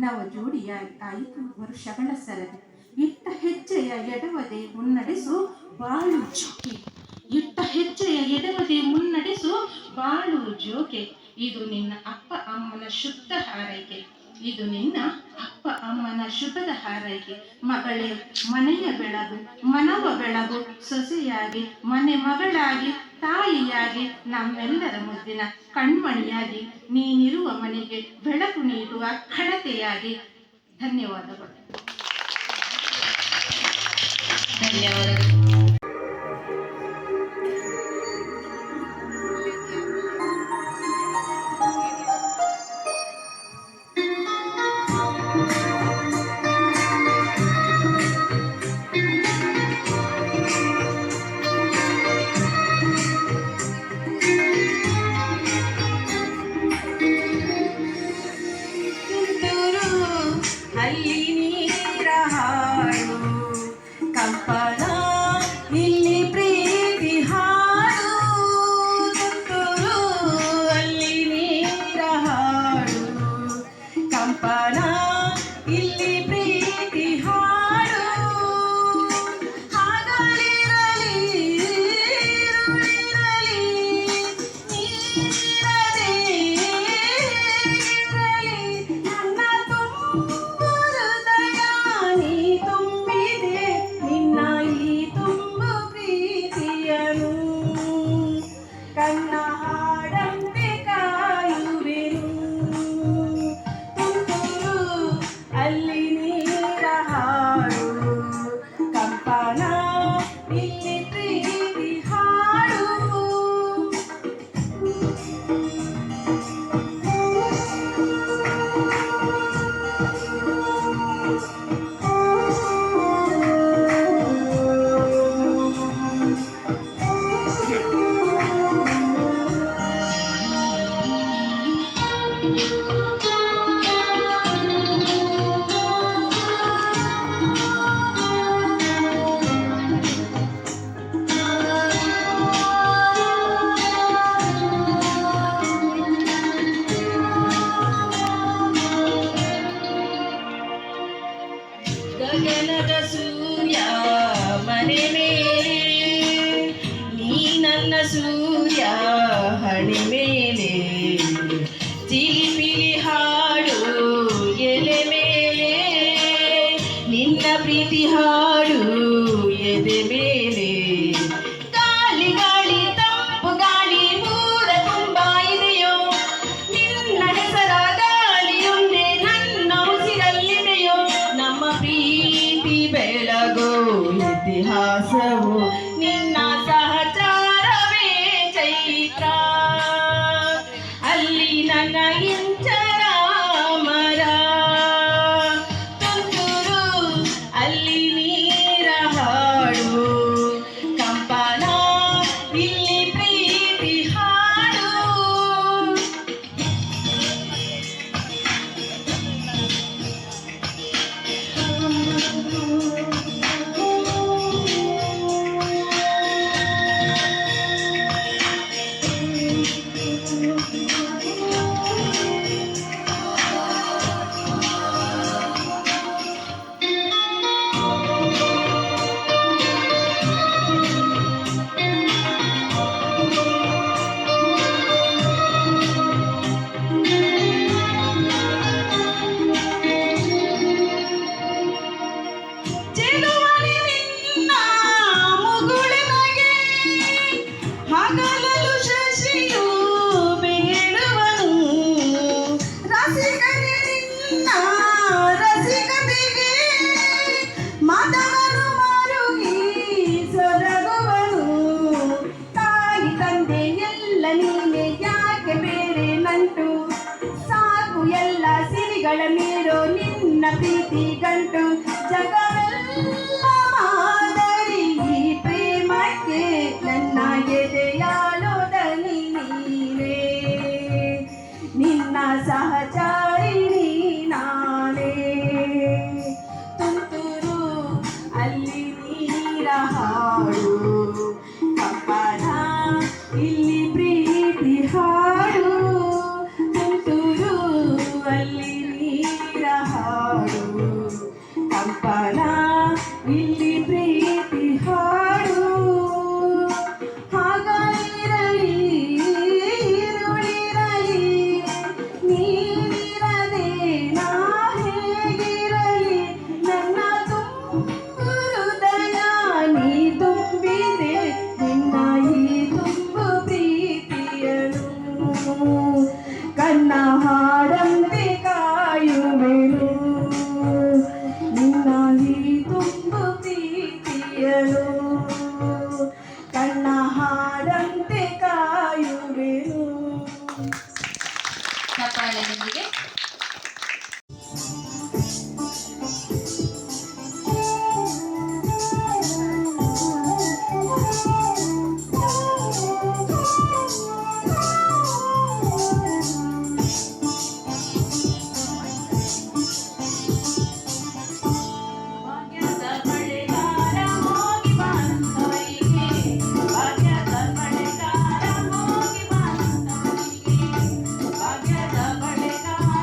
ನವ ಜೋಡಿಯಾಗಿ ಆಯಿತು ವರುಷಗಳ ಸರದಿ ಇಟ್ಟ ಹೆಜ್ಜೆಯ ಎಡವದೆ ಮುನ್ನಡೆಸು ಬಾಳು ಜೋಕೆ ಇಟ್ಟ ಹೆಜ್ಜೆಯ ಎಡವದೆ ಮುನ್ನಡೆಸು ಬಾಳು ಜೋಕೆ ಇದು ನಿನ್ನ ಅಪ್ಪ ಅಮ್ಮನ ಶುದ್ಧ ಹಾರೈಕೆ ಇದು ನಿನ್ನ ಅಪ್ಪ ಅಮ್ಮನ ಶುಭದ ಹಾರೈಕೆ ಮಗಳೇ ಮನೆಯ ಬೆಳಗು ಮನವ ಬೆಳಗು ಸೊಸೆಯಾಗಿ ಮನೆ ಮಗಳಾಗಿ ತಾಯಿಯಾಗಿ ನಮ್ಮೆಲ್ಲರ ಮುದ್ದಿನ ಕಣ್ಮಣಿಯಾಗಿ ನೀನಿರುವ ಮನೆಗೆ ಬೆಳಕು ನೀಡುವ ಹಣತೆಯಾಗಿ ಧನ್ಯವಾದಗಳು. ಧನ್ಯವಾದಗಳು. ಅಲ್ಲಿ ನೀರ ಹಾಡು ಕಂಪನ ಸೂರ್ಯ ಹಣೆ ಮೇಲೆ ಚಿಲಿಪಿಲಿ ಹಾಡು ಎಲೆ ಮೇಲೆ ನಿನ್ನ ಪ್ರೀತಿ ಹಾಡು ಎದೆ ಮೇಲೆ ಗಾಳಿ ಗಾಳಿ ತಂಪು ಗಾಳಿ ಮೂರ ತುಂಬ ಇದೆಯೋ ನಿನ್ನ ಹೆಸರ ಗಾಳಿಯೊಂದೇ ನನ್ನ ಉಸಿರಲ್ಲಿದೆಯೋ ನಮ್ಮ ಪ್ರೀತಿ ಬೆಳಗೋ ಇತಿಹಾಸವು ನಿನ್ನ ಸಹಚಾರವೇ ಚೈತ್ರ ಅಲ್ಲಿ ನನ್ನ ಇಂಚರ ಮರ ತುಂತುರು ಅಲ್ಲಿ ನೀರ ಹಾಡು ಕಂಪನ ಇಲ್ಲಿ ಪ್ರೀತಿ ಹಾಡು ಚೆಲುವನೆ ನಿನ್ನ ಮುಗುಳಿನಗೆ ಹಗಲಲು ಶಶಿಯು ಬೇಡುವನು ರಸಿಕನೆ ನಿನ್ನ ರಸಿಕತೆಗೆ ಮದವನು ಮರುಗಿ ಸೊರಗುವನು ತಾಯಿ ತಂದೆ ಎಲ್ಲ ನೀನೆ ಯಾಕೆ ಬೇರೆ ನಂಟು ಸಾಕು ಎಲ್ಲ ಸಿರಿಗಳ ಮೀರೋ ನಿನ್ನ ಪ್ರೀತಿ ಗಂಟು ಜಗವೆಲ್ಲ ಮಾದರಿ ಈ ಪ್ರೇಮಕ್ಕೆ ನನ್ನ ಎದೆಯಾಳೋದನಿ ನೀನೇ ನಿನ್ನ ಸಹಚಾರಿಣಿ ನಾನೇ ತುಂತುರು ಅಲ್ಲಿ ನೀರ ಹಾಡು ಕಂಪನ ಇಲ್ಲಿ ಪ್ರೀತಿ ಹಾಡು ತುಂತುರು ಅಲ್ಲಿ ನೀರ ಹಾಡು ಕಂಪನ ಇಲ್ಲಿ ಪ್ರೀತಿ ಹಾಡು ಹಾಗಾಗಿರಲಿ ಇರುಳಿರಲಿ ನೀನಿರದೆ ನಾ ಹೇಗಿರಲಿ ನನ್ನ ತುಂಬು ಹೃದಯ ನೀ ತುಂಬಿದೆ ನಿನ್ನ ಈ ತುಂಬು ಪ್ರೀತಿಯನು ಕಣ್ಣ ಹಾಡಂತೆ ಕಾಯುವೆನು ನಿನ್ನ ಈ ತುಂಬು ಪ್ರೀತಿಯನು ಕಣ್ಣ ಹಾಡಂತೆ ಕಾಯುವೆನು. ಚಪ್ಪಾಳೆಯೊಂದಿಗೆ ಭಾಗ್ಯದ ಬಳೆಗಾರ ಹೋಗಿ ಬಂದವರಿಗೆ ಭಾಗ್ಯದ ಬಳೆಗಾರ ಹೋಗಿ ಬಂದವರಿಗೆ ಭಾಗ್ಯದ ಬಳೆಗಾರ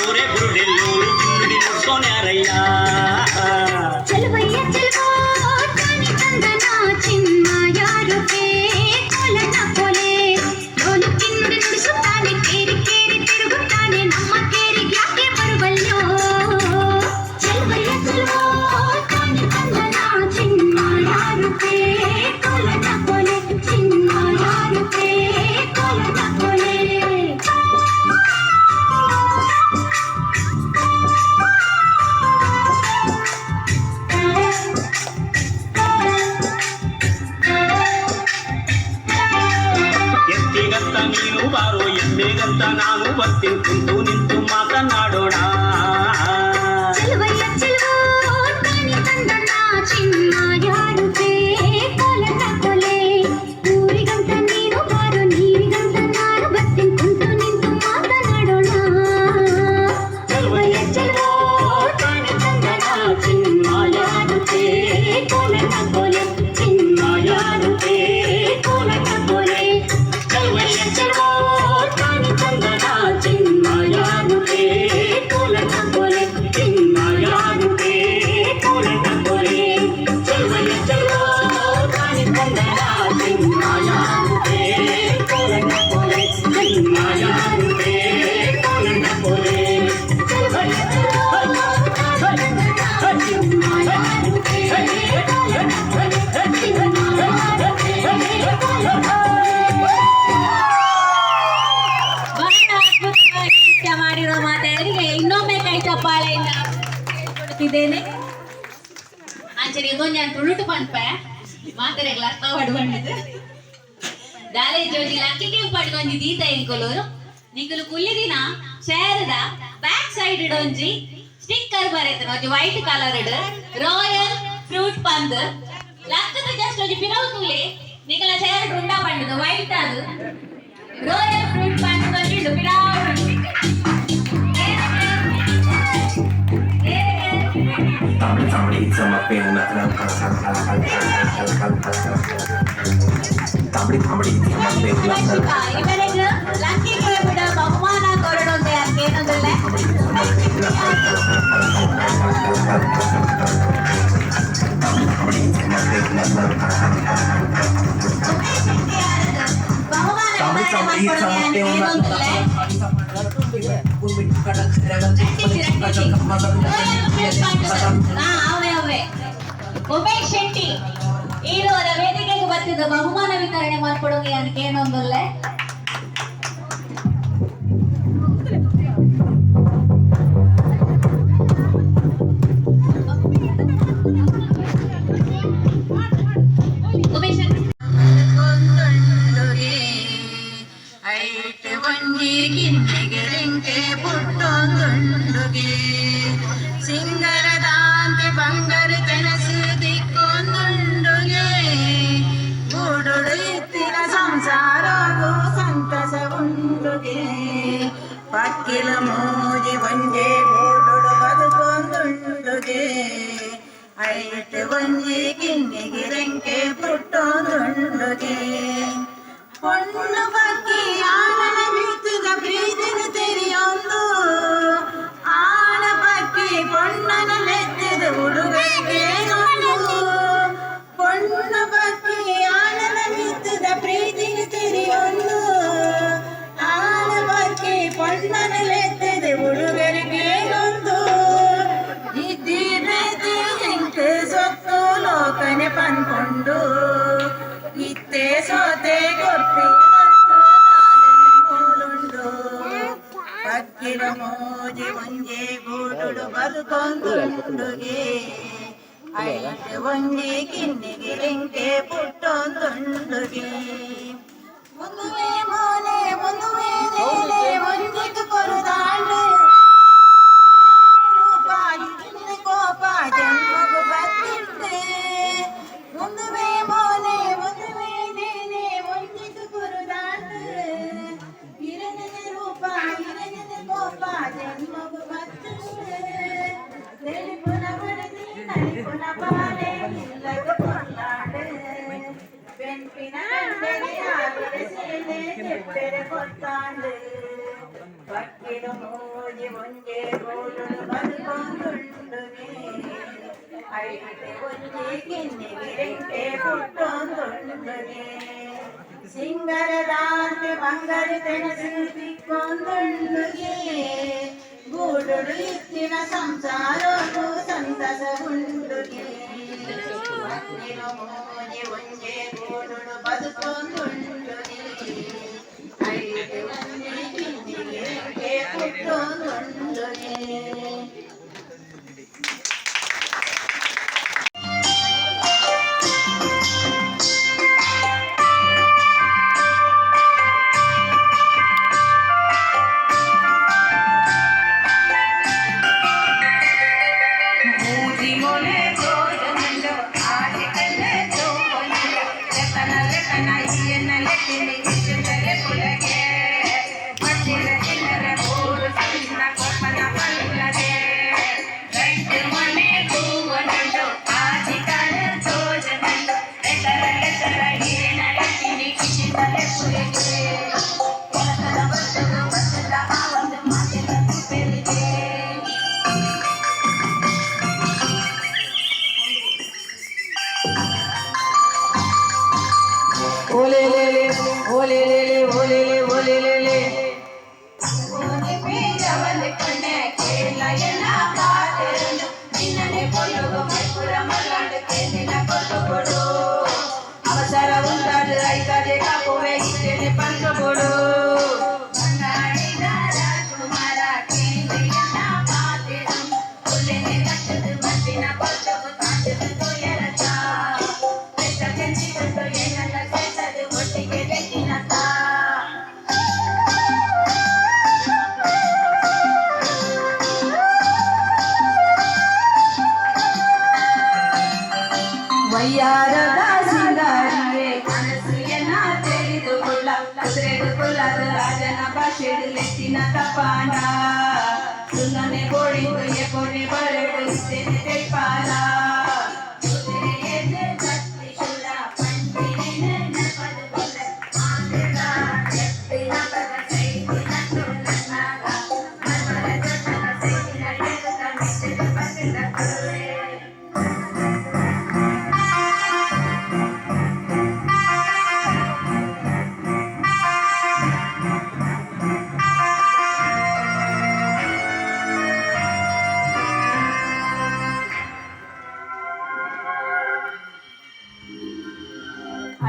ఊరే గురుడెల్లూరు తిరుడి సోన్యారయ్యా చెలువయ్య చెలువో కాని తందనా చిన్నాయారుకే కొలన కొలే లోಲು ಕಿನ್ನುಡಿ ನುಡಿಸುತ್ತಾನೆ ಕೇರಿ ಕೇರಿ ತಿರುಗುತ್ತಾನೆ ನಮ್ಮ ಕೇರಿಗೆ ಯಾಕೆ ಬರುವಲ್ಲೋ ಚೆಲುವಯ್ಯ ಚೆಲುವೋ ಕಾನಿ తందనా ಚಿನ್ನಾಯಾರುಕೆ ಕೊಲನ ಕೊಲೆ ಚಿನ್ನಾಯಾರುಕೆ ಕೊಲನ ಕೊಲೆ ಎತ್ತಿಗಂತ ನೀನು ಬಾರೋ ಎಮ್ಮೆಗಂತ ನಾನು ಬರ್ತೀನಿ ಕುಂತು ನಿಂತು ಮಾತನಾಡೋಣ ಚೆಲುವಯ್ಯ ಚೆಲುವೋ ಕಾನಿ తందనా ಚಿನ್ನಾಯಾರುಕೆ ಕೊಲನ ಕೊಲೆ ಊರಿಗಂತ ನೀನು ಬಾರೋ ನೀರಿಗಂತ ನಾನು ಬರ್ತೀನಿ ಕುಂತು ನಿಂತು ಮಾತನಾಡೋಣ ಚೆಲುವಯ್ಯ ಚೆಲುವೋ ಕಾನಿ తందనా ಚಿನ್ನಾಯಾರುಕೆ ಕೊಲನ ಕೊಲೆ ಚಿನ್ನಾಯಾರುಕೆ ಕೊಲನ ಕೊಲೆ ಚೆಲುವಯ್ಯ ಚೆಲುವೋ ಕಾನಿ తందనా ಚಿನ್ನಾಯಾರುಕೆ ಕೊಲನ ಕೊಲೆ ಚಿನ್ನಾಯಾರುಕೆ ಕೊಲನ ಕೊಲೆ ಚೆಲುವಯ್ಯ ಚೆಲುವೋ ಕಾನಿ తందనా ಚಿನ್ನಾಯಾರುಕೆ ಕೊಲನ ಕೊಲೆ ಚಿನ್ನಾಯಾರುಕೆ ಕೊಲನ ಕೊಲೆ ಚೆಲುವಯ್ಯ ಚೆಲುವೋ ಕಾನಿ తందనా ಚಿನ್ನಾಯಾರುಕೆ ಕೊಲನ ಕೊಲೆ ಚಿನ್ನಾಯಾರುಕೆ ಕೊಲನ ಬಹಳ ಅದ್ಭುತವಾಗಿ ನೃತ್ಯ ಮಾಡಿರೋ ಮಾತೆಯರಿಗೆ ಇನ್ನೊಮ್ಮೆ ಕೈ ಚಪ್ಪಾಳೆಯಿಂದ ಕೊಡುತ್ತಿದ್ದೇನೆ ಆಚೆಗೆ ಗೊಂಜಾನ್ ತುಳುಟು ಪಂಪೆ ಮಾತೆರೆಗಳ ಅರ್ಥ ಪಡ್ಕೊಂಡಿದ್ದು ದಾಲೆ ಜೋಜಿ ಲಕ್ಕಿಗೆ ಪಡ್ಕೊಂಡಿ ದೀತ ಎಂಕೊಲೂರು ನಿಂಗಲು ಕುಲ್ಲಿದಿನ ಸೇರದ ಬ್ಯಾಕ್ ಸೈಡ್ ಒಂಜಿ ಸ್ಟಿಕ್ಕರ್ ಬರೆತನ ಒಂಜಿ ವೈಟ್ ಕಲರ್ ರಾಯಲ್ ಫ್ರೂಟ್ ಪಂದ್ ಲಕ್ಕದ ಜಸ್ಟ್ ಒಂಜಿ ಪಿರವು ತೂಲೆ ನಿಂಗಲ ಸೇರ್ ಉಂಡ ಪಂಡದು ವೈಟ್ ಅದು ರಾಯಲ್ ಫ್ರೂಟ್ ಪಂದ್ ಬಂದಿದ್ದು ಪಿರಾವು ಇವರಿಗೆ ಲಕ್ಕಿಗೆ ಬಿಡ ಬಹುಮಾನ ಕೊರಡೊಂದೆ ಅದಕ್ಕೇನೊಂದಿಲ್ಲ ಉಮೇಶ್ ಶೆಟ್ಟಿ ಈರೋರ ವೇದಿಕೆಗೆ ಬರ್ತಿದ್ದ ಬಹುಮಾನ ವಿತರಣೆ ಮಾಡ್ಕೊಡೋಕೆ ಅದಕ್ಕೇನೊಂದಲ್ಲೇ ಉಮೇಶ್ ಐಟ್ ಒಂಜಿ ಗಿನ್ನೆಗೆ ರೆಂಕೆ ಪುಟ್ಟೊಂದುಂಡುಗೆ ಸಿಂಗರದಾಂತೆ ಬಂಗಾರ ಕೆನಸು ದಿಕ್ಕೊಂದುಂಡುಗೆ ಗೂಡುಡು ಇತ್ತಿನ ಸಂಸಾರವು ಸಂತಸ ಉಂಡುಗೆ ಪಕ್ಕಿಲ ಮೋಜಿ ಒಂಜೆ ಗೂಡುಡು ಬದುಕೊಂದುಂಡುಗೆ ಐಟ್ ಒಂಜಿ ಗಿನ್ನೆಗೆ ರೆಂಕೆ ಪುಟ್ಟೊಂದುಂಡುಗೆ பொண்ணு பக்கி ஆனன வீட்டுத பிரீதினு தெரியுಂದು ஆன பக்கி பொண்ணன ಲೆತ್ತಿದ ಹುಡುಗರಿಗೆ பொண்ணு பக்கி ஆனன வீட்டுದ ಪ್ರೀತಿನು தெரியுಂದು ಆನ பக்கಿ பொண்ணನ ಲೆತ್ತಿದ ಹುಡುಗರಿಗೆ ಒಂದು ಇದ್ದಿ ಪ್ರೀತಿ ಹೆಂಗೆ ಸೊತ್ತು ಲೋಕನೆ ಪನ್ಕೊಂಡು ಇತ್ತೆ ಸೋತೆ ಕೊರ್ಪಿ ಮೂಲುಂಡು ಪಕ್ಕಿರ ಮೋಜಿ ಒಂಜೆ ಗೂಡುಡು ಬದುಕೊಂದುಂಡುಗೆ ಐಟ್ ಒಂಜಿ ಕಿನ್ನಿಗೆ ರೆಂಕೆ ಪುಟ್ಟೊಂದುಂಡುಗೆ ಒಂದುವೆ ಮೋನೆ ಒಂದುವೆ ನೇಲೆ ಒಂಜಿತು ಕೊರುದಾಂಡು ರೂಪಾಯಿ ಕೋಪ ಜನ್ಮಗು ಬತ್ತಿಂಡೆ ಒಂದುವೆ ಮೋನೆ ಒಂದುವೆ ನೇನೆ ಒಂಜಿತು ಕೊರುದಾಂಡು ಇರನೆನ ರೂಪ ಇರನೆನ ಕೋಪ ಜನ್ಮಗು ಬತ್ತಿಂಡೆ ನೆಲಿಪುನ ಬಡದಿ ನಲಿಪುನ ಬಾಲೆ ಇಲ್ಲದ ಕೊಲ್ಲಾಡು ಬೆಂಪಿನ ಗಂಡನೆ ಆವಿರ ಸೇನೆ ತೆಪ್ಪೆರೆ ಕೊತ್ತಾಂಡು ಬಕ್ಕಿಡು ಮೋಜಿ ಒಂಜೆ ಗೋಳುಡು ಬದುಕೊಂದುಂಡುಗೆ ಐತೆ ಒಂಜೆ ಕಿನ್ನಿ ವಿರೆಂಟೆ ಪುಟ್ಟೊಂದುಂಡುಗೆ ಸಿಂಗರದಾಂತೆ ಬಂಗಾರ ತೆನಸು ತಿಕ್ಕೊಂದುಂಡುಗೆ ಗೂಡುಡು ಇತ್ತಿನ ಸಂಸಾರವು ಸಂತಸ ಉಂಡುಗೆ ಬಕ್ಕಿಡು ಮೋಜಿ ಒಂಜೆ ಗೋಳುಡು ಬದುಕೊಂದುಂಡುಗೆ ಐತೆ ಒಂಜೆ ಕಿನ್ನಿ ವಿರೆಂಟೆ ಪುಟ್ಟೊಂದುಂಡುಗೆ అవసర ఉంటాడు అయితే కాపోవే ఇచ్చేది పంచబోడు ವಯ್ಯಾರದ ಸಿಂಗಾರಿಯೇ ಕನಸು ಎನ್ನ ತಿಳಿದುಕೊಳ್ಳ ಕುದುರೆದುಕೊಳ್ಳದ ರಾಜನ ಭಾಷೆಡು ಲೆತ್ತಿನ ತಪಾನ ಸುಮ್ಮನೆ ಗೋಳಿಂದು ಎಕೊನೆ ಬರಡು ಇದ್ದೇನೆ ತೆಪ್ಪಾನ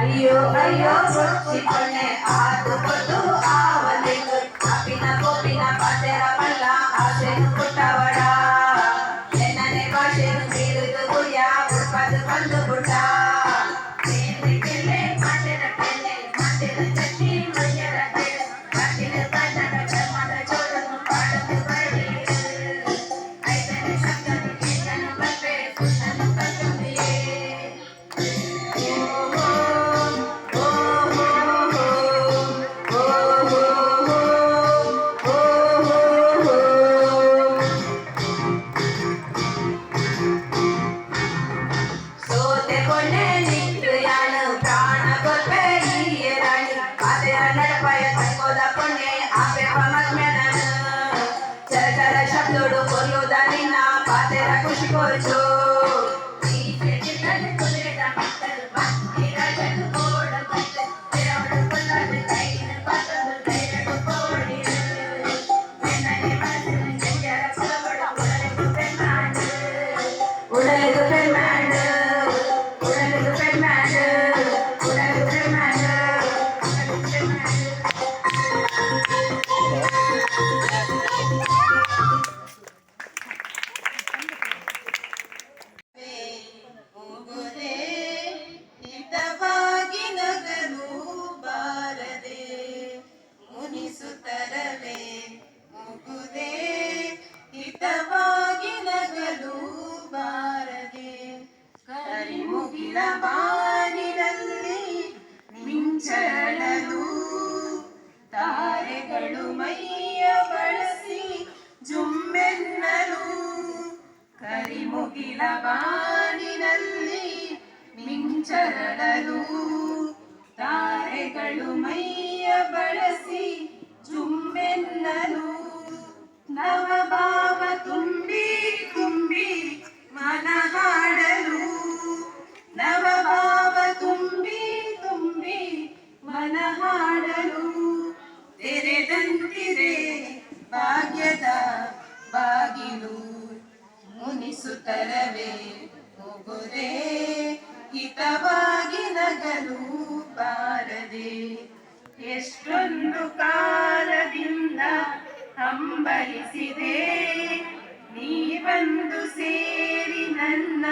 ಅಯ್ಯೋ ಅಯ್ಯೋ ಸೊಚ್ಚಿಕೊಂಡೆ ಆದುಕೊಂಡು ಆವಲಿಗೂ ಅಪಿನ ಕೋಪಿನ ಪಾತೆರ ಬಲ್ಲ ಆಸೆನು ಕೊಟ್ಟವಡ ಎನ್ನನೆ ಭಾಷೆನು ಬೀರುದು ಗುಯ್ಯ ಉಪ್ಪದು ಬಂದು ಬಿಟ್ಟ ಶಬ್ದೋಡು ಕೊಲ್ಲುವುದರಿಂದ ಪಾತೆರ ಖುಷಿ ಕೋಚು ಉಡಲಿದು ಪೆರ್ಮ್ಯಾಂಡ್ ಉಡಲಿದು ಪೆರ್ಮ್ಯಾಂಡ್ ಉಡಲಿದು ಪೆರ್ಮ್ಯಾಂಡ್ ಬಾನಿನಲ್ಲಿ ಮಿಂಚಳಲು ತಾರೆಗಳು ಮೈಯ ಬಳಸಿ ಜುಮ್ಮೆನ್ನಲು ಕರಿಮುಗಿಲ ಬಾನಿನಲ್ಲಿ ಮಿಂಚಳಲು ತಾರೆಗಳು ಮೈಯ ಬಳಸಿ ಜುಮ್ಮೆನ್ನಲು ನವಭಾವ ತುಂಬಿ ತುಂಬಿ ಮನ ಹಾಡಲು ನವಭಾವ ತುಂಬಿ ತುಂಬಿ ಮನ ಹಾಡಲು ತೆರೆದಂತಿದೆ ಭಾಗ್ಯದ ಬಾಗಿಲು ಮುನಿಸುತ್ತಲವೇ ಹೋಗುದೇ ಹಿತವಾಗಿ ನಗಲು ಬಾರದೆ ಎಷ್ಟೊಂದು ಕಾಲದಿಂದ ಹಂಬಲಿಸಿದೆ ನೀ ಬಂದು ಸೇರಿ ನನ್ನ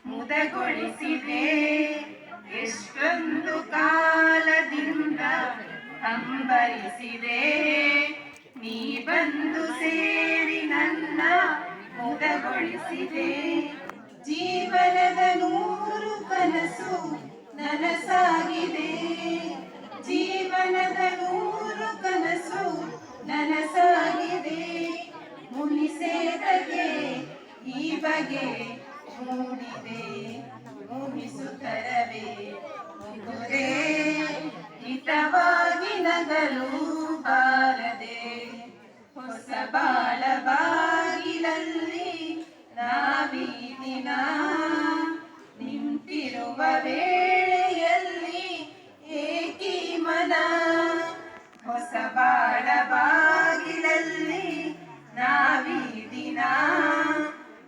ಮುದಗೊಳಿಸಿದೆ ಎಷ್ಟೊಂದು ಕಾಲದಿಂದ ಹಂಬಲಿಸಿದೆ ನೀ ಬಂದು ಸೇರಿ ನನ್ನ ಮುದಗೊಳಿಸಿದೆ ಜೀವನದ 100 ಕನಸು ನನಸಾಗಿದೆ ಜೀವನದ 100 ಕನಸು ನನಸಾಗಿದೆ ಮುನಿಸೇದಗೆ ಈ ಬಗೆ ಮೂಡಿದೆ ಮುನಿಸುತ್ತರವೇ ಮುಗುದೇ ಹಿತವಾಗಿ ನಗಲು ಬಾರದೆ ಹೊಸ ಬಾಳ ಬಾಗಿಲಲ್ಲಿ ನಾವೀ ದಿನ ನಿಂತಿರುವ ವೇಳೆಯಲ್ಲಿ ಏಕಿ ಮನ ಹೊಸ ಬಾಳ ಬಾಗಿಲಲ್ಲಿ ನಾವೀ ದಿನ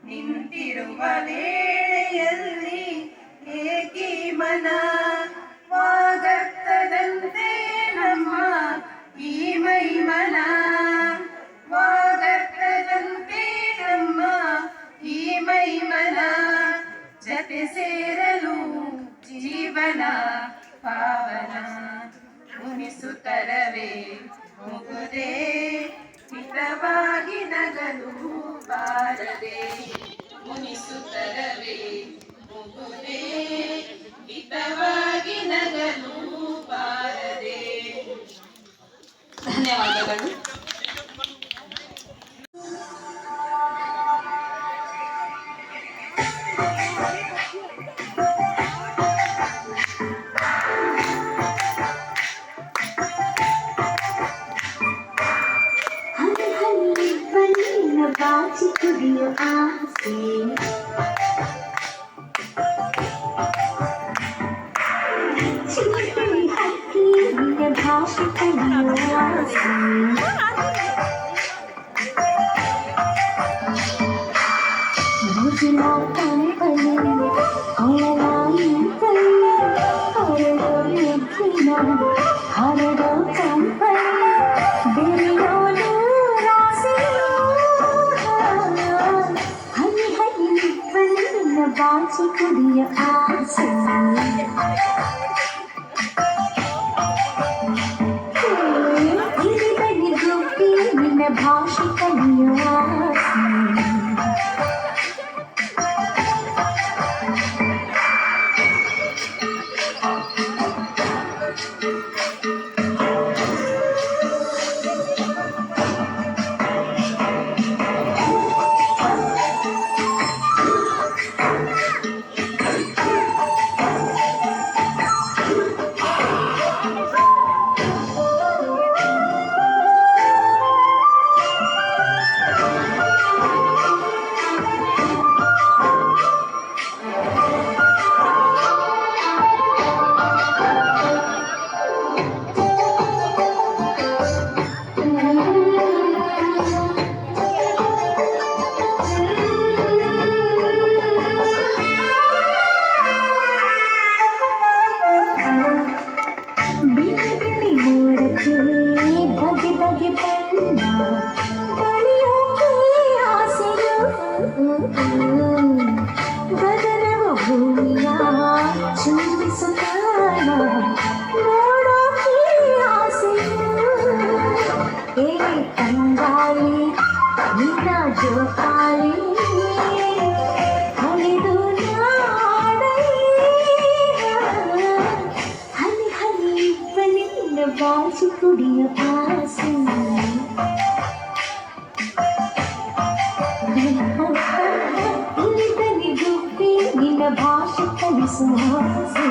ನಿಂತಿರುವ ವೇಳೆಯಲ್ಲಿ ಏಕಿ ಮನ ವಾಗರ್ತದಂತೆ ನಮ್ಮ ಈ ಮೈಮನ ವಾಗರ್ತದಂತೆ ನಮ್ಮ ಈ ಮೈಮನ ಜತೆ ಸೇರಲು ಜೀವನ ಪಾವನ ಮುನಿಸುತ್ತರವೇ ಮುಗುದೇ ಹಿತವಾಗಿ ನಗಲು ಬಾರದೆ ಮುನಿಸುತ್ತರವೇ ಮುಗುದೇ ಹಿತವಾಗಿ ನಗಲು ಬಾರದೆ. ಧನ್ಯವಾದಗಳು. ಬಾಚಿ ಕುಡಿಯೋ ಆಸೆ ಚಿಲಿಪಿಲಿ ಹಕ್ಕಿ ನಿನ್ನ ಭಾಷೆ ಕಲಿಯೋ ಆಸೆ ಮುಗಿಲ ಕಂಪನಿ ಅವಳಾಯಿ ಕಲ್ಲಿ ಹರಡೋ ನೆಚ್ಚಿನ ಹರಡೋ ಕಂಪನಿ ಬೆಳೆಯೋನು ಬಾಚಿ ಕುಡಿಯ ಆಸೆ ಇಲ್ಲಿ ಗುಪ್ಪಿ ನಿನ್ನ ಭಾಷೆ ಕಲಿಯ ಆಸೆ ಬಾಚಿ ಕುಡಿಯ ಆಸೆ ಇಲ್ಲಿ ಗುಪ್ಪಿ ನಿನ್ನ ಭಾಷೆ ಕಲಿಸುವ ಆಸೆ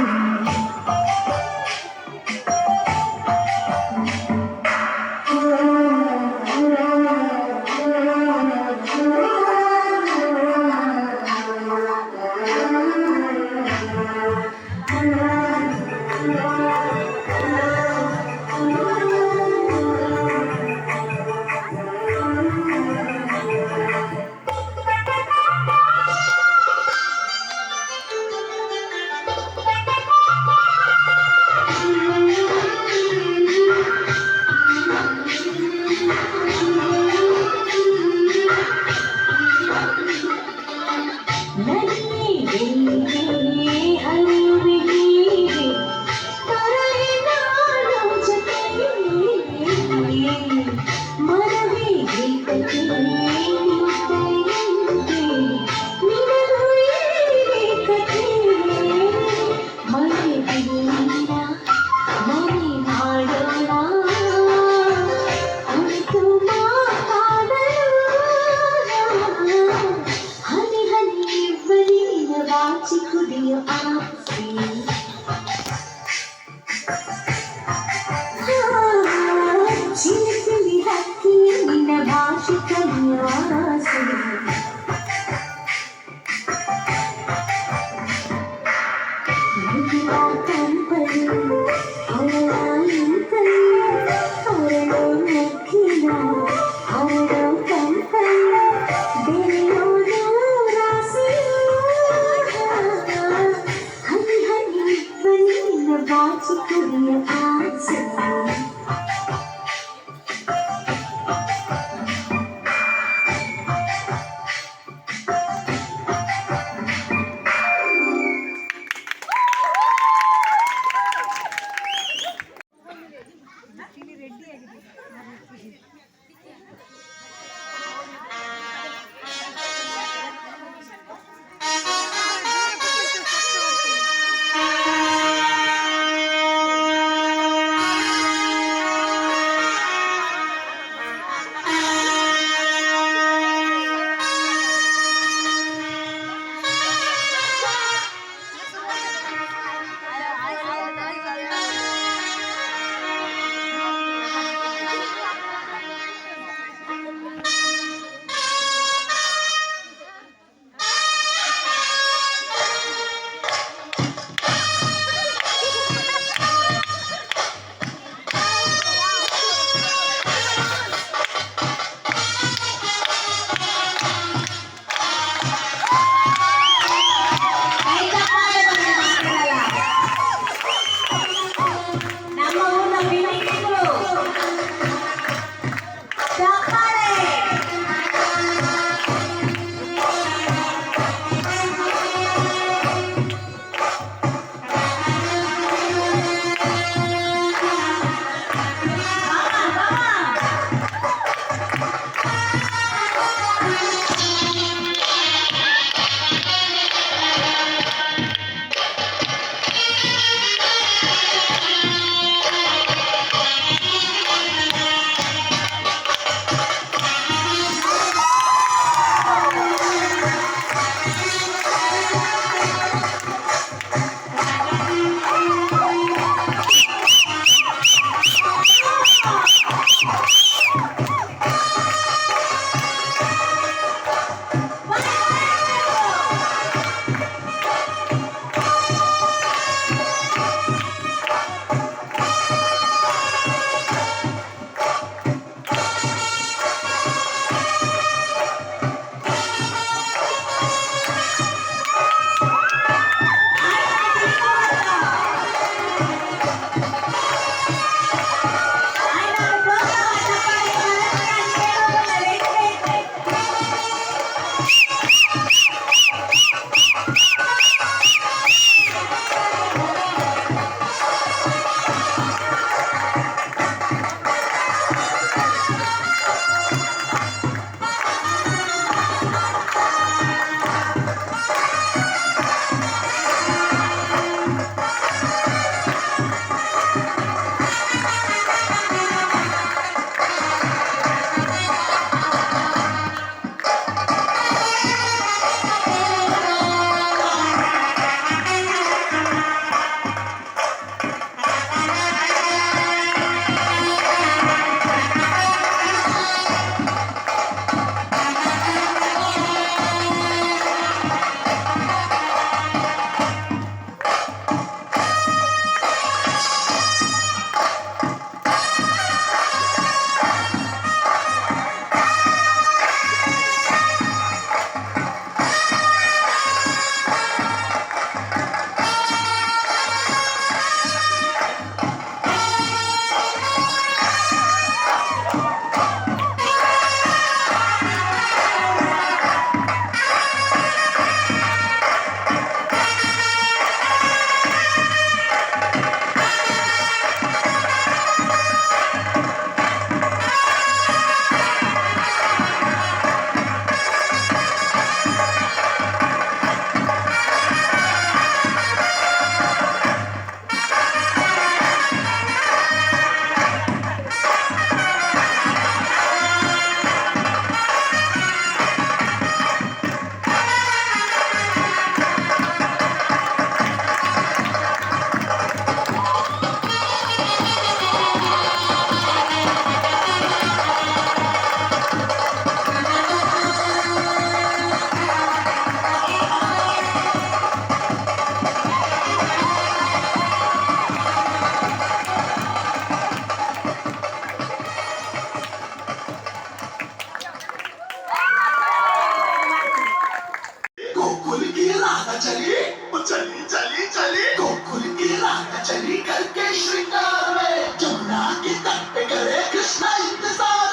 चली करके श्रृंगार में जमुना के तट पे करे कृष्णा इंतजार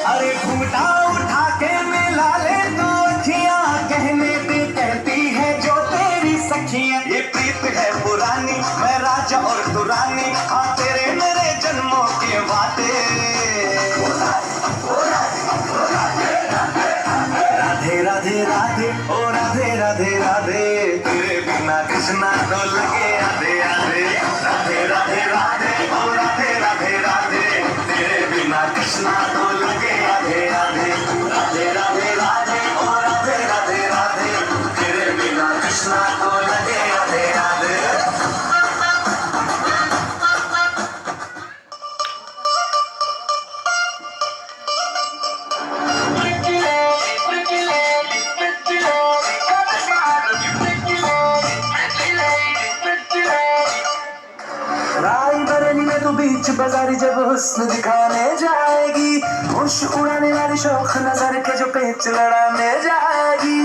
अरे घूंघटा उठा के मिला ले तो अखियां कहने दे कहती है जो तेरी सखियां ये प्रीत है पुरानी मैं राजा और तू रानी हाँ तेरे मेरे जन्मों के वादे राधे राधे राधे ओ राधे राधे राधे तेरे बिना कृष्णा तो लगे आधे आधे राधे राधे राधे ओ राधे राधे राधे तेरे बिना कृष्णा तो लगे आधे आधे राधे राधे राधे ओ राधे राधे राधे तेरे बिना कृष्णा तो लगे आधे आधे बीच बाजारी जब हुस्न दिखाने जाएगी होश उड़ाने वाली शौक नजर के जो पेच लड़ाने जाएगी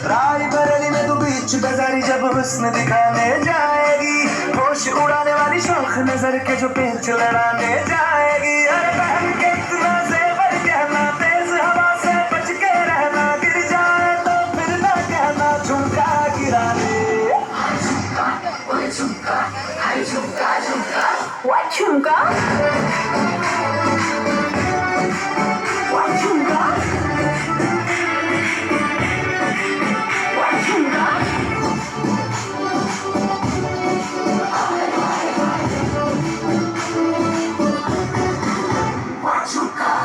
रायबरेली में तू बीच बाजारी जब हुस्न दिखाने जाएगी होश उड़ाने वाली शौक नजर के जो पेच लड़ाने जाएगी अरे बहन के इतना ज़ेवर कहना तेज हवा से बच के रहना गिर जाए तो फिर ना कहना झुमका गिरा ले झुमका हाय झुमका झुमका व्हाट झुमका व्हाट झुमका व्हाट झुमका व्हाट झुमका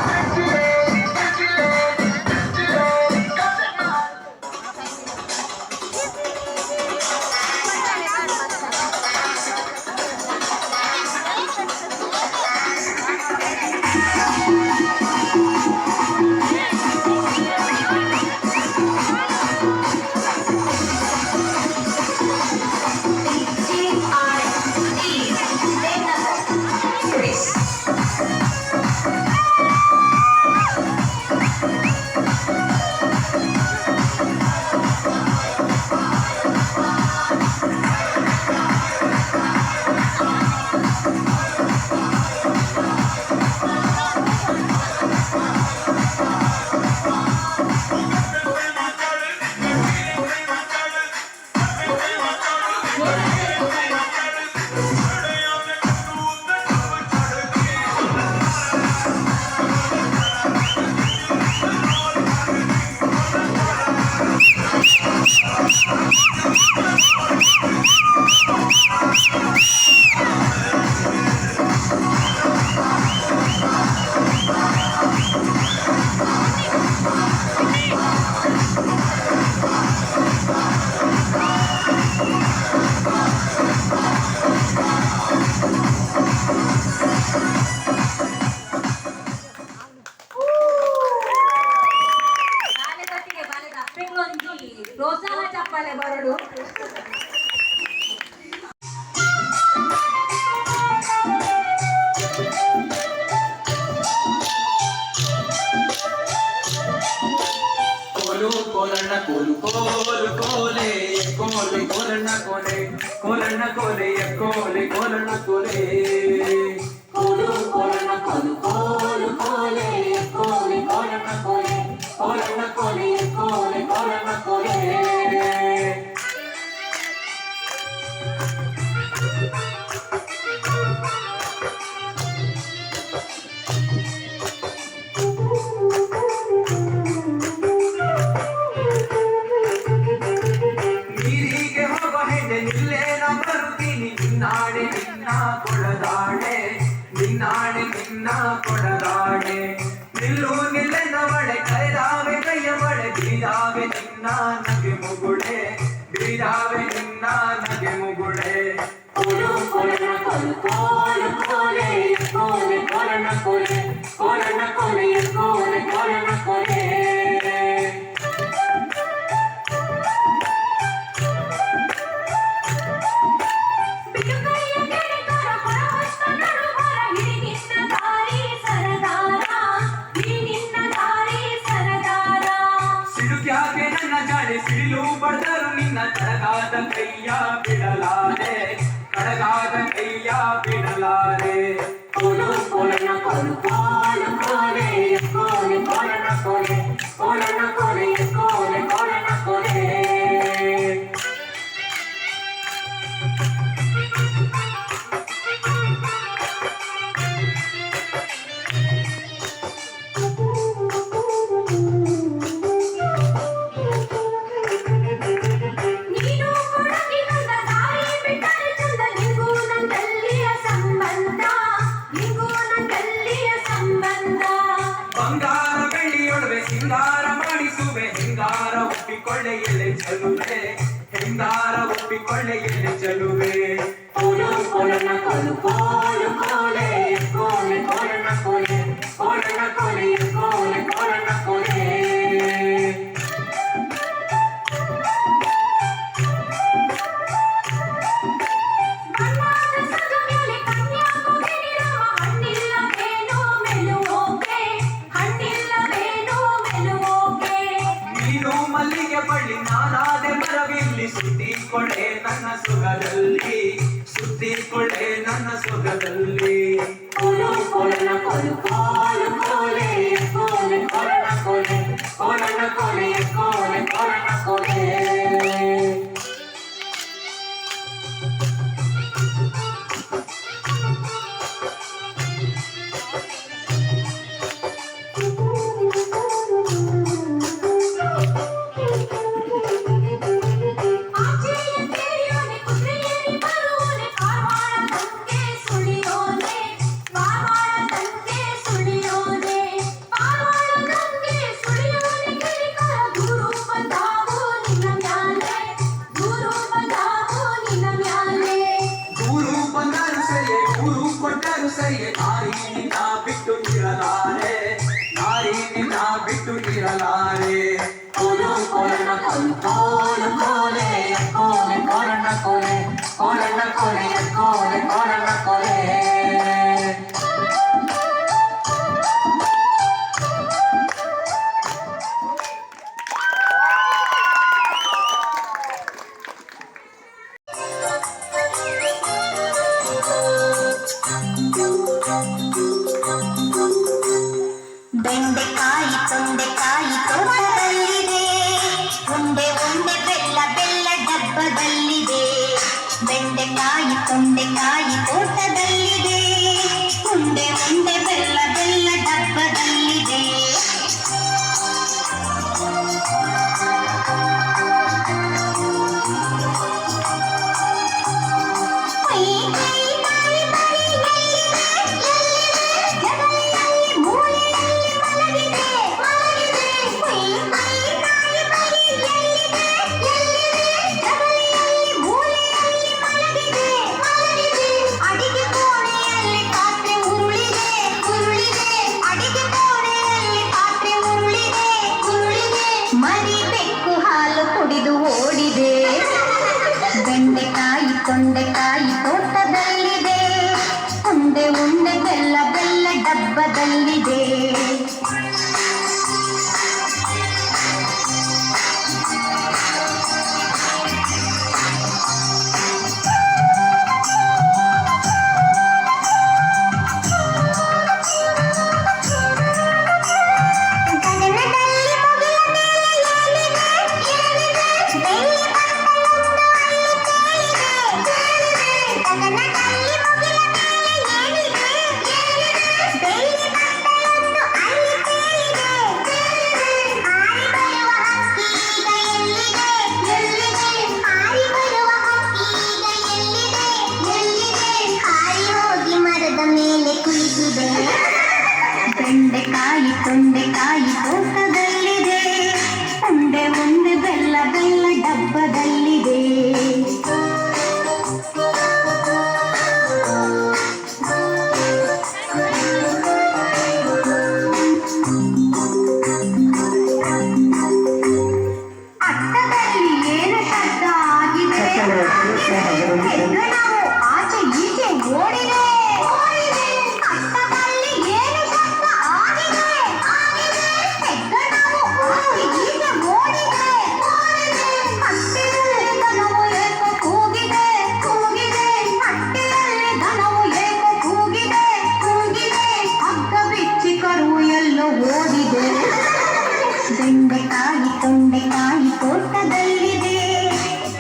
ಪ್ರೋತ್ಸಾಹ ಚಪ್ಪಾಳೆ ಬರಡು ಕೋಲು ಕೋಲಣ್ಣ ಕೋಲು ಕೋಲು ಕೋಲೆ ಕೋಲೆ ಕೋಲಣ್ಣ ಕೋಲೆ ಕೋಲಣ್ಣ ಕೋಲೆ ಕೋಲೆ ಕೋಲಣ್ಣ ಕೋಲೆ ಕೋಲು ಕೋಲಣ್ಣ ಕೋಲು ಕೋಲು ಕೋಲೆ ಕೋಲೆ ಕೋಲಣ್ಣ ಕೋಲೆ ಕೋಲಣ್ಣ ಕೋಲೆ ಕೋಲೆ ಕೋಲಣ್ಣ ಕೋಲೆ ನೀರಿಗೆ ಹೋಗೋ ಹೆಣ್ಣೆ ನಿಲ್ಲೇನ ಬರುತ್ತೀನಿ ನಿನ್ನ ನಿನ್ನಾಣೆ ನಿನ್ನ ಕೊಡದಾಣೆ ನಿನ್ನಾಣೆ ನಿನ್ನ ಕೊಡದಾಣೆ ನಿಲ್ಲು ನಿಲ್ಲೆಂದವಳೆ ಕರೆದಾವೆ ಕೈಯ ಬಳೆ ಬೀರಾವೆ ನಿನ್ನ ನಗೆ ಮುಗುಳೆ ಬೀರಾವೆ ನಿನ್ನ ನಗೆ ಮುಗುಳೆ ಕೋಲು ಕೊಲನ ಕೊಲು ಕೋಲು ಕೋಲೆ ಕೋಲೆ ಕೊಲನ ಕೊಲೆ ಕೊಲನ ಕೊಲೆ ಕೋಲೆ ಕೊಲನ ಕೊಲೆ ಸಿಡುಕ್ಯಾಕೆ ನನ್ನ ಜಾಡೆ ಸಿಡಿಲು ಬಡದರು ನಿನ್ನ ಕಡಗಾದ ಕೈಯ ಬಿಡಲಾರೆ ಕಡಗಾದ ಕೈಯ ಬಿಡಲಾರೆ ಕೋಲು ಕೋಲನ ಕೊಲು ಕೋಲು ಕೋಲೆ ಕೋಲೆ ಕೊಲನ ಕೊಲೆ ಕೊಲನ ಕೊಲೆ ಕೋಲೆ ಕೊಲನ ಕೊಲೆ ಬಂಗಾರ ಬೆಳ್ಳಿಯೊಡವೆ ಸಿಂಗಾರ ಮಾಡಿಸುವೆ ಹೆಂಗಾರ ಒಪ್ಪಿಕೊಳ್ಳೆ ಎಲೆ ಚೆಲುವೆ ಹೆಂಗಾರ ಒಪ್ಪಿಕೊಳ್ಳೆ ಎಲೆ ಚೆಲುವೆ ಕೋಲು ಕೋಲನ ಕೊಲು ಕೋಲು ಕೋಲೆ ಕೋಲೆ ಕೋಲನ ಕೊಲೆ ಕೋಲನ ಕೊಲೆ ಕೋಲೆ ಕೋಲನ ಕೊಲೆ ಮಲ್ಲಿಗೆ ಬಳ್ಳಿ ನಾನಾದೆ ಮರವಿಲ್ಲಿ ಸುತ್ತಿಕೊಳ್ಳೆ ನನ್ನ ಸೊಗದಲ್ಲಿ ಸುತ್ತಿಕೊಳ್ಳೆ ನನ್ನ ಸೊಗದಲ್ಲಿ ಕೋಲು ಕೋಲನ ಕೊಲು ಕೋಲು ಕೋಲೆ ಕೋಲೆ ಕೊಲನ ಕೊಲೆ ಕೋಲನ ಕೊಲೆ ಕೋಲೆ ಕೊಲನ ಕೊಲೆ ಸರಿಯೇ ನಾರಿ ನಿನ್ನ ಬಿಟ್ಟು ಇರಲಾರೆ ನಾರಿ ನಿನ್ನ ಬಿಟ್ಟು ಇರಲಾರೆ ಕೋಲು ಕೋಲನ ಕೊಲು ಕೋಲು ಕೋಲೆ ಕೋಲೆ ಕೋಲನ ಕೊಲೆ ಕೋಲನ ಕೊಲೆ ಕೋಲೆ ಕೋಲನ ಕೊಲೆ ಬೆಂಡೆಕಾಯಿ ತೊಂಡೆಕಾಯಿ ತೋಟದಲ್ಲಿದೆ ಉಂಡೆ ಉಂಡೆ ಬೆಲ್ಲ ಬೆಲ್ಲ ಡಬ್ಬದಲ್ಲಿದೆ ಬೆಂಡೆಕಾಯಿ ತೊಂಡೆಕಾಯಿ ತೋಟದಲ್ಲಿದೆ ಉಂಡೆ ಉಂಡೆ ಬೆಲ್ಲ ಬೆಲ್ಲ ಡಬ್ಬದಲ್ಲಿದೆ ಬೆಂಡೆಕಾಯಿ ತೊಂಡೆಕಾಯಿ ತೋಟದಲ್ಲಿದೆ ಉಂಡೆ ಉಂಡೆ ಬೆಲ್ಲ ಬೆಲ್ಲ ಡಬ್ಬದಲ್ಲಿದೆ ತೊಂಡೆಕಾಯಿ ತೋಟದಲ್ಲಿದೆ ಉಂಡೆ ಒಂದು ಬೆಲ್ಲ ಬೆಲ್ಲ ಡಬ್ಬದಲ್ಲಿದೆ ಅಟ್ಟದಲ್ಲಿ ಏನು ಶಬ್ದ ಆಗಿದೆ ನಾವು ಆಚೆ ಈಚೆ ಓಡಿದೆ ಅಟ್ಟದಲ್ಲಿ ಏನು ಶಬ್ದ ಆಗಿದೆ ನಾವು ಆಚೆ ಈಚೆ ಓಡಿದೆ ಹಟ್ಟಿಯಲ್ಲಿ ದನವು ಏಕೋ ಕೂಗಿದೆ ಹಟ್ಟಿಯಲ್ಲಿ ದನವು ಏಕೋ ಕೂಗಿದೆ ಹಗ್ಗ ಬಿಚ್ಚಿ ಕರು ಎಲ್ಲೋ ಓಡಿದೆ ಬೆಂಡೆಕಾಯಿ ತೊಂಡೆಕಾಯಿ ತೋಟದಲ್ಲಿದೆ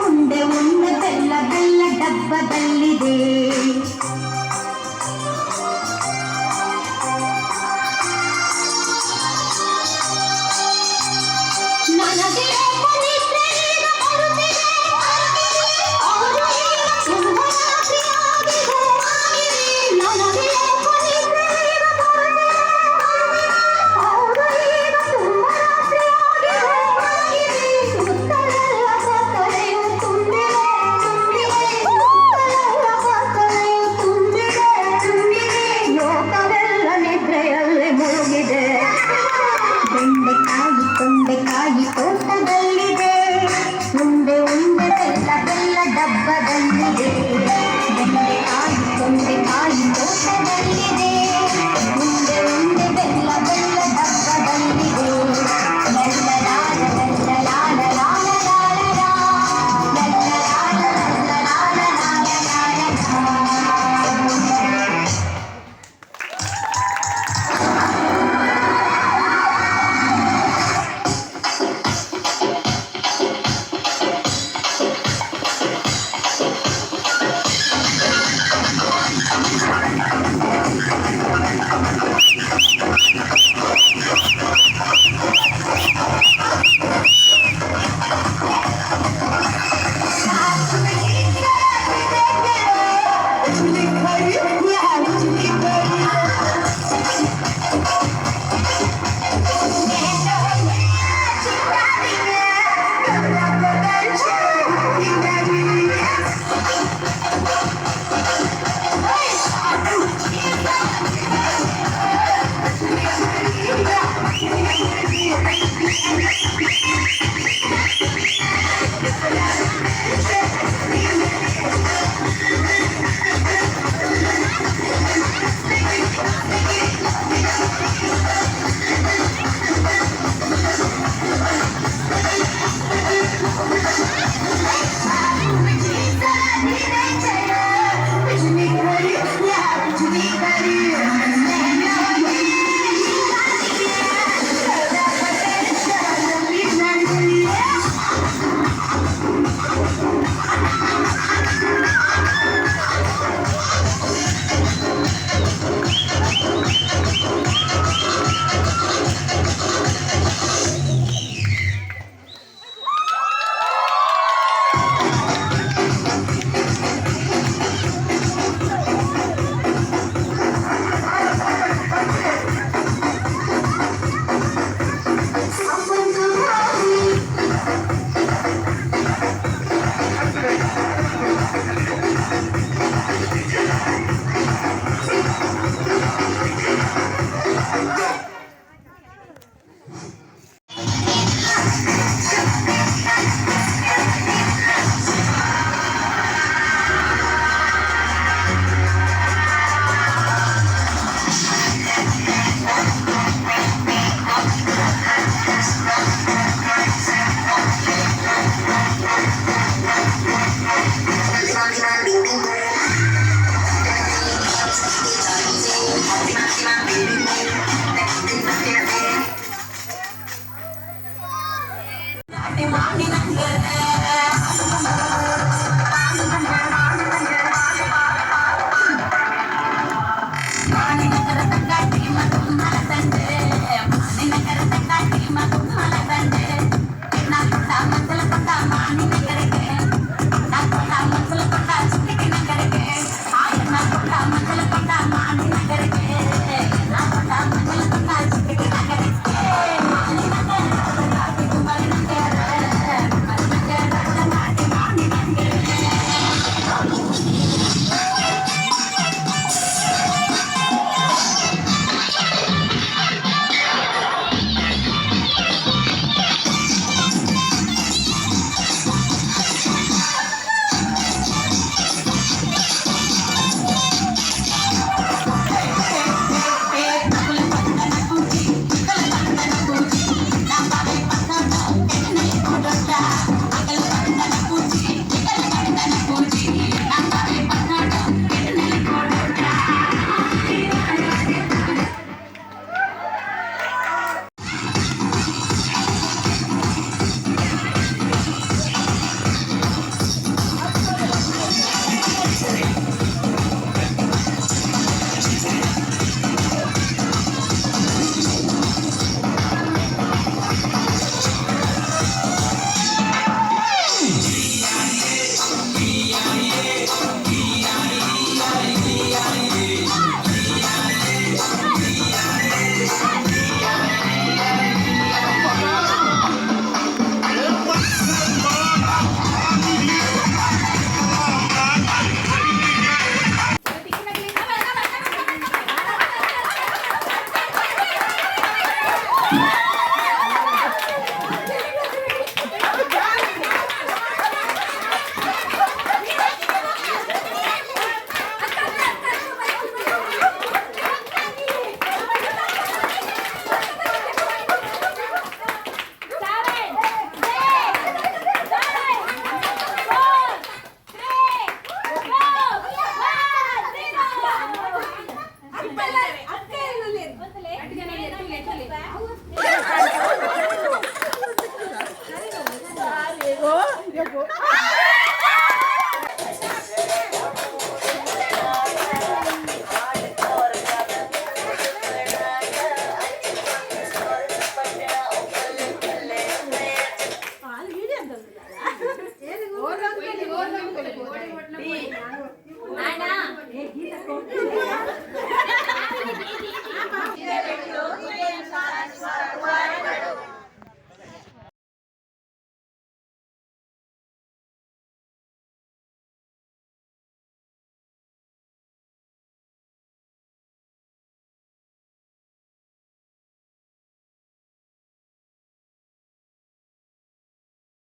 ಉಂಡೆ ಉಂಡೆ ಬೆಲ್ಲ ಬೆಲ್ಲ ಡಬ್ಬದಲ್ಲಿದೆ ನನಗೆ ಪವಿತ್ರೆ ಈಗ ಬರುತ್ತಿದೆ ಅವರು ಈಗ ತುಂಬ ರಾತ್ರಿಯಾಗಿದೆ ನನಗೆ ಪವಿತ್ರೆ ಈಗ ಬರುತ್ತಿದೆ ಅವರು ಈಗ ತುಂಬ ರಾತ್ರಿಯಾಗಿದೆ ಸುತ್ತಲೆಲ್ಲ ಕತ್ತಲೆಯು ತುಂಬಿದೆ ಸುತ್ತಲೆಲ್ಲ ಕತ್ತಲೆಯು ತುಂಬಿದೆ ಲೋಕವೆಲ್ಲ ನಿದ್ರೆಯಲ್ಲಿ ಮುಳುಗಿದೆ ಬೆಂಡೆಕಾಯಿ ತೊಂಡೆಕಾಯಿ ತೋಟದಲ್ಲಿದೆ ಉಂಡೆ ಉಂಡೆ ಬೆಲ್ಲ ಬೆಲ್ಲ ಡಬ್ಬದಲ್ಲಿದೆ ಬೆಂಡೆಕಾಯಿ ತೊಂಡೆಕಾಯಿ ತೋಟದಲ್ಲಿದೆ ಉಂಡೆ ಉಂಡೆ ಬೆಲ್ಲ ಬೆಲ್ಲ ಡಬ್ಬದಲ್ಲಿದೆ ಲಲ್ಲಲಾಲ ಲಲ್ಲಲಾಲ ಲಾಲಲಾಲ ಲಲ್ಲಲಾಲ ಲಲ್ಲಲಾಲ ಲಾಲಲಾಲ ಕೊಟ್ಟು